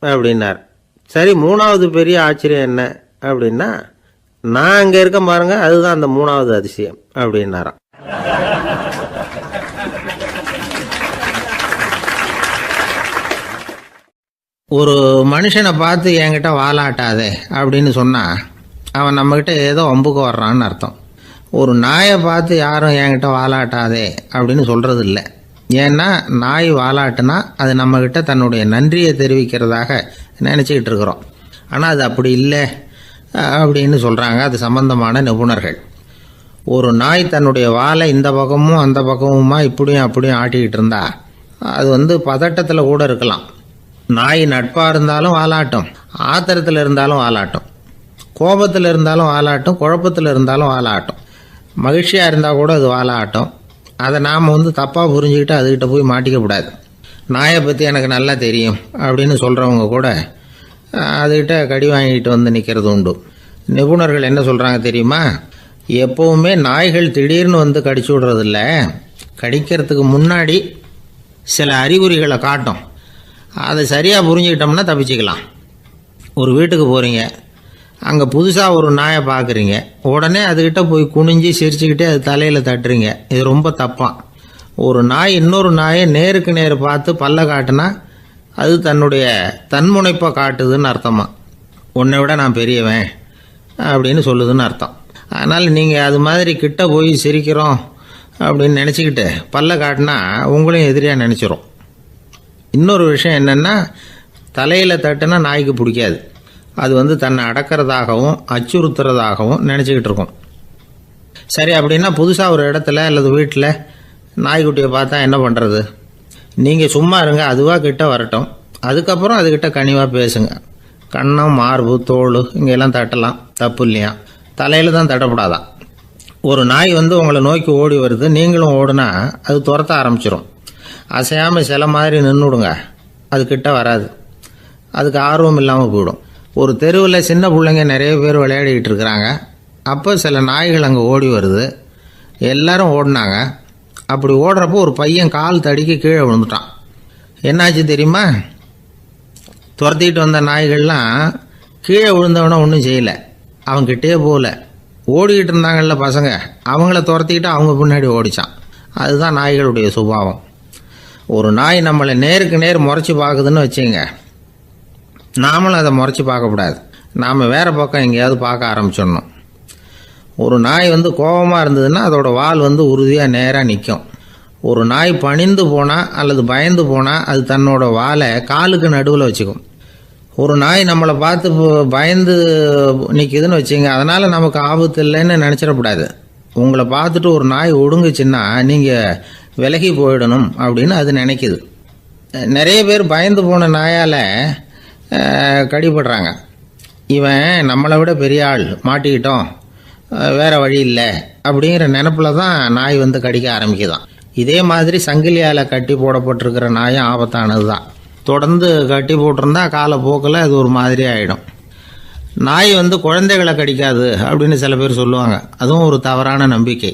அப்படின்னார். சரி, 3வது பெரிய ஆச்சரியம் என்ன அப்படின்னா, நான் அங்கே இருக்க பாருங்க, அதுதான் அந்த 3வது அதிசயம் அப்படின்னாராம். ஒரு மனுஷனை பார்த்து என்கிட்ட வாலாட்டாதே அப்படின்னு சொன்னால் அவன் நம்மக்கிட்ட ஏதோ வம்புக்கு வர்றான்னு அர்த்தம். ஒரு நாயை பார்த்து யாரும் என்கிட்ட வாலாட்டாதே அப்படின்னு சொல்கிறது இல்லை. ஏன்னா நாய் வாலாட்டுனா அது நம்மக்கிட்ட தன்னுடைய நன்றியை தெரிவிக்கிறதாக நினச்சிக்கிட்டு இருக்கிறோம். ஆனால் அது அப்படி இல்லை அப்படின்னு சொல்கிறாங்க அது சம்பந்தமான நிபுணர்கள். ஒரு நாய் தன்னுடைய வாலை இந்த பக்கமும் அந்த பக்கமுமா இப்படியும் அப்படியும் ஆட்டிக்கிட்டு இருந்தா அது பதட்டத்தில் கூட இருக்கலாம். நாய் நட்பாக இருந்தாலும் வாலாட்டும், ஆத்திரத்தில் இருந்தாலும் வாலாட்டும், கோபத்தில் இருந்தாலும் வாலாட்டும், குழப்பத்தில் இருந்தாலும் வாலாட்டும், மகிழ்ச்சியாக இருந்தால் கூட அது வாலாட்டும். அதை நாம் தப்பாக புரிஞ்சுக்கிட்டு அதுக்கிட்ட போய் மாட்டிக்கக்கூடாது. நாயை பற்றி எனக்கு நல்லா தெரியும் அப்படின்னு சொல்கிறவங்க கூட அதுக்கிட்ட கடி வாங்கிட்டு நிற்கிறது உண்டு. நிபுணர்கள் என்ன சொல்கிறாங்க தெரியுமா? எப்போவுமே நாய்கள் திடீர்னு கடிச்சு விடுறதில்ல, கடிக்கிறதுக்கு முன்னாடி சில அறிகுறிகளை காட்டும். அதை சரியாக புரிஞ்சுக்கிட்டோம்னா தப்பிச்சிக்கலாம். ஒரு வீட்டுக்கு போகிறீங்க, அங்கே புதுசாக ஒரு நாயை பார்க்குறீங்க, உடனே அதுக்கிட்ட போய் குனிஞ்சு சிரிச்சுக்கிட்டே அது தலையில் தட்டுறீங்க. இது ரொம்ப தப்பான். ஒரு நாய் இன்னொரு நாயை நேருக்கு நேர் பார்த்து பல்ல காட்டுனா அது தன்னுடைய தன்முனைப்பை காட்டுதுன்னு அர்த்தமா. உன்னை விட நான் பெரியவன் அப்படின்னு சொல்லுதுன்னு அர்த்தம். அதனால் நீங்கள் அது மாதிரி கிட்ட போய் சிரிக்கிறோம் அப்படின்னு நினச்சிக்கிட்டு பல்ல காட்டினா உங்களையும் எதிரியாக நினச்சிரும். இன்னொரு விஷயம் என்னென்னா, தலையில் தட்டுனா நாய்க்கு பிடிக்காது. அது தன்னை அடக்கிறதாகவும் அச்சுறுத்துறதாகவும் நினச்சிக்கிட்டு இருக்கும். சரி, அப்படின்னா புதுசாக ஒரு இடத்துல அல்லது வீட்டில் நாய்க்குட்டியை பார்த்தா என்ன பண்ணுறது? நீங்கள் சும்மா இருங்க, அதுவாக கிட்ட வரட்டும். அதுக்கப்புறம் அதுக்கிட்ட கனிவாக பேசுங்க. கன்னம், மார்பு, தோல் இங்கெல்லாம் தட்டலாம், தப்பு இல்லையா? தலையில் தான் தட்டப்படாதான். ஒரு நாய் வந்து உங்களை நோக்கி ஓடி வருது, நீங்களும் ஓடுனா அது துரத்த ஆரம்பிச்சிடும். அசையாமல் சில மாதிரி நின்றுடுங்க, அது கிட்ட வராது. அதுக்கு ஆர்வம் இல்லாமல் போயிடும். ஒரு தெருவில் சின்ன பிள்ளைங்க நிறைய பேர் விளையாடிக்கிட்டு இருக்கிறாங்க. அப்போ சில நாய்கள் அங்கே ஓடி வருது. எல்லாரும் ஓடினாங்க. அப்படி ஓடுறப்போ ஒரு பையன் கால் தடிக்க கீழே விழுந்துட்டான். என்னாச்சு தெரியுமா? துரத்திக்கிட்டு வந்த நாய்கள்லாம் கீழே விழுந்தவனை ஒன்றும் செய்யலை, அவன்கிட்டே போகல. ஓடிக்கிட்டு இருந்தாங்கல்ல பசங்க, அவங்கள துரத்திக்கிட்டு அவங்க பின்னாடி ஓடிச்சான். அதுதான் நாய்களுடைய சுபாவம். ஒரு நாய் நம்மளை நேருக்கு நேர் முறைச்சி பார்க்குதுன்னு வச்சுங்க, நாமளும் அதை முறைச்சி பார்க்கக்கூடாது. நாம் வேறு பக்கம் எங்கேயாவது பார்க்க ஆரம்பிச்சிடணும். ஒரு நாய் வந்து கோபமாக இருந்ததுன்னா அதோட வால் வந்து உறுதியாக நேராக நிற்கும். ஒரு நாய் பணிந்து போனால் அல்லது பயந்து போனால் அது தன்னோட வாலை காலுக்கு நடுவில் வச்சுக்கும். ஒரு நாய் நம்மளை பார்த்து பயந்து நிற்கிதுன்னு வச்சுங்க, அதனால் நமக்கு ஆபத்து இல்லைன்னு நினச்சிடக்கூடாது. உங்களை பார்த்துட்டு ஒரு நாய் ஒடுங்குச்சுன்னா நீங்கள் விலகி போயிடணும் அப்படின்னு அது நினைக்கிது. நிறைய பேர் பயந்து போன நாயால் கடிபடுறாங்க. இவன் நம்மளை விட பெரிய ஆள், மாட்டிக்கிட்டோம், வேறு வழி இல்லை அப்படிங்கிற நினப்பில் தான் நாய் வந்து கடிக்க ஆரம்பிக்குதான். இதே மாதிரி சங்கிலியால் கட்டி போடப்பட்டிருக்கிற நாயும் ஆபத்தானது தான். தொடர்ந்து கட்டி போட்டிருந்தா காலப்போக்கில் அது ஒரு மாதிரி ஆகிடும். நாய் வந்து குழந்தைகளை கடிக்காது அப்படின்னு சில பேர் சொல்லுவாங்க. அதுவும் ஒரு தவறான நம்பிக்கை.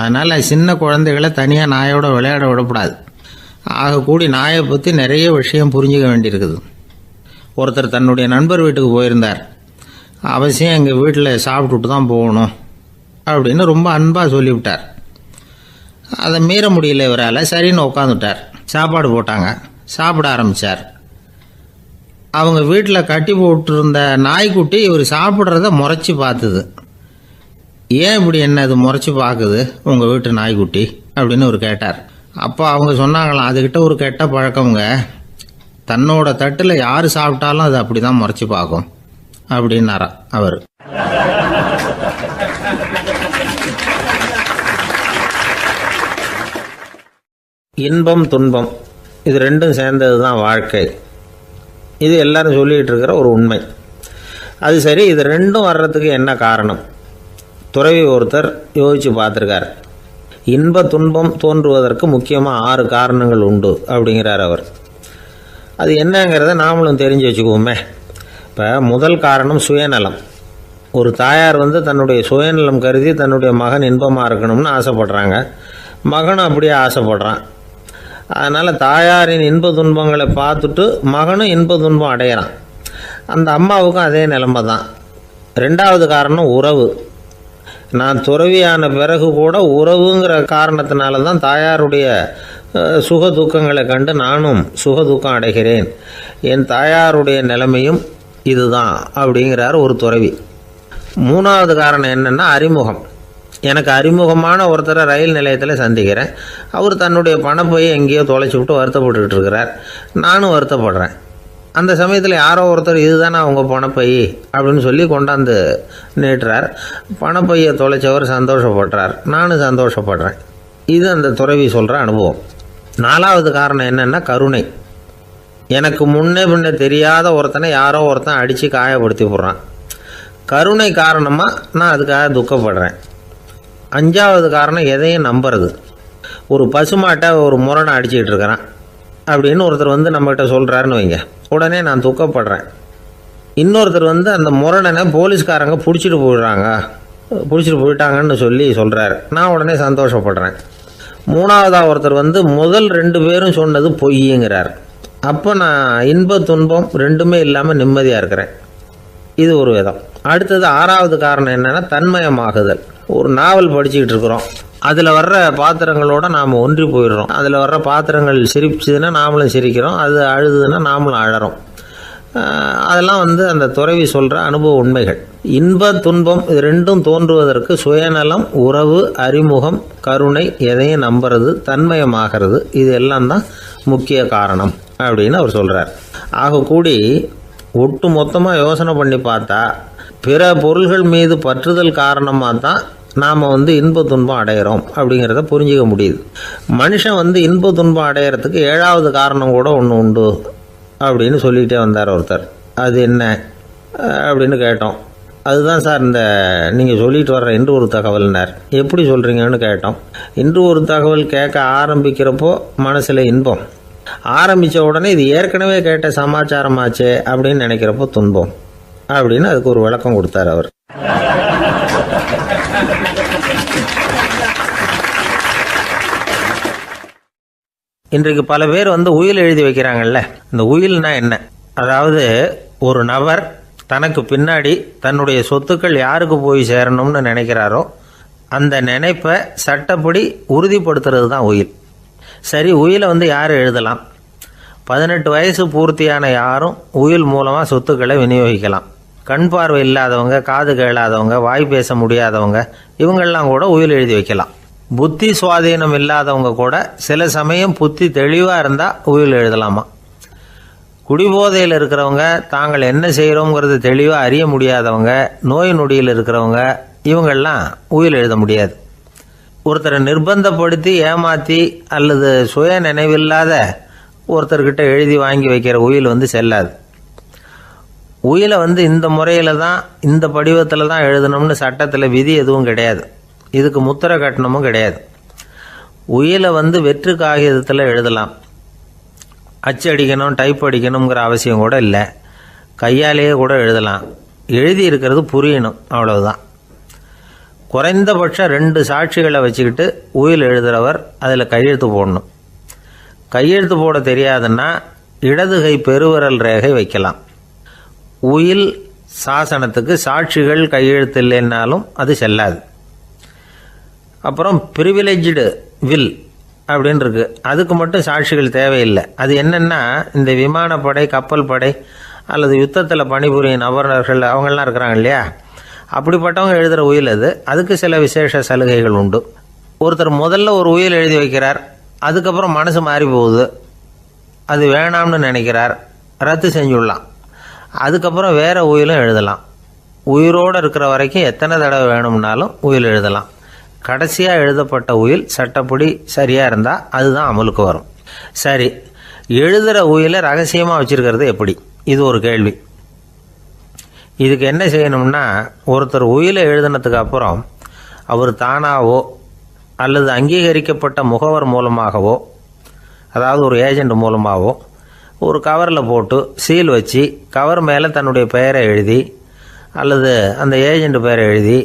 அதனால் சின்ன குழந்தைகளை தனியாக நாயோட விளையாட விடக்கூடாது. ஆகக்கூடி நாயை பற்றி நிறைய விஷயம் புரிஞ்சுக்க வேண்டியிருக்குது. ஒருத்தர் தன்னுடைய நண்பர் வீட்டுக்கு போயிருந்தார். அவசியம் எங்கள் வீட்டில் சாப்பிட்டுட்டு தான் போகணும் அப்படின்னு ரொம்ப அன்பாக சொல்லிவிட்டார். அதை மீற முடியல இவரால். சரின்னு உட்காந்துட்டார். சாப்பாடு போட்டாங்க, சாப்பிட ஆரம்பித்தார். அவங்க வீட்டில் கட்டி போட்டிருந்த நாய்க்குட்டி இவர் சாப்பிட்றத முறைச்சி பார்த்துது. ஏன் இப்படி என்ன இது முறைச்சி பார்க்குது உங்கள் வீட்டு நாய்க்குட்டி அப்படின்னு அவர் கேட்டார். அப்போ அவங்க சொன்னாங்களாம், அதுக்கிட்ட ஒரு கெட்ட பழக்கங்க, தன்னோட தட்டில் யார் சாப்பிட்டாலும் அது அப்படி தான் முறைச்சி பார்க்கும் அப்படின்னாரா அவர். இன்பம் துன்பம் இது ரெண்டும் சேர்ந்தது தான் வாழ்க்கை. இது எல்லாரும் சொல்லிகிட்டு இருக்கிற ஒரு உண்மை. அது சரி, இது ரெண்டும் வர்றதுக்கு என்ன காரணம்? துறவி ஒருத்தர் யோசித்து பார்த்துருக்கார். இன்ப துன்பம் தோன்றுவதற்கு முக்கியமாக 6 காரணங்கள் உண்டு அப்படிங்கிறார் அவர். அது என்னங்கிறத நாமளும் தெரிஞ்சு வச்சுக்குவோமே. இப்போ முதல் காரணம் சுயநலம். ஒரு தாயார் வந்து தன்னுடைய சுயநலம் கருதி தன்னுடைய மகன் இன்பமாக இருக்கணும்னு ஆசைப்படுறாங்க. மகனும் அப்படியே ஆசைப்படுறான். அதனால் தாயாரின் இன்ப துன்பங்களை பார்த்துட்டு மகனும் இன்ப துன்பம் அடையிறான். அந்த அம்மாவுக்கும் அதே நிலைமை தான். 2வது காரணம் உறவு. நான் துறவியான பிறகு கூட உறவுங்கிற காரணத்தினால தான் தாயாருடைய சுக துக்கங்களை கண்டு நானும் சுக துக்கம் அடைகிறேன். என் தாயாருடைய நிலைமையும் இதுதான் அப்படிங்கிறார் ஒரு துறவி. 3வது காரணம் என்னென்னா அறிமுகம். எனக்கு அறிமுகமான ஒருத்தரை ரயில் நிலையத்தில் சந்திக்கிறேன். அவர் தன்னுடைய பணப்பையை எங்கேயோ தொலைச்சி விட்டு வருத்தப்பட்டுக்கிட்டு இருக்கிறார். நானும் வருத்தப்படுறேன். அந்த சமயத்தில் யாரோ ஒருத்தர் இதுதானே அவங்க பணப்பை அப்படின்னு சொல்லி கொண்டாந்து நீட்டுறார். பணப்பையை தொலைச்சவர் சந்தோஷப்படுறார், நானும் சந்தோஷப்படுறேன். இது அந்த துறவி சொல்கிற அனுபவம். 4வது காரணம் என்னென்னா கருணை. எனக்கு முன்னே பின்னே தெரியாத ஒருத்தனை யாரோ ஒருத்தன் அடித்து காயப்படுத்தி போடுறான். கருணை காரணமாக நான் அதுக்காக துக்கப்படுறேன். 5வது காரணம் எதையும் நம்புறது. ஒரு பசுமாட்டை ஒரு முரணை அடிச்சுக்கிட்டு இருக்கிறான் அப்படின்னு ஒருத்தர் வந்து நம்மகிட்ட சொல்கிறாருன்னு வைங்க, உடனே நான் துக்கப்படுறேன். இன்னொருத்தர் வந்து அந்த முரணனை போலீஸ்காரங்க பிடிச்சிட்டு போயிட்டாங்கன்னு சொல்லி சொல்கிறாரு, நான் உடனே சந்தோஷப்படுறேன். 3வதாக ஒருத்தர் வந்து முதல் 2 பேரும் சொன்னது பொய்யுங்கிறார். அப்போ நான் இன்ப துன்பம் ரெண்டுமே இல்லாமல் நிம்மதியாக இருக்கிறேன். இது ஒரு விதம். அடுத்தது 6வது காரணம் என்னென்னா தன்மயமாகுதல். ஒரு நாவல் படிச்சுக்கிட்டு இருக்கிறோம், அதில் வர்ற பாத்திரங்களோடு நாம் ஒன்றி போயிடுறோம். அதில் வர்ற பாத்திரங்கள் சிரிச்சுதுன்னா நாமளும் சிரிக்கிறோம், அது அழுதுன்னா நாமளும் அழறோம். அதெல்லாம் வந்து அந்த துறவி சொல்கிற அனுபவ உண்மைகள். இன்ப துன்பம் இது ரெண்டும் தோன்றுவதற்கு சுயநலம், உறவு, அறிமுகம், கருணை, எதையும் நம்புறது, தன்மயமாகிறது, இது எல்லாம் தான் முக்கிய காரணம் அப்படின்னு அவர் சொல்கிறார். ஆகக்கூடி ஒட்டு மொத்தமாக யோசனை பண்ணி பார்த்தா பிற பொருள்கள் மீது பற்றுதல் காரணமாக தான் நாம் இன்ப துன்பம் அடையிறோம் அப்படிங்கிறத புரிஞ்சிக்க முடியுது. மனுஷன் இன்ப துன்பம் அடையிறதுக்கு 7வது காரணம் கூட ஒன்று உண்டு அப்படின்னு சொல்லிகிட்டே வந்தார் ஒருத்தர். அது என்ன அப்படின்னு கேட்டோம். அதுதான் சார் இந்த நீங்கள் சொல்லிட்டு வர்ற இன்று ஒரு தகவல்னார். எப்படி சொல்கிறீங்கன்னு கேட்டோம். இன்று ஒரு தகவல் கேட்க ஆரம்பிக்கிறப்போ மனசில் இன்பம், ஆரம்பித்த உடனே இது ஏற்கனவே கேட்ட சமாச்சாரமாச்சே அப்படின்னு நினைக்கிறப்போ துன்பம் அப்படின்னு அதுக்கு ஒரு விளக்கம் கொடுத்தார் அவர். இன்றைக்கு பல பேர் உயில் எழுதி வைக்கிறாங்கல்ல. இந்த உயில்னா என்ன? அதாவது ஒரு நபர் தனக்கு பின்னாடி தன்னுடைய சொத்துக்கள் யாருக்கு போய் சேரணும்னு நினைக்கிறாரோ அந்த நினைப்பை சட்டப்படி உறுதிப்படுத்துறது தான் உயில். சரி, உயிலை யார் எழுதலாம்? 18 வயசு பூர்த்தியான யாரும் உயில் மூலமாக சொத்துக்களை விநியோகிக்கலாம். கண் பார்வை இல்லாதவங்க, காது கேளாதவங்க, வாய் பேச முடியாதவங்க, இவங்கெல்லாம் கூட உயில் எழுதி வைக்கலாம். புத்தி சுவாதீனம் இல்லாதவங்க கூட சில சமயம் புத்தி தெளிவாக இருந்தால் உயில் எழுதலாமா. குடிபோதையில் இருக்கிறவங்க, தாங்கள் என்ன செய்கிறோங்கிறது தெளிவாக அறிய முடியாதவங்க, நோய் நொடியில் இருக்கிறவங்க, இவங்கெல்லாம் உயில் எழுத முடியாது. ஒருத்தரை நிர்பந்தப்படுத்தி ஏமாற்றி அல்லது சுய நினைவில்லாத ஒருத்தர்கிட்ட எழுதி வாங்கி வைக்கிற உயில் செல்லாது. உயிலை இந்த முறையில் தான், இந்த படிவத்தில் தான் எழுதணும்னு சட்டத்தில் விதி எதுவும் கிடையாது. இதுக்கு முத்திரை கட்டணமும் கிடையாது. உயிலை வெற்று காகிதத்தில் எழுதலாம். அச்சு அடிக்கணும், டைப் அடிக்கணுங்கிற அவசியம் கூட இல்லை. கையாலேயே கூட எழுதலாம். எழுதி இருக்கிறது புரியணும், அவ்வளவுதான். குறைந்தபட்சம் 2 சாட்சிகளை வச்சுக்கிட்டு உயில் எழுதுகிறவர் அதில் கையெழுத்து போடணும். கையெழுத்து போட தெரியாதுன்னா இடது கை பெருவிரல் ரேகை வைக்கலாம். உயில் சாசனத்துக்கு சாட்சிகள் கையெழுத்து இல்லைன்னாலும் அது செல்லாது. அப்புறம் ப்ரிவிலேஜ்டு வில் அப்படின்னு இருக்கு. அதுக்கு மட்டும் சாட்சிகள் தேவையில்லை. அது என்னென்னா, இந்த விமானப்படை, கப்பல் படை அல்லது யுத்தத்தில் பணிபுரியும் நபர்கள் அவங்கெல்லாம் இருக்கிறாங்க இல்லையா, அப்படிப்பட்டவங்க எழுதுகிற உயில் அது. அதுக்கு சில விசேஷ சலுகைகள் உண்டு. ஒருத்தர் முதல்ல ஒரு உயில் எழுதி வைக்கிறார், அதுக்கப்புறம் மனசு மாறி போகுது, அது வேணாம்னு நினைக்கிறார், ரத்து செஞ்சுடலாம். அதுக்கப்புறம் வேறு உயிலும் எழுதலாம். உயிரோடு இருக்கிற வரைக்கும் எத்தனை தடவை வேணும்னாலும் உயில் எழுதலாம். கடைசியாக எழுதப்பட்ட உயில் சட்டப்படி சரியாக இருந்தால் அதுதான் அமலுக்கு வரும். சரி, எழுதுகிற உயிலை ரகசியமாக வச்சுருக்கிறது எப்படி? இது ஒரு கேள்வி. இதுக்கு என்ன செய்யணும்னா, ஒருத்தர் உயிலை எழுதினதுக்கு அப்புறம் அவர் தானாவோ அல்லது அங்கீகரிக்கப்பட்ட முகவர் மூலமாகவோ, அதாவது ஒரு ஏஜெண்ட் மூலமாகவோ, ஒரு கவரில் போட்டு சீல் வச்சு கவர் மேலே தன்னுடைய பெயரை எழுதி அல்லது அந்த ஏஜெண்ட் பெயரை எழுதி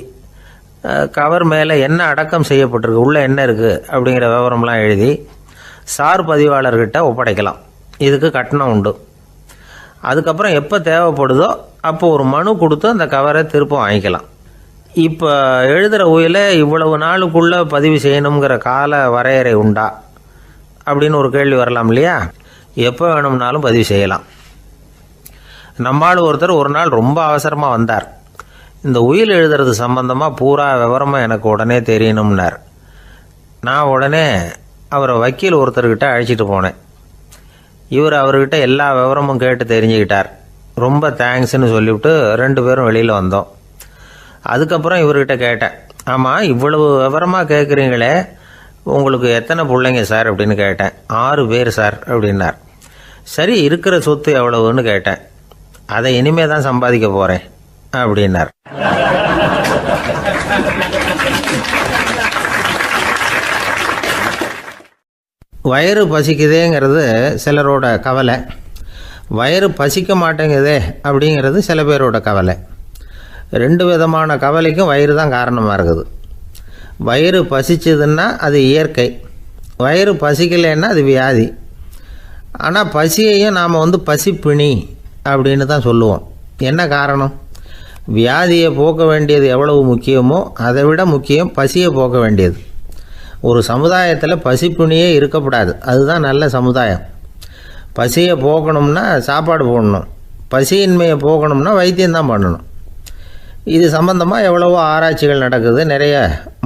கவர் மேலே என்ன அடக்கம் செய்யப்பட்டிருக்கு, உள்ளே என்ன இருக்குது அப்படிங்கிற விவரம்லாம் எழுதி சார் பதிவாளர்கிட்ட ஒப்படைக்கலாம். இதுக்கு கட்டணம் உண்டு. அதுக்கப்புறம் எப்போ தேவைப்படுதோ அப்போ ஒரு மனு கொடுத்து அந்த கவரை திரும்ப வாங்கிக்கலாம். இப்போ எழுதுகிற உயிலை இவ்வளவு நாளுக்குள்ளே பதிவு செய்யணுங்கிற கால வரையறை உண்டா அப்படின்னு ஒரு கேள்வி வரலாம் இல்லையா? எப்போ வேணும்னாலும் பதிவு செய்யலாம். நம்மால் ஒருத்தர் ஒரு நாள் ரொம்ப அவசரமாக வந்தார். இந்த உயில் எழுதுறது சம்பந்தமாக பூரா விவரமாக எனக்கு உடனே தெரியணும்னார். நான் உடனே அவரை வக்கீல் ஒருத்தர்கிட்ட அழைச்சிட்டு போனேன். இவர் அவர்கிட்ட எல்லா விவரமும் கேட்டு தெரிஞ்சுக்கிட்டார். ரொம்ப தேங்க்ஸ்ன்னு சொல்லிவிட்டு 2 பேரும் வெளியில் வந்தோம். அதுக்கப்புறம் இவர்கிட்ட கேட்டேன், ஆமாம் இவ்வளவு விவரமாக கேட்குறீங்களே, உங்களுக்கு எத்தனை பிள்ளைங்க சார் அப்படின்னு கேட்டேன். 6 பேர் சார் அப்படின்னார். சரி, இருக்கிற சொத்து எவ்வளவுன்னு கேட்டேன். அதை இனிமே தான் சம்பாதிக்க போகிறேன் அப்படின்னார். வயிறு பசிக்குதேங்கிறது சிலரோட கவலை, வயிறு பசிக்க மாட்டேங்குதே அப்படிங்கிறது சில பேரோட கவலை. 2 விதமான கவலைக்கும் வயிறு தான் காரணமாக இருக்குது. வயிறு பசிச்சதுன்னா அது இயற்கை, வயிறு பசிக்கலைன்னா அது வியாதி. ஆனால் பசியையும் நாம் பசிப்பிணி அப்படின்னு தான் சொல்லுவோம். என்ன காரணம்? வியாதியை போக்க வேண்டியது எவ்வளவு முக்கியமோ அதை விட முக்கியம் பசியை போக்க வேண்டியது. ஒரு சமுதாயத்தில் பசிப்பிணியே இருக்கக்கூடாது, அதுதான் நல்ல சமுதாயம். பசியை போக்கணும்னா சாப்பாடு போடணும், பசியின்மையை போக்கணும்னா வைத்தியம்தான் பண்ணணும். இது சம்பந்தமாக எவ்வளவோ ஆராய்ச்சிகள் நடக்குது, நிறைய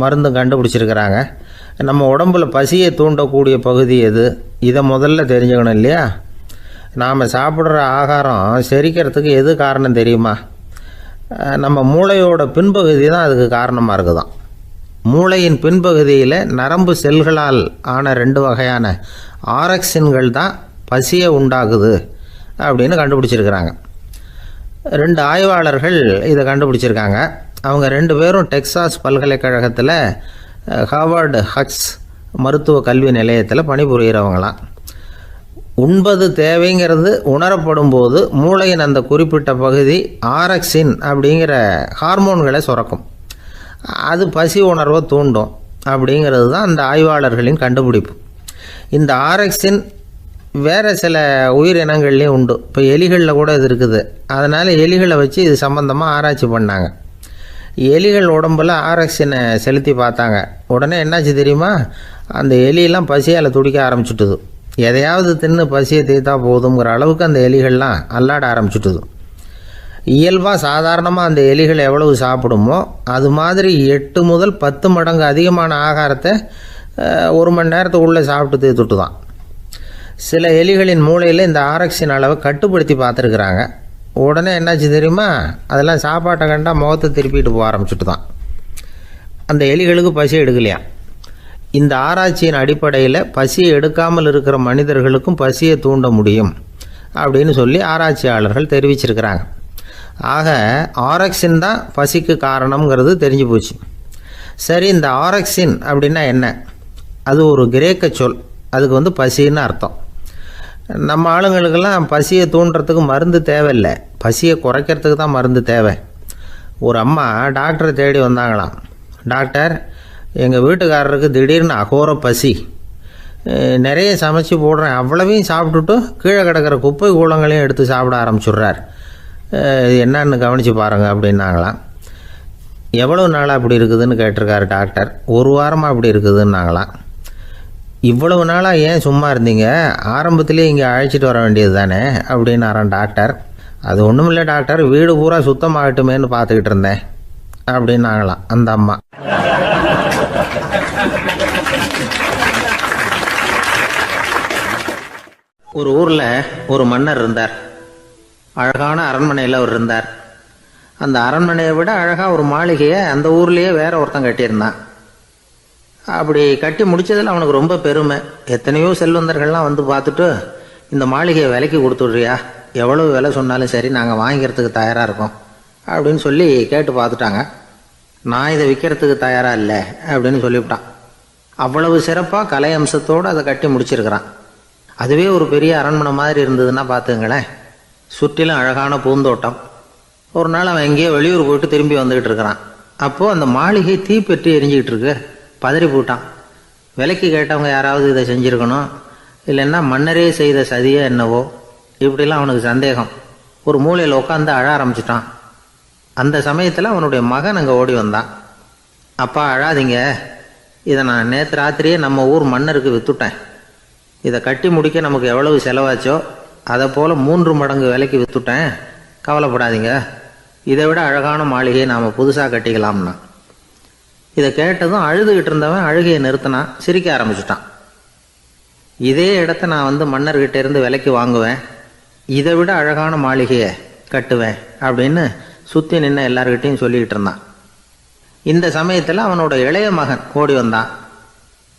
மருந்து கண்டுபிடிச்சிருக்கிறாங்க. நம்ம உடம்பில் பசியை தூண்டக்கூடிய பகுதி எது, இதை முதல்ல தெரிஞ்சுக்கணும் இல்லையா? நாம் சாப்பிட்ற ஆகாரம் செரிக்கிறதுக்கு எது காரணம் தெரியுமா? நம்ம மூளையோட பின்பகுதி தான் அதுக்கு காரணமாக இருக்குதான். மூளையின் பின்பகுதியில் நரம்பு செல்களால் ஆன 2 வகையான ஆரக்சின்கள் தான் பசியை உண்டாகுது அப்படின்னு கண்டுபிடிச்சிருக்கிறாங்க. 2 ஆய்வாளர்கள் இதை கண்டுபிடிச்சிருக்காங்க. அவங்க 2 பேரும் டெக்சாஸ் பல்கலைக்கழகத்தில் ஹார்வர்டு ஹக்ஸ் மருத்துவ கல்வி நிலையத்தில் பணிபுரிகிறவங்களாம். உண்பது தேவைங்கிறது உணரப்படும் போது மூளையின் அந்த குறிப்பிட்ட பகுதி ஆரக்சின் அப்படிங்கிற ஹார்மோன்களை சுரக்கும். அது பசி உணர்வை தூண்டும் அப்படிங்கிறது தான் அந்த ஆய்வாளர்களின் கண்டுபிடிப்பு. இந்த ஆரக்சின் வேறு சில உயிரினங்கள்லேயும் உண்டு. இப்போ எலிகளில் கூட இது இருக்குது. அதனால் எலிகளை வச்சு இது சம்மந்தமாக ஆராய்ச்சி பண்ணாங்க. எலிகள் உடம்பில் ஆரக்சினை செலுத்தி பார்த்தாங்க. உடனே என்னாச்சு தெரியுமா? அந்த எலியெல்லாம் பசியால் துடிக்க ஆரம்பிச்சுட்டுது. எதையாவது தின்னு பசியை தீர்த்தா போதுங்கிற அளவுக்கு அந்த எலிகள்லாம் அல்லாட ஆரம்பிச்சுட்டுது. இயல்பாக சாதாரணமாக அந்த எலிகள் எவ்வளவு சாப்பிடுமோ அது மாதிரி 8 முதல் 10 மடங்கு அதிகமான ஆகாரத்தை 1 மணி நேரத்துக்குள்ளே சாப்பிட்டு தீர்த்துட்டு தான். சில எலிகளின் மூளையில் இந்த ஆரக்சின் அளவை கட்டுப்படுத்தி பார்த்துருக்குறாங்க. உடனே என்னாச்சு தெரியுமா? அதெல்லாம் சாப்பாட்டை கண்டா முகத்தை திருப்பிட்டு போக ஆரம்பிச்சுட்டு தான். அந்த எலிகளுக்கு பசி எடுக்கலையா. இந்த ஆராய்ச்சியின் அடிப்படையில் பசியை எடுக்காமல் இருக்கிற மனிதர்களுக்கும் பசியை தூண்ட முடியும் அப்படின்னு சொல்லி ஆராய்ச்சியாளர்கள் தெரிவிச்சிருக்கிறாங்க. ஆக ஆரக்சின் தான் பசிக்கு காரணம்ங்கிறது தெரிஞ்சு போச்சு. சரி, இந்த ஆரக்சின் அப்படின்னா என்ன? அது ஒரு கிரேக்க சொல். அதுக்கு பசின்னு அர்த்தம். நம்ம ஆளுங்களுக்கெல்லாம் பசியை தூண்டுறதுக்கு மருந்து தேவையில்லை, பசியை குறைக்கிறதுக்கு தான் மருந்து தேவை. ஒரு அம்மா டாக்டரை தேடி வந்தாங்களாம். டாக்டர், எங்கள் வீட்டுக்காரருக்கு திடீர்னு அகோர பசி, நிறைய சமைச்சு போடுறேன், அவ்வளவையும் சாப்பிட்டுட்டு கீழே கிடக்கிற குப்பை கூலங்களையும் எடுத்து சாப்பிட ஆரம்பிச்சுட்றார், என்னன்னு கவனித்து பாருங்கள் அப்படின்னாங்களாம். எவ்வளோ நாளாக அப்படி இருக்குதுன்னு கேட்டிருக்காரு டாக்டர். 1 வாரமாக அப்படி இருக்குதுன்னாங்களாம். இவ்வளவு நாளாக ஏன் சும்மா இருந்தீங்க? ஆரம்பத்திலே இங்கே அழைச்சிட்டு வர வேண்டியது தானே அப்படின்னாரான் டாக்டர். அது ஒன்றும் இல்லை டாக்டர், வீடு பூரா சுத்தமாகட்டுமேன்னு பார்த்துக்கிட்டு இருந்தேன் அப்படின்னாங்களாம் அந்த அம்மா. ஒரு ஊரில் ஒரு மன்னர் இருந்தார். அழகான அரண்மனையில் அவர் இருந்தார். அந்த அரண்மனையை விட அழகாக ஒரு மாளிகையை அந்த ஊர்லேயே வேற ஒருத்தன் கட்டியிருந்தான். அப்படி கட்டி முடித்ததில் அவனுக்கு ரொம்ப பெருமை. எத்தனையோ செல்வந்தர்கள்லாம் வந்து பார்த்துட்டு, இந்த மாளிகையை விலைக்கு கொடுத்துட்றியா, எவ்வளோ விலை சொன்னாலும் சரி நாங்கள் வாங்கிக்கிறதுக்கு தயாராக இருக்கோம் அப்படின்னு சொல்லி கேட்டு பார்த்துட்டாங்க. நான் இதை விற்கிறதுக்கு தயாராக இல்லை அப்படின்னு சொல்லிவிட்டான். அவ்வளவு சிறப்பாக கலை அம்சத்தோடு அதை கட்டி முடிச்சிருக்கிறான். அதுவே ஒரு பெரிய அரண்மனை மாதிரி இருந்ததுன்னா பார்த்துங்களேன். சுற்றிலும் அழகான பூந்தோட்டம். ஒரு நாள் அவன் எங்கேயோ வெளியூர் போயிட்டு திரும்பி வந்துக்கிட்டு இருக்கிறான். அப்போது அந்த மாளிகை தீப்பெற்றி எரிஞ்சிக்கிட்டு இருக்கு. பதறி போட்டான். விலைக்கு கேட்டவங்க யாராவது இதை செஞ்சுருக்கணும், இல்லைன்னா மன்னரே செய்த சதியோ என்னவோ, இப்படிலாம் அவனுக்கு சந்தேகம். ஒரு மூலையில் உட்காந்து அழ ஆரம்பிச்சிட்டான். அந்த சமயத்தில் அவனுடைய மகன் அங்கே ஓடி வந்தான். அப்பா அழாதீங்க, இதை நான் நேற்று ராத்திரியே நம்ம ஊர் மன்னருக்கு விற்றுட்டேன். இதை கட்டி முடிக்க நமக்கு எவ்வளவு செலவாச்சோ அதை போல் 3 மடங்கு விலைக்கு விற்றுட்டேன், கவலைப்படாதீங்க, இதை விட அழகான மாளிகையை நாம் புதுசாக கட்டிக்கலாம்னா. இதை கேட்டதும் அழுதுகிட்டு இருந்தவன் அழுகையை நிறுத்தினான், சிரிக்க ஆரம்பிச்சிட்டான். இதே இடத்த நான் மன்னர்கிட்ட இருந்து விலைக்கு வாங்குவேன், இதை விட அழகான மாளிகையை கட்டுவேன் அப்படின்னு சுற்றி நின்று எல்லார்கிட்டையும் சொல்லிக்கிட்டு இருந்தான். இந்த சமயத்தில் அவனோட இளைய மகன் ஓடி வந்தான்.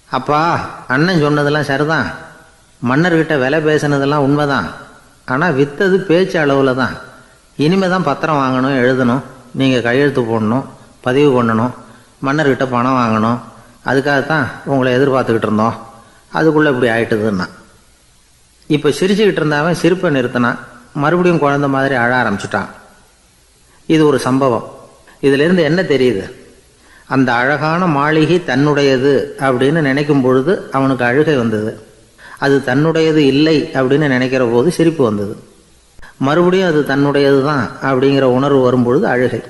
அப்பா, அண்ணன் சொன்னதெல்லாம் சரிதான், மன்னர்கிட்ட விலை பேசினதெல்லாம் உண்மைதான், ஆனால் விற்றது பேச்சு அளவில் தான். இனிமே தான் பத்திரம் வாங்கணும், எழுதணும், நீங்கள் கையெழுத்து போடணும், பதிவு பண்ணணும், மன்னர்கிட்ட பணம் வாங்கணும், அதுக்காகத்தான் உங்களை எதிர்பார்த்துக்கிட்டு இருந்தோம், அதுக்குள்ளே இப்படி ஆயிட்டுதுன்னா. இப்போ சிரிச்சுக்கிட்டு இருந்தாவன் சிரிப்பை நிறுத்தினான். மறுபடியும் குழந்தை மாதிரி அழ ஆரம்பிச்சிட்டான். இது ஒரு சம்பவம். இதிலிருந்து என்ன தெரியுது? அந்த அழகான மாளிகை தன்னுடையது அப்படின்னு நினைக்கும் பொழுது அவனுக்கு அழுகை வந்தது. அது தன்னுடையது இல்லை அப்படின்னு நினைக்கிற போது சிரிப்பு வந்தது. மறுபடியும் அது தன்னுடையது தான் அப்படிங்கிற உணர்வு வரும்பொழுது அழுகை.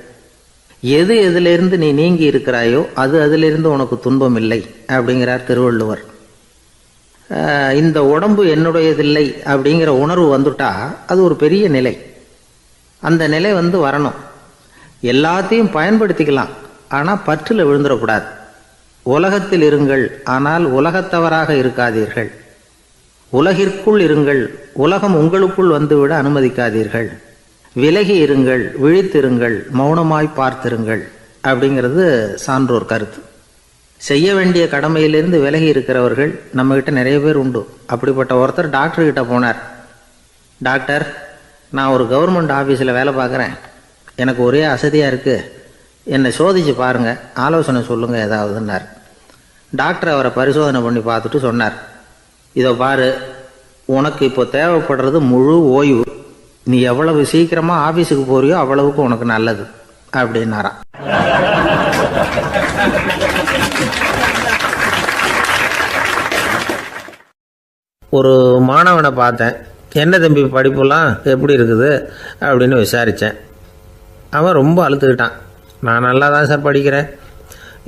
எது எதிலிருந்து நீ நீங்கி இருக்கிறாயோ அது அதிலிருந்து உனக்கு துன்பம் இல்லை அப்படிங்கிறார் திருவள்ளுவர். இந்த உடம்பு என்னுடையதில்லை அப்படிங்கிற உணர்வு வந்துட்டா அது ஒரு பெரிய நிலை. அந்த நிலை வரணும். எல்லாத்தையும் பயன்படுத்திக்கலாம், ஆனால் பற்றில் விழுந்துடக்கூடாது. உலகத்தில் இருங்கள், ஆனால் உலகத்தவராக இருக்காதீர்கள். உலகிற்குள் இருங்கள், உலகம் உங்களுக்குள் வந்துவிட அனுமதிக்காதீர்கள். விலகி இருங்கள், விழித்திருங்கள், மௌனமாய் பார்த்திருங்கள் அப்படிங்கிறது சான்றோர் கருத்து. செய்ய வேண்டிய கடமையிலிருந்து விலகி இருக்கிறவர்கள் நம்மகிட்ட நிறைய பேர் உண்டு. அப்படிப்பட்ட ஒருத்தர் டாக்டர்கிட்ட போனார். டாக்டர், நான் ஒரு கவர்மெண்ட் ஆஃபீஸில் வேலை பார்க்குறேன், எனக்கு ஒரே அசதியாக இருக்குது, என்னை சோதிச்சு பாருங்கள், ஆலோசனை சொல்லுங்கள் ஏதாவதுன்னார். டாக்டர் அவரை பரிசோதனை பண்ணி பார்த்துட்டு சொன்னார், இதோ பாரு, உனக்கு இப்போ தேவைப்படுறது முழு ஓய்வு. நீ எவ்வளவு சீக்கிரமாக ஆஃபீஸுக்கு போறியோ அவ்வளவுக்கு உனக்கு நல்லது அப்படின்னாராம். ஒரு மாணவனை பார்த்தேன். என்ன தம்பி படிப்புலாம் எப்படி இருக்குது அப்படின்னு விசாரித்தேன். அவன் ரொம்ப அழுத்துக்கிட்டான். நான் நல்லா தான் சார் படிக்கிறேன்,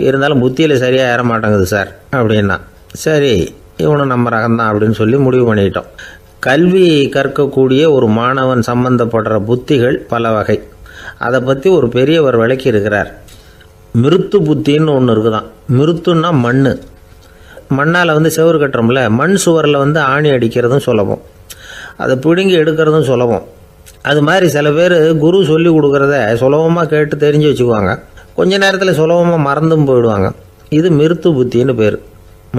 இருந்தாலும் புத்தியில் சரியாக ஏற மாட்டேங்குது சார் அப்படின்னா. சரி, இவனும் நம்ம ரகம்தான் அப்படின்னு சொல்லி முடிவு பண்ணிட்டோம். கல்வி கற்கக்கூடிய ஒரு மாணவன் சம்பந்தப்படுற புத்திகள் பல வகை. அதை பற்றி ஒரு பெரியவர் விளக்கி இருக்கிறார். மிருத்து புத்தின்னு ஒன்று இருக்குதான். மிருத்துன்னா மண். மண்ணால் செவுறு கட்டுறோம்ல, மண் சுவரில் ஆணி அடிக்கிறதும் சுலபம், அதை பிடுங்கி எடுக்கிறதும் சுலபம். அது மாதிரி சில பேர் குரு சொல்லி கொடுக்குறத சுலபமாக கேட்டு தெரிஞ்சு வச்சுக்குவாங்க, கொஞ்ச நேரத்தில் சுலபமாக மறந்தும் போயிடுவாங்க. இது மிருத்து புத்தின்னு பேர்,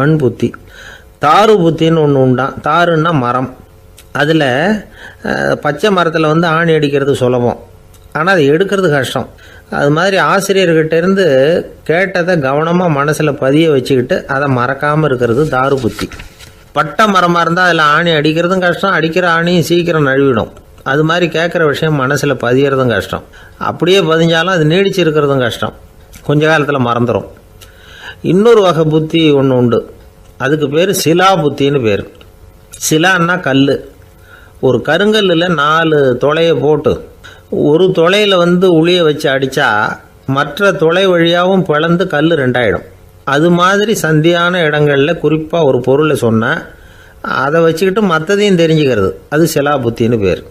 மண் புத்தி. தாரு புத்தின்னு ஒன்று உண்டான். தாருன்னா மரம். அதில் பச்சை மரத்தில் ஆணி அடிக்கிறது சுலபம், ஆனால் அதை எடுக்கிறது கஷ்டம். அது மாதிரி ஆசிரியர்கிட்டேருந்து கேட்டதை கவனமாக மனசில் பதிய வச்சுக்கிட்டு அதை மறக்காமல் இருக்கிறது தாரு புத்தி. பட்டை மரமாக இருந்தால் அதில் ஆணி அடிக்கிறதும் கஷ்டம், அடிக்கிற ஆணியும் சீக்கிரம் நழுவிடும். அது மாதிரி கேட்குற விஷயம் மனசில் பதியறதும் கஷ்டம். அப்படியே பதிஞ்சாலும் அது நீடிச்சு இருக்கிறதும் கஷ்டம், கொஞ்ச காலத்தில் மறந்துடும். இன்னொரு வகை புத்தி ஒன்று உண்டு, அதுக்கு பேர் சிலா புத்தின்னு பேர். சிலான்னா கல். ஒரு கருங்கல்லில் 4 துளையை போட்டு ஒரு துளையில் உளிய வச்சு அடித்தா மற்ற துளை வழியாகவும் பிளந்து கல் 2ஆயிடும். அது மாதிரி சந்தியான இடங்களில் குறிப்பாக ஒரு பொருளை சொன்னால் அதை வச்சுக்கிட்டு மற்றதையும் தெரிஞ்சுக்கிறது, அது சிலா புத்தின்னு பேர்.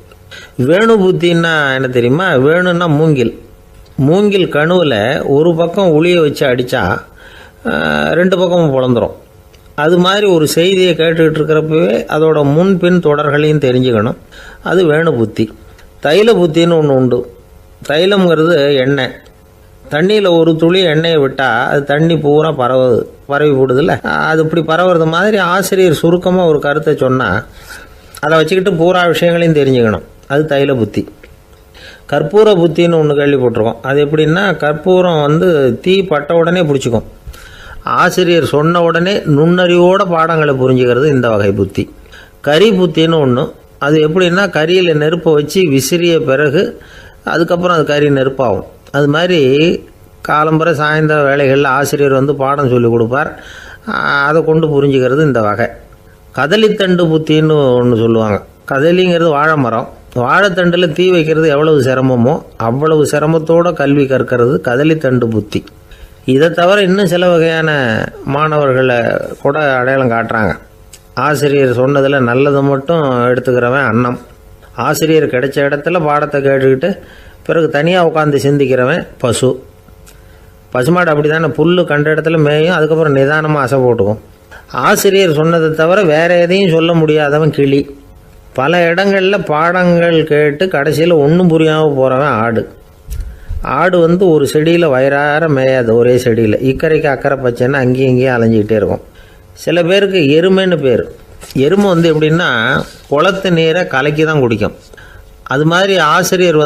வேணு புத்தின்னா என்ன தெரியுமா? வேணுன்னா மூங்கில். மூங்கில் கணுவில் ஒரு பக்கம் உளிய வச்சு அடித்தா 2 பக்கமும் பிளந்துடும். அது மாதிரி ஒரு செய்தியை கேட்டுக்கிட்டு இருக்கிறப்பவே அதோட முன்பின் தொடர்களையும் தெரிஞ்சுக்கணும், அது வேணு புத்தி. தைல புத்தின்னு ஒன்று உண்டு. தைலம்ங்கிறது எண்ணெய். தண்ணியில் ஒரு துளி எண்ணெயை விட்டால் அது தண்ணி பூரா பரவி போடுதில்ல, அது இப்படி பரவுறது மாதிரி ஆசிரியர் சுருக்கமாக ஒரு கருத்தை சொன்னால் அதை வச்சுக்கிட்டு பூரா விஷயங்களையும் தெரிஞ்சுக்கணும், அது தைல புத்தி. கற்பூர புத்தின்னு ஒன்று கேள்விப்பட்டிருக்கோம். அது எப்படின்னா, கற்பூரம் தீ பட்ட உடனே பிடிச்சிக்கும். ஆசிரியர் சொன்ன உடனே நுண்ணறிவோட பாடங்களை புரிஞ்சுக்கிறது இந்த வகை புத்தி. கரி புத்தின்னு ஒன்று. அது எப்படின்னா, கரியில் நெருப்பை வச்சு விசிறிய பிறகு அதுக்கப்புறம் அது கறி நெருப்பாகும். அது மாதிரி காலம்பரை சாயந்தர வேலைகளில் ஆசிரியர் பாடம் சொல்லி கொடுப்பார், அதை கொண்டு புரிஞ்சுக்கிறது இந்த வகை. கதலித்தண்டு புத்தின்னு ஒன்று சொல்லுவாங்க. கதலிங்கிறது வாழை மரம். வாழைத்தண்டில் தீ வைக்கிறது எவ்வளவு சிரமமோ அவ்வளவு சிரமத்தோடு கல்வி கற்கிறது கதலித்தண்டு புத்தி. இதை தவிர இன்னும் சில வகையான மாணவர்களை கூட அடையாளம் காட்டுறாங்க. ஆசிரியர் சொன்னதில் நல்லதை மட்டும் எடுத்துக்கிறவன் அன்னம். ஆசிரியர் கிடைச்ச இடத்துல பாடத்தை கேட்டுக்கிட்டு பிறகு தனியாக உட்காந்து சிந்திக்கிறவன் பசு. பசுமாடு அப்படி தானே, புல் கண்ட இடத்துல மேயும், அதுக்கப்புறம் நிதானமாக அசை போட்டுக்கும். ஆசிரியர் சொன்னதை தவிர வேறு எதையும் சொல்ல முடியாதவன் கிளி. பல இடங்களில் பாடங்கள் கேட்டு கடைசியில் ஒன்றும் புரியாமல் போகிறவன் ஆடு. ஆடு ஒரு செடியில் வயிறார மேயாது, ஒரே செடியில். இக்கரைக்கு அக்கறை பச்சைன்னா அங்கேயும் இங்கேயும் அலைஞ்சிக்கிட்டே இருக்கும். சில பேருக்கு எருமைன்னு பேர். எருமை எப்படின்னா குளத்து நீரை கலக்கி தான் குடிக்கும். அது மாதிரி ஆசிரியர்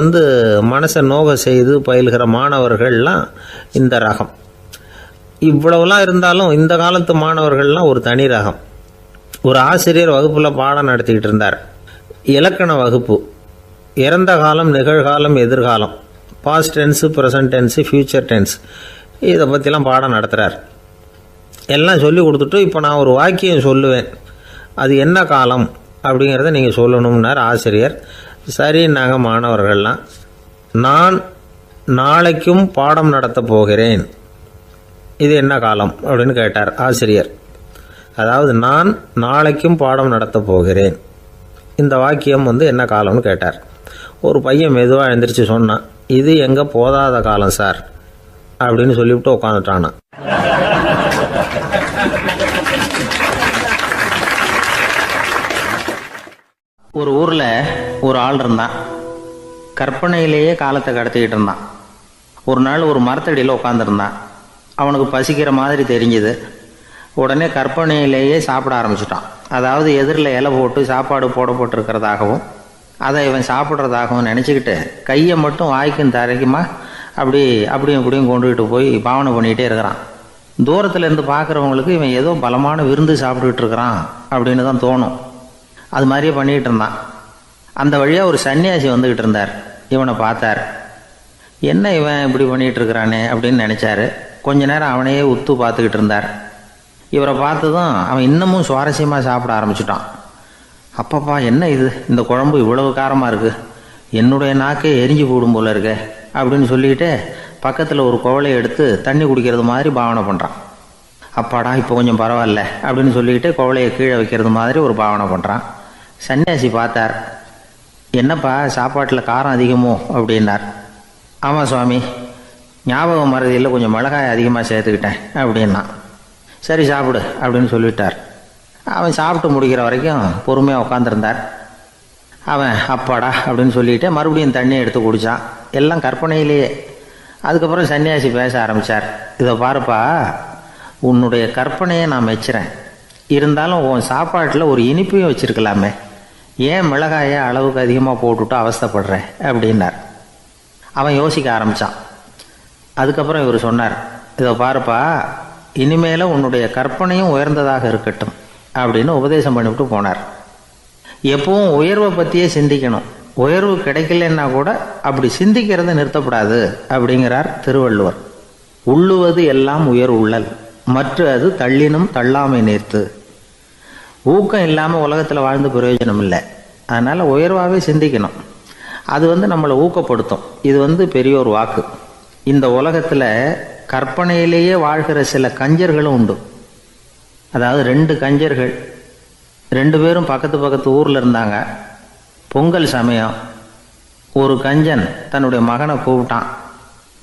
மனசை நோக செய்து பயில்கிற மாணவர்கள்லாம் இந்த ரகம். இவ்வளவுலாம் இருந்தாலும் இந்த காலத்து மாணவர்கள்லாம் ஒரு தனி ரகம். ஒரு ஆசிரியர் வகுப்பில் பாடம் நடத்திக்கிட்டு இருந்தார். இலக்கண வகுப்பு. இறந்த காலம், நிகழ்காலம், எதிர்காலம், past tense, present tense, future tense, இதை பற்றிலாம் பாடம் நடத்துகிறார். எல்லாம் சொல்லி கொடுத்துட்டு இப்போ நான் ஒரு வாக்கியம் சொல்லுவேன், அது என்ன காலம் அப்படிங்கிறத நீங்கள் சொல்லணும்னார் ஆசிரியர். சரி, நாங்கள் மாணவர்கள்லாம், நான் நாளைக்கும் பாடம் நடத்தப் போகிறேன், இது என்ன காலம் அப்படின்னு கேட்டார் ஆசிரியர். அதாவது நான் நாளைக்கும் பாடம் நடத்தப் போகிறேன், இந்த வாக்கியம் என்ன காலம்னு கேட்டார். ஒரு பையன் மெதுவாக எழுந்திரிச்சு சொன்னான், இது எங்கே போதாத காலம் சார் அப்படின்னு சொல்லிவிட்டு உட்காந்துட்டானா. ஒரு ஊரில் ஒரு ஆள் இருந்தான். கற்பனையிலேயே காலத்தை கடத்திக்கிட்டு இருந்தான். ஒரு நாள் ஒரு மரத்தடியில் உட்காந்துருந்தான். அவனுக்கு பசிக்கிற மாதிரி தெரிஞ்சுது. உடனே கற்பனையிலேயே சாப்பிட ஆரம்பிச்சிட்டான். அதாவது எதிரில் இலை போட்டு சாப்பாடு போடப்பட்டிருக்கிறதாகவும் அதை இவன் சாப்பிட்றதாகவும் நினச்சிக்கிட்டு கையை மட்டும் வாய்க்கும் தரைக்குமா அப்படியும் இப்படியும் கொண்டுகிட்டு போய் பாவனை பண்ணிகிட்டே இருக்கிறான். தூரத்தில் இருந்து பார்க்குறவங்களுக்கு இவன் ஏதோ பலமான விருந்து சாப்பிட்டுக்கிட்டு இருக்கிறான் அப்படின்னு தான் தோணும். அது மாதிரியே பண்ணிக்கிட்டு இருந்தான். அந்த வழியாக ஒரு சன்னியாசி வந்துக்கிட்டு இருந்தார். இவனை பார்த்தார். என்ன இவன் இப்படி பண்ணிகிட்டு இருக்கிறானே அப்படின்னு நினச்சாரு. கொஞ்ச நேரம் அவனையே உத்து பார்த்துக்கிட்டு இருந்தார். இவரை பார்த்ததும் அவன் இன்னமும் சுவாரஸ்யமாக சாப்பிட ஆரம்பிச்சிட்டான். அப்பப்பா, என்ன இது, இந்த குழம்பு இவ்வளவு காரமாக இருக்குது, என்னுடைய நாக்கே எரிஞ்சு போடும் போல இருக்கே அப்படின்னு சொல்லிக்கிட்டு பக்கத்தில் ஒரு குவளையை எடுத்து தண்ணி குடிக்கிறது மாதிரி பாவனை பண்ணுறான். அப்பாடா, இப்போ கொஞ்சம் பரவாயில்ல அப்படின்னு சொல்லிக்கிட்டு குவளையை கீழே வைக்கிறது மாதிரி ஒரு பாவனை பண்ணுறான். சன்னியாசி பார்த்தார். என்னப்பா, சாப்பாட்டில் காரம் அதிகமோ அப்படின்னார். ஆமாம் சுவாமி, ஞாபகம் மறதியில் கொஞ்சம் மிளகாய் அதிகமாக சேர்த்துக்கிட்டேன் அப்படின்னா. சரி சாப்பிடு அப்படின்னு சொல்லிவிட்டார். அவன் சாப்பிட்டு முடிக்கிற வரைக்கும் பொறுமையாக உட்காந்துருந்தார். அவன் அப்பாடா அப்படின்னு சொல்லிட்டு மறுபடியும் தண்ணியை எடுத்து குடித்தான். எல்லாம் கற்பனையிலேயே. அதுக்கப்புறம் சன்னியாசி பேச ஆரம்பித்தார். இதை பாருப்பா, உன்னுடைய கற்பனையை நான் மெச்சுறேன். இருந்தாலும் உன் சாப்பாட்டில் ஒரு இனிப்பையும் வச்சுருக்கலாமே, ஏன் மிளகாயை அளவுக்கு அதிகமாக போட்டுவிட்டு அவஸ்தைப்படுறேன் அப்படின்னார். அவன் யோசிக்க ஆரம்பித்தான். அதுக்கப்புறம் இவர் சொன்னார், இதை பாருப்பா, இனிமேல உன்னுடைய கற்பனையும் உயர்ந்ததாக இருக்கட்டும் அப்படின்னு உபதேசம் பண்ணிவிட்டு போனார். எப்பவும் உயர்வை பற்றியே சிந்திக்கணும். உயர்வு கிடைக்கலன்னா கூட அப்படி சிந்திக்கிறத நிறுத்தப்படாது அப்படிங்கிறார் திருவள்ளுவர். உள்ளுவது எல்லாம் உயர் உள்ளல், மற்ற அது தள்ளினும் தள்ளாமை நேர்த்து. ஊக்கம் இல்லாமல் உலகத்தில் வாழ்ந்து பிரயோஜனம் இல்லை. அதனால் உயர்வாகவே சிந்திக்கணும். அது நம்மளை ஊக்கப்படுத்தும். இது பெரியோர் வாக்கு. இந்த உலகத்தில் கற்பனையிலேயே வாழ்கிற சில கஞ்சர்களும் உண்டு. அதாவது 2 கஞ்சர்கள், 2 பேரும் பக்கத்து ஊரில் இருந்தாங்க. பொங்கல் சமயம் ஒரு கஞ்சன் தன்னுடைய மகனை கூப்பிட்டான்.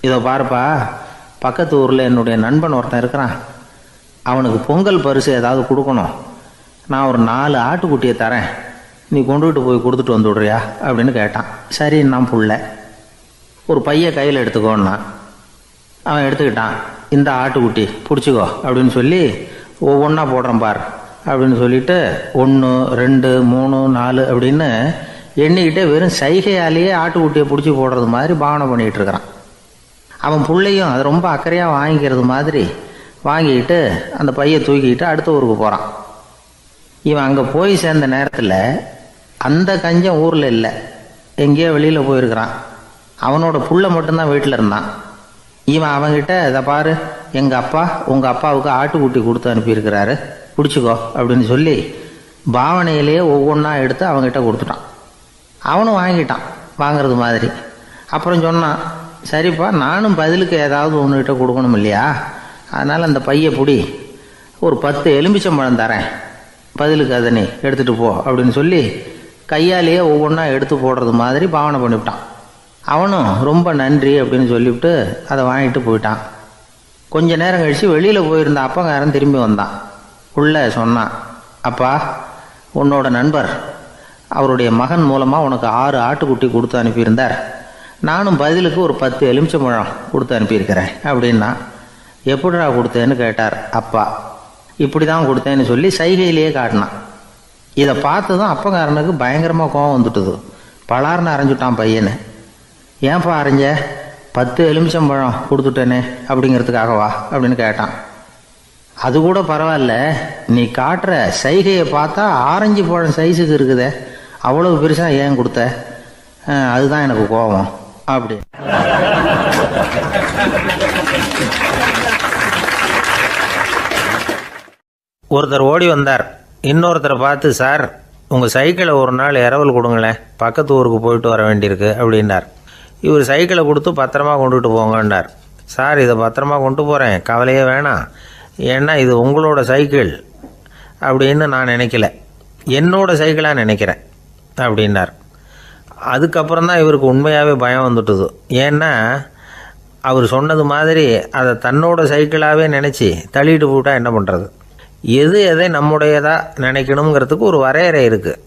இதை பாருப்பா, பக்கத்து ஊரில் என்னுடைய நண்பன் ஒருத்தன் இருக்கிறான், அவனுக்கு பொங்கல் பரிசு ஏதாவது கொடுக்கணும். நான் ஒரு 4 ஆட்டுக்குட்டியை தரேன், நீ கொண்டுகிட்டு போய் கொடுத்துட்டு வந்து விடுறியா அப்படின்னு கேட்டான். சரி, நான் புள்ள ஒரு பைய கையில் எடுத்துக்கோன்னா. அவன் எடுத்துக்கிட்டான். இந்த ஆட்டுக்குட்டி பிடிச்சிக்கோ அப்படின்னு சொல்லி ஒவ்வொன்றா போடுறேன் பார் அப்படின்னு சொல்லிட்டு 1 2 3 4 அப்படின்னு எண்ணிக்கிட்டே வெறும் சைகையாலேயே ஆட்டுக்குட்டியை பிடிச்சி போடுறது மாதிரி பாவனை பண்ணிகிட்டு இருக்கிறான். அவன் பிள்ளையும் அது ரொம்ப அக்கறையாக வாங்கிக்கிறது மாதிரி வாங்கிக்கிட்டு அந்த பையை தூக்கிக்கிட்டு அடுத்த ஊருக்கு போகிறான். இவன் அங்கே போய் சேர்ந்த நேரத்தில் அந்த கஞ்சன் ஊரில் இல்லை, எங்கேயோ வெளியில் போயிருக்கிறான். அவனோட புள்ள மட்டும்தான் வீட்டில் இருந்தான். இவன் அவன்கிட்ட, இதை பாரு, எங்கள் அப்பா உங்கள் அப்பாவுக்கு ஆட்டுக்குட்டி கொடுத்து அனுப்பியிருக்கிறாரு, பிடிச்சிக்கோ அப்படின்னு சொல்லி பாவனையிலேயே ஒவ்வொன்றா எடுத்து அவங்ககிட்ட கொடுத்துட்டான். அவனும் வாங்கிட்டான் வாங்கிறது மாதிரி. அப்புறம் சொன்னான், சரிப்பா, நானும் பதிலுக்கு ஏதாவது ஒன்றுகிட்ட கொடுக்கணும் இல்லையா, அதனால் அந்த பையை பிடி, ஒரு 10 எலுமிச்சம்பழம் தரேன், பதிலுக்கு அதை நீ எடுத்துகிட்டு போ அப்படின்னு சொல்லி கையாலேயே ஒவ்வொன்றா எடுத்து போடுறது மாதிரி பாவனை பண்ணிவிட்டான். அவனும் ரொம்ப நன்றி அப்படின்னு சொல்லிவிட்டு அதை வாங்கிட்டு போயிட்டான். கொஞ்ச நேரம் கழித்து வெளியில் போயிருந்த அப்பங்காரன் திரும்பி வந்தான். உள்ள சொன்னான், அப்பா, உன்னோட நண்பர் அவருடைய மகன் மூலமாக உனக்கு 6 ஆட்டுக்குட்டி கொடுத்து அனுப்பியிருந்தார், நானும் பதிலுக்கு ஒரு 10 எலுமிச்சம்பழம் கொடுத்து அனுப்பியிருக்கிறேன் அப்படின்னா. எப்படிடா கொடுத்தேன்னு கேட்டார் அப்பா. இப்படி தான் கொடுத்தேன்னு சொல்லி சைகையிலேயே காட்டினான். இதை பார்த்து தான் அப்பங்காரனுக்கு பயங்கரமாக கோவம் வந்துட்டுது. பலார்னு அரைஞ்சுட்டான் பையனை. ஏன்ப்பா அரைஞ்ச? 10 எலுமிச்சம்பழம் கொடுத்துட்டேனே அப்படிங்கிறதுக்காகவா அப்படின்னு கேட்டான். அது கூட பரவாயில்ல, நீ காட்டுற சைகையை பார்த்தா ஆரஞ்சு பழம் சைஸுக்கு இருக்குதே, அவ்வளவு பெருசாக ஏன் கொடுத்த? அதுதான் எனக்கு கோபம் அப்படி. ஒருத்தர் ஓடி வந்தார். இன்னொருத்தரை பார்த்து, சார், உங்கள் சைக்கிளை ஒரு நாள் இரவல் கொடுங்களேன், பக்கத்து ஊருக்கு போயிட்டு வர வேண்டியிருக்கு அப்படின்னார். இவர் சைக்கிளை கொடுத்து பத்திரமா கொண்டுட்டு போங்கன்னார். சார், இதை பத்திரமா கொண்டு போகிறேன், கவலையே வேணாம், ஏன்னா இது உங்களோட சைக்கிள் அப்படின்னு நான் நினைக்கல, என்னோட சைக்கிளாக நினைக்கிறேன் அப்படின்னார். அதுக்கப்புறம் தான் இவருக்கு உண்மையாகவே பயம் வந்துட்டுது. ஏன்னா அவர் சொன்னது மாதிரி அதை தன்னோட சைக்கிளாகவே நினச்சி தள்ளிட்டு போட்டால் என்ன பண்ணுறது? எதை நம்முடையதாக நினைக்கணுங்கிறதுக்கு ஒரு வரையறை இருக்குது.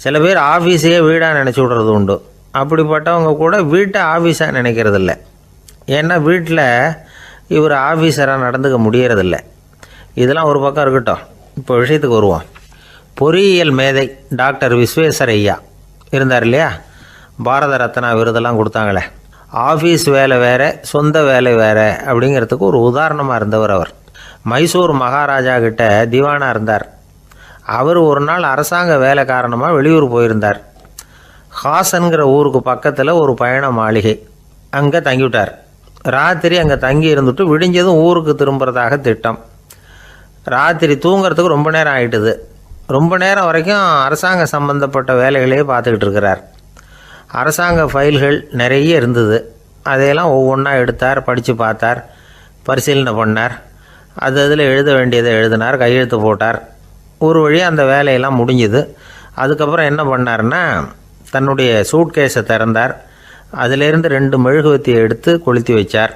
சில பேர் ஆஃபீஸையே வீடாக நினச்சி விடுறது உண்டு. அப்படிப்பட்டவங்க கூட வீட்டை ஆஃபீஸாக நினைக்கிறது இல்லை. ஏன்னா வீட்டில் இவர் ஆஃபீஸராக நடந்துக்க முடியறதில்ல. இதெல்லாம் ஒரு பக்கம் இருக்கட்டும். இப்போ விஷயத்துக்கு வருவோம். பொறியியல் மேதை டாக்டர் விஸ்வேஸ்வரய்யா இருந்தார் இல்லையா, பாரத ரத்னா விருதெல்லாம் கொடுத்தாங்களே. ஆஃபீஸ் வேலை வேறு, சொந்த வேலை வேறு அப்படிங்கிறதுக்கு ஒரு உதாரணமாக இருந்தவர் அவர். மைசூர் மகாராஜா கிட்ட திவானாக இருந்தார். அவர் ஒரு நாள் அரசாங்க வேலை காரணமாக வெளியூர் போயிருந்தார். ஹாசன்கிற ஊருக்கு பக்கத்தில் ஒரு பயண மாளிகை, அங்கே தங்கிவிட்டார். ராத்திரி அங்கே தங்கி இருந்துட்டு விடிஞ்சதும் ஊருக்கு திரும்புறதாக திட்டம். ராத்திரி தூங்கிறதுக்கு ரொம்ப நேரம் ஆகிட்டுது. ரொம்ப நேரம் வரைக்கும் அரசாங்க சம்பந்தப்பட்ட வேலைகளையே பார்த்துக்கிட்டு இருக்கிறார். அரசாங்க ஃபைல்கள் நிறைய இருந்தது. அதையெல்லாம் ஒவ்வொன்றா எடுத்தார், படித்து பார்த்தார், பரிசீலனை பண்ணார். அதில் எழுத வேண்டியதை எழுதினார், கையெழுத்து போட்டார். ஒரு வழியாக அந்த வேலையெல்லாம் முடிஞ்சுது. அதுக்கப்புறம் என்ன பண்ணார்னா, தன்னுடைய சூட்கேஸை திறந்தார். அதிலேருந்து 2 மெழுகுவத்தியை எடுத்து கொளுத்தி வச்சார்.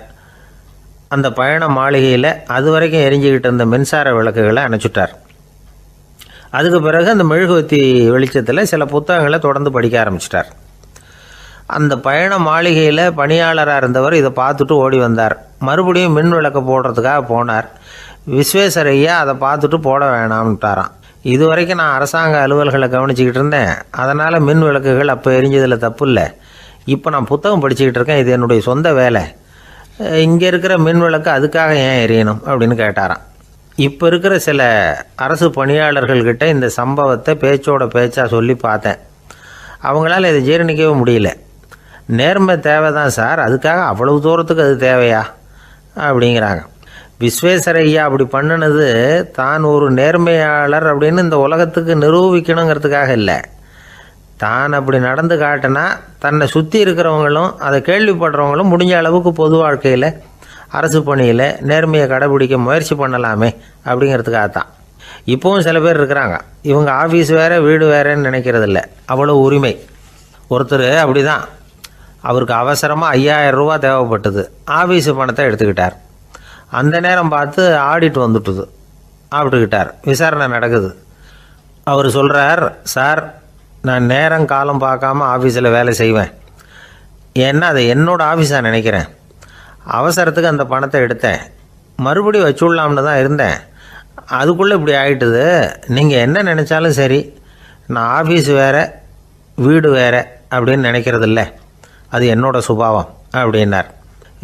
அந்த பயண மாளிகையில் அது வரைக்கும் எரிஞ்சிக்கிட்டு இருந்த மின்சார விளக்குகளை அணைச்சிட்டார். அதுக்கு பிறகு அந்த மெழுகுவத்தி வெளிச்சத்தில் சில புத்தகங்களை தொடர்ந்து படிக்க ஆரம்பிச்சிட்டார். அந்த பயண மாளிகையில் பணியாளராக இருந்தவர் இதை பார்த்துட்டு ஓடி வந்தார். மறுபடியும் மின் விளக்கு போடுறதுக்காக போனார். விஸ்வேஸ்வரய்யா அதை பார்த்துட்டு போட வேணாம்ட்டாராம். இது வரைக்கும் நான் அரசாங்க அலுவல்களை கவனிச்சிக்கிட்டு இருந்தேன், அதனால் மின் விளக்குகள் அப்போ எரிஞ்சதில் தப்பு இல்லை. இப்போ நான் புத்தகம் படிச்சுக்கிட்டு இருக்கேன், இது என்னுடைய சொந்த வேலை. இங்கே இருக்கிற மின் விளக்கு அதுக்காக ஏன் எரியணும் அப்படின்னு கேட்டாராம். இப்போ இருக்கிற சில அரசு பணியாளர்கள்கிட்ட இந்த சம்பவத்தை பேச்சோட பேச்சாக சொல்லி பார்த்தேன். அவங்களால இதை ஜீரணிக்கவே முடியல. நேர்மை தேவை தான் சார், அதுக்காக அவ்வளவு தூரத்துக்கு அது தேவையா அப்படிங்கிறாங்க. விஸ்வேஸ்வரய்யா அப்படி பண்ணினது தான் ஒரு நேர்மையாளர் அப்படின்னு இந்த உலகத்துக்கு நிரூபிக்கணுங்கிறதுக்காக இல்லை. தான் அப்படி நடந்து காட்டினா தன்னை சுற்றி இருக்கிறவங்களும் அதை கேள்விப்படுறவங்களும் முடிஞ்ச அளவுக்கு பொது வாழ்க்கையில், அரசு பணியில் நேர்மையை கடைபிடிக்க முயற்சி பண்ணலாமே அப்படிங்கிறதுக்காகத்தான். இப்போவும் சில பேர் இருக்கிறாங்க, இவங்க ஆஃபீஸ் வேறு வீடு வேறேன்னு நினைக்கிறதில்ல, அவ்வளோ உரிமை. ஒருத்தர் அப்படி தான், அவருக்கு அவசரமாக 5000 ரூபா தேவைப்பட்டது. ஆஃபீஸு பணத்தை எடுத்துக்கிட்டார். அந்த நேரம் பார்த்து ஆடிட் வந்துட்டுது. ஆப்பிட்டுக்கிட்டார். விசாரணை நடக்குது. அவர் சொல்கிறார், சார் நான் நேரம் காலம் பார்க்காம ஆஃபீஸில் வேலை செய்வேன், ஏன்னா அதை என்னோடய ஆஃபீஸாக நினைக்கிறேன். அவசரத்துக்கு அந்த பணத்தை எடுத்தேன், மறுபடியும் வச்சுடலாம்னு தான் இருந்தேன், அதுக்குள்ளே இப்படி ஆகிட்டுது. நீங்கள் என்ன நினச்சாலும் சரி, நான் ஆஃபீஸ் வேறு வீடு வேறு அப்படின்னு நினைக்கிறதில்ல, அது என்னோடய சுபாவம் அப்படின்னார்.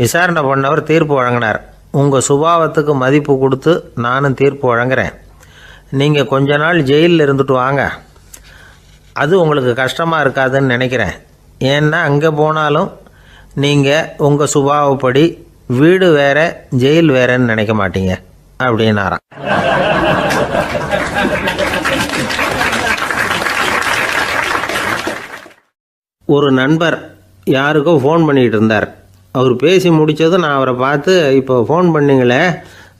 விசாரணை பண்ணவர் தீர்ப்பு வழங்கினார். உங்கள் சுபாவத்துக்கு மதிப்பு கொடுத்து நானும் தீர்ப்பு வழங்குறேன். நீங்கள் கொஞ்ச நாள் ஜெயிலில் இருந்துட்டு வாங்க, அது உங்களுக்கு கஷ்டமாக இருக்காதுன்னு நினைக்கிறேன். ஏன்னா அங்கே போனாலும் நீங்கள் உங்கள் சுபாவப்படி வீடு வேற ஜெயில் வேறன்னு நினைக்க மாட்டீங்க அப்படின்னாராம். ஒரு நண்பர் யாருக்கோ ஃபோன் பண்ணிகிட்டு இருந்தார். அவர் பேசி முடித்ததும் நான் அவரை பார்த்து, இப்போ ஃபோன் பண்ணிங்களே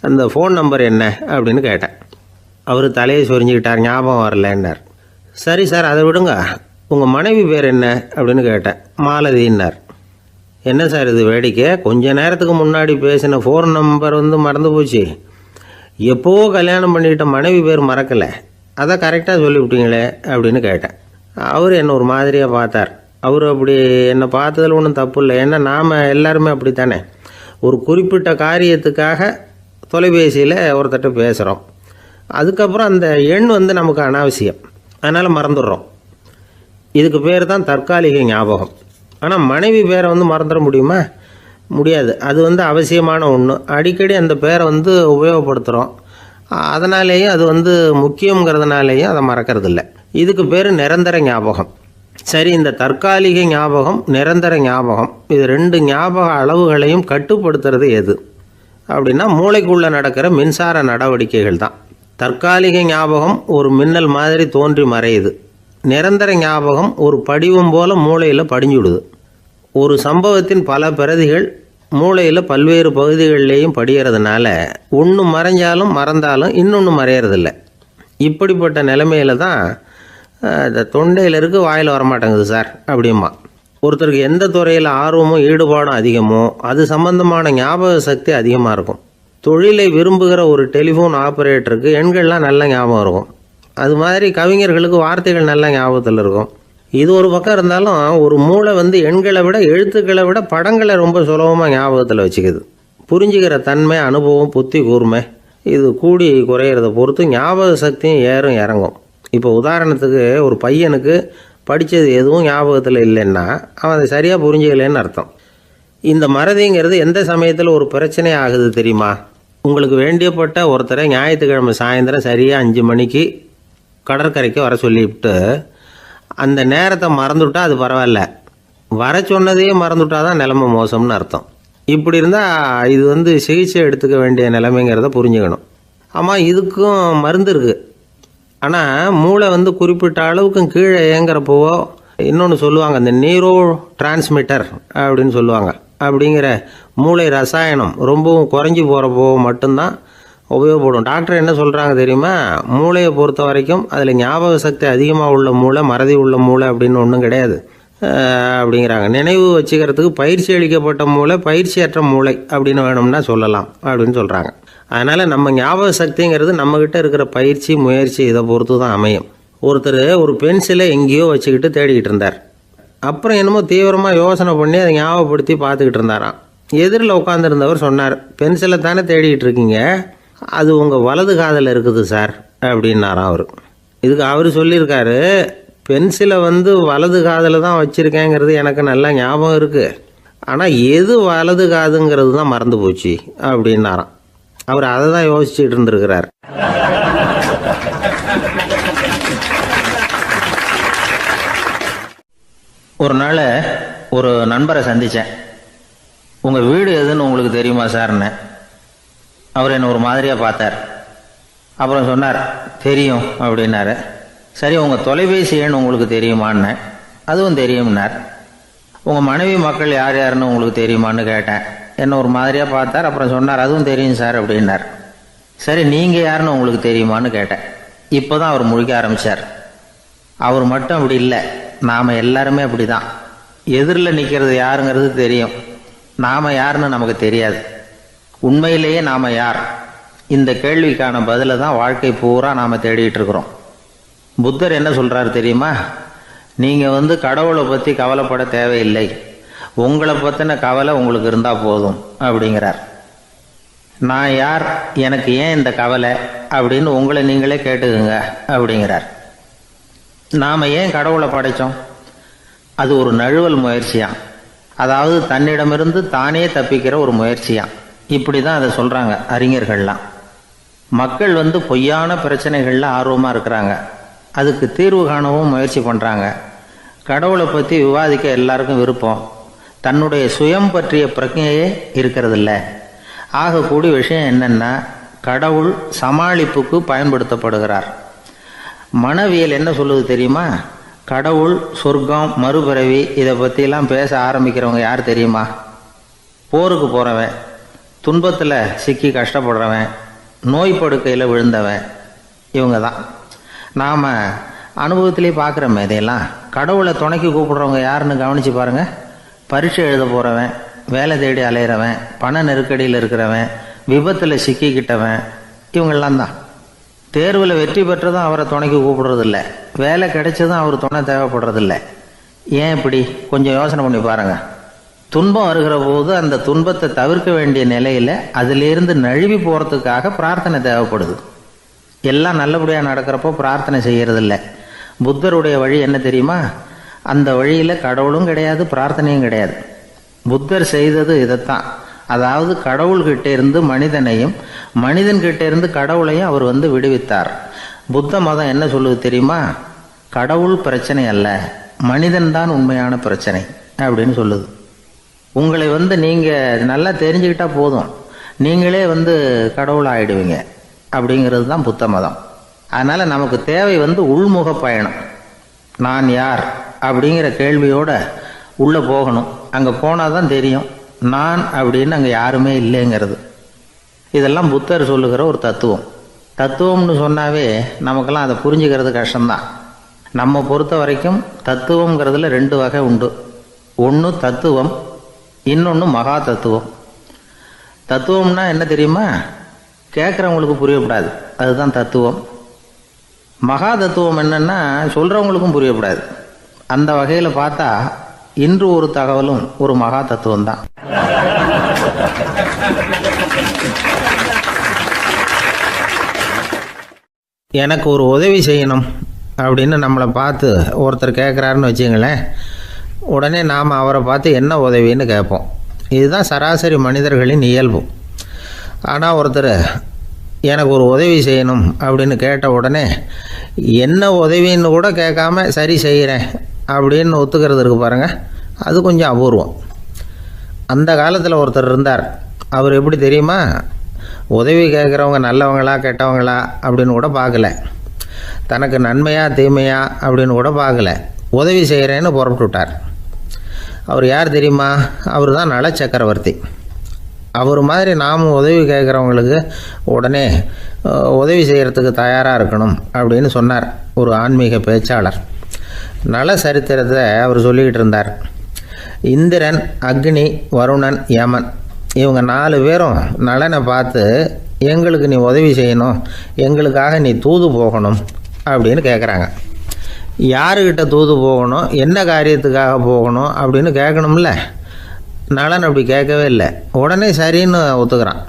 அந்த ஃபோன் நம்பர் என்ன அப்படின்னு கேட்டேன். அவர் தலையை சொரிஞ்சுக்கிட்டார், ஞாபகம் வரலன்னார். சரி சார் அதை விடுங்க, உங்கள் மனைவி பேர் என்ன அப்படின்னு கேட்டேன். மாலதின்னார். என்ன சார் இது வேடிக்கை, கொஞ்ச நேரத்துக்கு முன்னாடி பேசின ஃபோன் நம்பர் மறந்து போச்சு, எப்போவோ கல்யாணம் பண்ணிக்கிட்ட மனைவி பேர் மறக்கலை, அதை கரெக்டாக சொல்லிவிட்டீங்களே அப்படின்னு கேட்டேன். அவர் என்னை ஒரு மாதிரியாக பார்த்தார். அவர் அப்படி என்னை பார்த்ததில் ஒன்றும் தப்பு இல்லை, ஏன்னா நாம் எல்லாருமே அப்படி தானே. ஒரு குறிப்பிட்ட காரியத்துக்காக தொலைபேசியில் ஒருத்தட்ட பேசுகிறோம், அதுக்கப்புறம் அந்த எண் நமக்கு அனாவசியம், அதனால் மறந்துடுறோம். இதுக்கு பேர் தான் தற்காலிக ஞாபகம். ஆனால் மனைவி பேரை மறந்துட முடியுமா? முடியாது. அது அவசியமான ஒன்று. அடிக்கடி அந்த பேரை உபயோகப்படுத்துகிறோம், அதனாலேயும் அது முக்கியங்கிறதுனாலேயும் அதை மறக்கறதில்ல. இதுக்கு பேர் நிரந்தர ஞாபகம். சரி, இந்த தற்காலிக ஞாபகம், நிரந்தர ஞாபகம், இது 2 ஞாபக அளவுகளையும் கட்டுப்படுத்துறது எது அப்படின்னா மூளைக்குள்ளே நடக்கிற மின்சார நடவடிக்கைகள் தான். தற்காலிக ஞாபகம் ஒரு மின்னல் மாதிரி தோன்றி மறையுது. நிரந்தர ஞாபகம் ஒரு படிவம் போல் மூளையில் படிஞ்சுடுது. ஒரு சம்பவத்தின் பல பிரதிகள் மூளையில் பல்வேறு பகுதிகளிலேயும் படிகிறதுனால ஒன்று மறைஞ்சாலும் மறந்தாலும் இன்னொன்று மறையறதில்லை. இப்படிப்பட்ட நிலைமையில தான் இந்த தொண்டையில் இருக்கு, வாயில் வரமாட்டேங்குது சார் அப்படிமா. ஒருத்தருக்கு எந்த துறையில் ஆர்வமும் ஈடுபாடும் அதிகமோ அது சம்பந்தமான ஞாபக சக்தி அதிகமாக இருக்கும். தொழிலை விரும்புகிற ஒரு டெலிஃபோன் ஆப்ரேட்டருக்கு எண்கள்லாம் நல்ல ஞாபகம் இருக்கும். அது மாதிரி கவிஞர்களுக்கு வார்த்தைகள் நல்ல ஞாபகத்தில் இருக்கும். இது ஒரு பக்கம் இருந்தாலும் ஒரு மூளை எண்களை விட எழுத்துக்களை விட படங்களை ரொம்ப சுலபமாக ஞாபகத்தில் வச்சுக்குது. புரிஞ்சுக்கிற தன்மை, அனுபவம், புத்தி கூர்மை இது கூடி குறையிறத பொறுத்து ஞாபக சக்தியும் ஏறும் இறங்கும். இப்போ உதாரணத்துக்கு ஒரு பையனுக்கு படித்தது எதுவும் ஞாபகத்தில் இல்லைன்னா அவன் அதை சரியாக புரிஞ்சுக்கலைன்னு அர்த்தம். இந்த மறதிங்கிறது எந்த சமயத்தில் ஒரு பிரச்சனை ஆகுது தெரியுமா? உங்களுக்கு வேண்டியப்பட்ட ஒருத்தரை ஞாயிற்றுக்கிழமை சாயந்தரம் சரியாக 5 மணிக்கு கடற்கரைக்கு வர சொல்லிவிட்டு அந்த நேரத்தை மறந்துவிட்டா அது பரவாயில்ல, வர சொன்னதையே மறந்துவிட்டா தான் நிலைமை மோசம்னு அர்த்தம். இப்படி இருந்தால் இது சிகிச்சை எடுத்துக்க வேண்டிய நிலைமைங்கிறத புரிஞ்சுக்கணும். ஆமாம், இதுக்கும் மருந்து இருக்குது. ஆனால் மூளை குறிப்பிட்ட அளவுக்கும் கீழே இயங்குறப்போவோ இன்னொன்று சொல்லுவாங்க, இந்த நியூரோ டிரான்ஸ்மிட்டர் அப்படின்னு சொல்லுவாங்க. அப்படிங்கிற மூளை ரசாயனம் ரொம்பவும் குறைஞ்சி போகிறப்போ மட்டும்தான் உபயோகப்படும். டாக்டர் என்ன சொல்கிறாங்க தெரியுமா? மூளையை பொறுத்த வரைக்கும் அதில் ஞாபக சக்தி அதிகமாக உள்ள மூளை, மறதி உள்ள மூளை அப்படின்னு ஒன்றும் கிடையாது அப்படிங்கிறாங்க. நினைவு வச்சுக்கிறதுக்கு பயிற்சி அளிக்கப்பட்ட மூளை, பயிற்சியற்ற மூளை அப்படின்னு வேணும்னா சொல்லலாம் அப்படின்னு சொல்கிறாங்க. அதனால் நம்ம ஞாபக சக்திங்கிறது நம்மக்கிட்ட இருக்கிற பயிற்சி, முயற்சி இதை பொறுத்து தான் அமையும். ஒருத்தர் ஒரு பென்சிலை எங்கேயோ வச்சுக்கிட்டு தேடிக்கிட்டு இருந்தார். அப்புறம் என்னமோ தீவிரமாக யோசனை பண்ணி அதை ஞாபகப்படுத்தி பார்த்துக்கிட்டு இருந்தாராம். எதிரில் உட்காந்துருந்தவர் சொன்னார், பென்சிலை தானே தேடிக்கிட்டு இருக்கீங்க, அது உங்கள் வலது காதில் இருக்குது சார் அப்படின்னாராம் அவர். இதுக்கு அவர் சொல்லியிருக்காரு, பென்சிலை வலது காதில் தான் வச்சுருக்கேங்கிறது எனக்கு நல்லா ஞாபகம் இருக்குது, ஆனால் எது வலது காதுங்கிறது தான் மறந்து போச்சு அப்படின்னாராம். அவர் அதை தான் யோசிச்சுட்டு இருந்திருக்கிறார். ஒரு நாள் ஒரு நண்பரை சந்தித்தேன். உங்கள் வீடு எதுன்னு உங்களுக்கு தெரியுமா சார்ன்னு. அவர் என்னை ஒரு மாதிரியாக பார்த்தார். அப்புறம் சொன்னார், தெரியும் அப்படின்னாரு. சரி, உங்கள் தொலைபேசி எண் உங்களுக்கு தெரியுமான்னு. அதுவும் தெரியும்னார். உங்கள் மனைவி மக்கள் யார் யாருன்னு உங்களுக்கு தெரியுமான்னு கேட்டேன். என்ன ஒரு மாதிரியாக பார்த்தார். அப்புறம் சொன்னார், அதுவும் தெரியும் சார் அப்படின்னார். சரி, நீங்கள் யாருன்னு உங்களுக்கு தெரியுமான்னு கேட்டேன். இப்போ தான் அவர் முழிக்க ஆரம்பித்தார். அவர் மட்டும் அப்படி இல்லை, நாம் எல்லாருமே அப்படி தான். எதிரில் நிற்கிறது யாருங்கிறது தெரியும், நாம் யாருன்னு நமக்கு தெரியாது. உண்மையிலேயே நாம் யார்? இந்த கேள்விக்கான பதிலை தான் வாழ்க்கை பூரா நாம் தேடிட்டு இருக்கிறோம். புத்தர் என்ன சொல்கிறாரு தெரியுமா? நீங்கள் கடவுளை பற்றி கவலைப்பட தேவையில்லை, உங்களை பற்றின கவலை உங்களுக்கு இருந்தால் போதும் அப்படிங்கிறார். நான் யார், எனக்கு ஏன் இந்த கவலை அப்படின்னு உங்களை நீங்களே கேட்டுக்குங்க அப்படிங்கிறார். நாம் ஏன் கடவுளை படைத்தோம்? அது ஒரு நழுவல் முயற்சியாம். அதாவது தன்னிடமிருந்து தானே தப்பிக்கிற ஒரு முயற்சியாம். இப்படி தான் அதை சொல்கிறாங்க அறிஞர்கள்லாம். மக்கள் பொய்யான பிரச்சனைகளில் ஆர்வமாக இருக்கிறாங்க, அதுக்கு தீர்வு காணவும் முயற்சி பண்ணுறாங்க. கடவுளை பற்றி விவாதிக்க எல்லாருக்கும் விருப்பம், தன்னுடைய சுயம் பற்றிய பிரஜையே இருக்கிறதில்ல. ஆகக்கூடிய விஷயம் என்னென்னா, கடவுள் சமாளிப்புக்கு பயன்படுத்தப்படுகிறார். மனவியல் என்ன சொல்லுது தெரியுமா? கடவுள், சொர்க்கம், மறுபிறவி இதை பற்றிலாம் பேச ஆரம்பிக்கிறவங்க யார் தெரியுமா? போருக்கு போகிறவன், துன்பத்தில் சிக்கி கஷ்டப்படுறவன், நோய் படுக்கையில் விழுந்தவன், இவங்க தான். நாம் அனுபவத்திலே பார்க்குறோமே இதையெல்லாம். கடவுளை துணைக்கு கூப்பிடுறவங்க யாருன்னு கவனித்து பாருங்கள். பரீட்சை எழுத போகிறவன், வேலை தேடி அலையிறவன், பண நெருக்கடியில் இருக்கிறவன், விபத்தில் சிக்கிக்கிட்டவன், இவங்கெல்லாம் தான். தேர்வில் வெற்றி பெற்றதும் அவரை துணைக்கு கூப்பிடுறதில்ல, வேலை கிடைச்சதும் அவர் துணை தேவைப்படுறதில்ல. ஏன் இப்படி? கொஞ்சம் யோசனை பண்ணி பாருங்கள். துன்பம் வருகிற போது அந்த துன்பத்தை தவிர்க்க வேண்டிய நிலையில் அதிலிருந்து நழுவி போகிறதுக்காக பிரார்த்தனை தேவைப்படுது. எல்லாம் நல்லபடியாக நடக்கிறப்போ பிரார்த்தனை செய்கிறதில்ல. புத்தருடைய வழி என்ன தெரியுமா? அந்த வழியில் கடவுளும் கிடையாது, பிரார்த்தனையும் கிடையாது. புத்தர் செய்தது இதைத்தான். அதாவது கடவுள்கிட்ட இருந்து மனிதனையும், மனிதன்கிட்ட இருந்து கடவுளையும் அவர் விடுவித்தார். புத்த மதம் என்ன சொல்லுது தெரியுமா? கடவுள் பிரச்சனை அல்ல, மனிதன்தான் உண்மையான பிரச்சனை அப்படின்னு சொல்லுது. உங்களை நீங்கள் நல்லா தெரிஞ்சுக்கிட்டா போதும், நீங்களே கடவுள் ஆகிடுவீங்க அப்படிங்கிறது தான் புத்த மதம். அதனால் நமக்கு தேவை உள்முக பயணம். நான் யார் அப்படிங்கிற கேள்வியோட உள்ளே போகணும். அங்கே போனால் தான் தெரியும் நான் அப்படின்னு அங்கே யாருமே இல்லைங்கிறது. இதெல்லாம் புத்தர் சொல்லுகிற ஒரு தத்துவம். தத்துவம்னு சொன்னாவே நமக்கெல்லாம் அதை புரிஞ்சுக்கிறது கஷ்டம்தான். நம்ம பொறுத்த வரைக்கும் தத்துவங்கிறதுல 2 வகை உண்டு. ஒன்று தத்துவம், இன்னொன்று மகா தத்துவம். தத்துவம்னா என்ன தெரியுமா? கேட்குறவங்களுக்கு புரியப்படாது, அதுதான் தத்துவம். மகா தத்துவம் என்னன்னா சொல்கிறவங்களுக்கும் புரியப்படாது. அந்த வகையில் பார்த்தா இன்று ஒரு தகவலும் ஒரு மகா தத்துவம் தான். எனக்கு ஒரு உதவி செய்யணும் அப்படின்னு நம்மளை பார்த்து ஒருத்தர் கேட்குறாருன்னு வச்சுங்களேன், உடனே நாம் அவரை பார்த்து என்ன உதவின்னு கேட்போம். இதுதான் சராசரி மனிதர்களின் இயல்பு. ஆனால் ஒருத்தர் எனக்கு ஒரு உதவி செய்யணும் அப்படின்னு கேட்ட உடனே என்ன உதவின்னு கூட கேட்காம சரி செய்கிறேன் அப்படின்னு ஒத்துக்கிறது இருக்கு பாருங்கள், அது கொஞ்சம் அபூர்வம். அந்த காலத்தில் ஒருத்தர் இருந்தார். அவர் எப்படி தெரியுமா, உதவி கேட்குறவங்க நல்லவங்களா கெட்டவங்களா அப்படின்னு கூட பார்க்கல, தனக்கு நன்மையா தீமையா அப்படின்னு கூட பார்க்கல, உதவி செய்கிறேன்னு புறப்பட்டு விட்டார். அவர் யார் தெரியுமா, அவர் தான் நல சக்கரவர்த்தி. அவர் மாதிரி நாமும் உதவி கேட்குறவங்களுக்கு உடனே உதவி செய்கிறதுக்கு தயாராக இருக்கணும் அப்படின்னு சொன்னார் ஒரு ஆன்மீக பேச்சாளர். நல சரித்திரத்தை அவர் சொல்லிக்கிட்டு இருந்தார். இந்திரன், அக்னி, வருணன், யமன் இவங்க 4 பேரும் நலனை பார்த்து எங்களுக்கு நீ உதவி செய்யணும், எங்களுக்காக நீ தூது போகணும் அப்படின்னு கேட்குறாங்க. யாருக்கிட்ட தூது போகணும், என்ன காரியத்துக்காக போகணும் அப்படின்னு கேட்கணும்ல. நலன் அப்படி கேட்கவே இல்லை, உடனே சரின்னு ஒத்துக்கிறான்.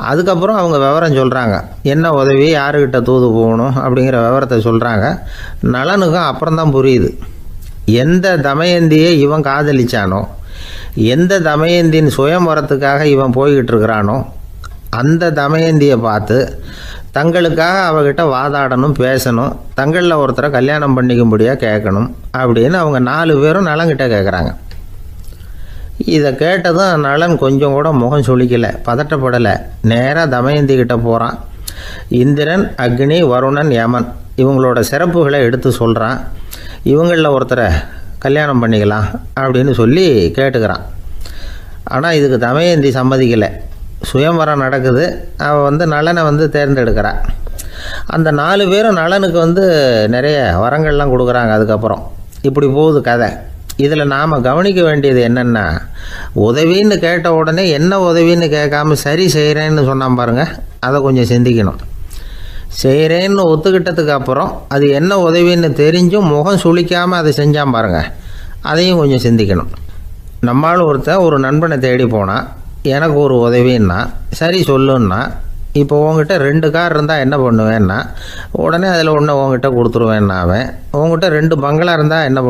அதுக்கப்புறம் அவங்க விவரம் சொல்கிறாங்க, என்ன உதவி, யாருக்கிட்ட தூது போகணும் அப்படிங்கிற விவரத்தை சொல்கிறாங்க. நலனுக்கும் அப்புறம்தான் புரியுது, எந்த தமயந்தியை இவன் காதலிச்சானோ, எந்த தமயந்தின் சுயம்பரத்துக்காக இவன் போய்கிட்டு இருக்கிறானோ அந்த தமயந்தியை பார்த்து தங்களுக்காக அவகிட்ட வாதாடணும், பேசணும், தங்களில் ஒருத்தரை கல்யாணம் பண்ணிக்கும்படியாக கேட்கணும் அப்படின்னு அவங்க 4 பேரும் நலன்கிட்ட கேட்குறாங்க. இதை கேட்டதும் நலன் கொஞ்சம் கூட முகம் சுளிக்கலை, பதட்டப்படலை. நேராக தமயந்திக்கிட்ட போகிறான். இந்திரன், அக்னி, வருணன், யமன் இவங்களோட சிறப்புகளை எடுத்து சொல்கிறான். இவங்களில் ஒருத்தரை கல்யாணம் பண்ணிக்கலாம் அப்படின்னு சொல்லி கேட்டுக்கிறான். ஆனால் இதுக்கு தமயந்தி சம்மதிக்கலை. சுயம்பரம் நடக்குது, அவள் நலனை தேர்ந்தெடுக்கிறாள். அந்த 4 பேரும் நலனுக்கு நிறைய வரங்கள்லாம் கொடுக்குறாங்க. அதுக்கப்புறம் இப்படி போகுது கதை. இதில் நாம் கவனிக்க வேண்டியது என்னென்னா, உதவின்னு கேட்ட உடனே என்ன உதவின்னு கேட்காம சரி செய்கிறேன்னு சொன்னான் பாருங்கள், அதை கொஞ்சம் சிந்திக்கணும். செய்கிறேன்னு ஒத்துக்கிட்டதுக்கு அப்புறம் அது என்ன உதவின்னு தெரிஞ்சும் முகம் சுளிக்காமல் அதை செஞ்சான் பாருங்கள், அதையும் கொஞ்சம் சிந்திக்கணும். நம்மளும் ஒரு நண்பனை தேடி போனால் எனக்கு ஒரு உதவின்னா சரி சொல்லுன்னா, இப்போ உங்ககிட்ட 2 கார் இருந்தால் என்ன பண்ணுவேன்னா உடனே அதில் ஒன்று உங்ககிட்ட கொடுத்துருவேன்னா, அவன் உங்ககிட்ட 2 பங்களா இருந்தால் என்ன பண்ணுவேன்?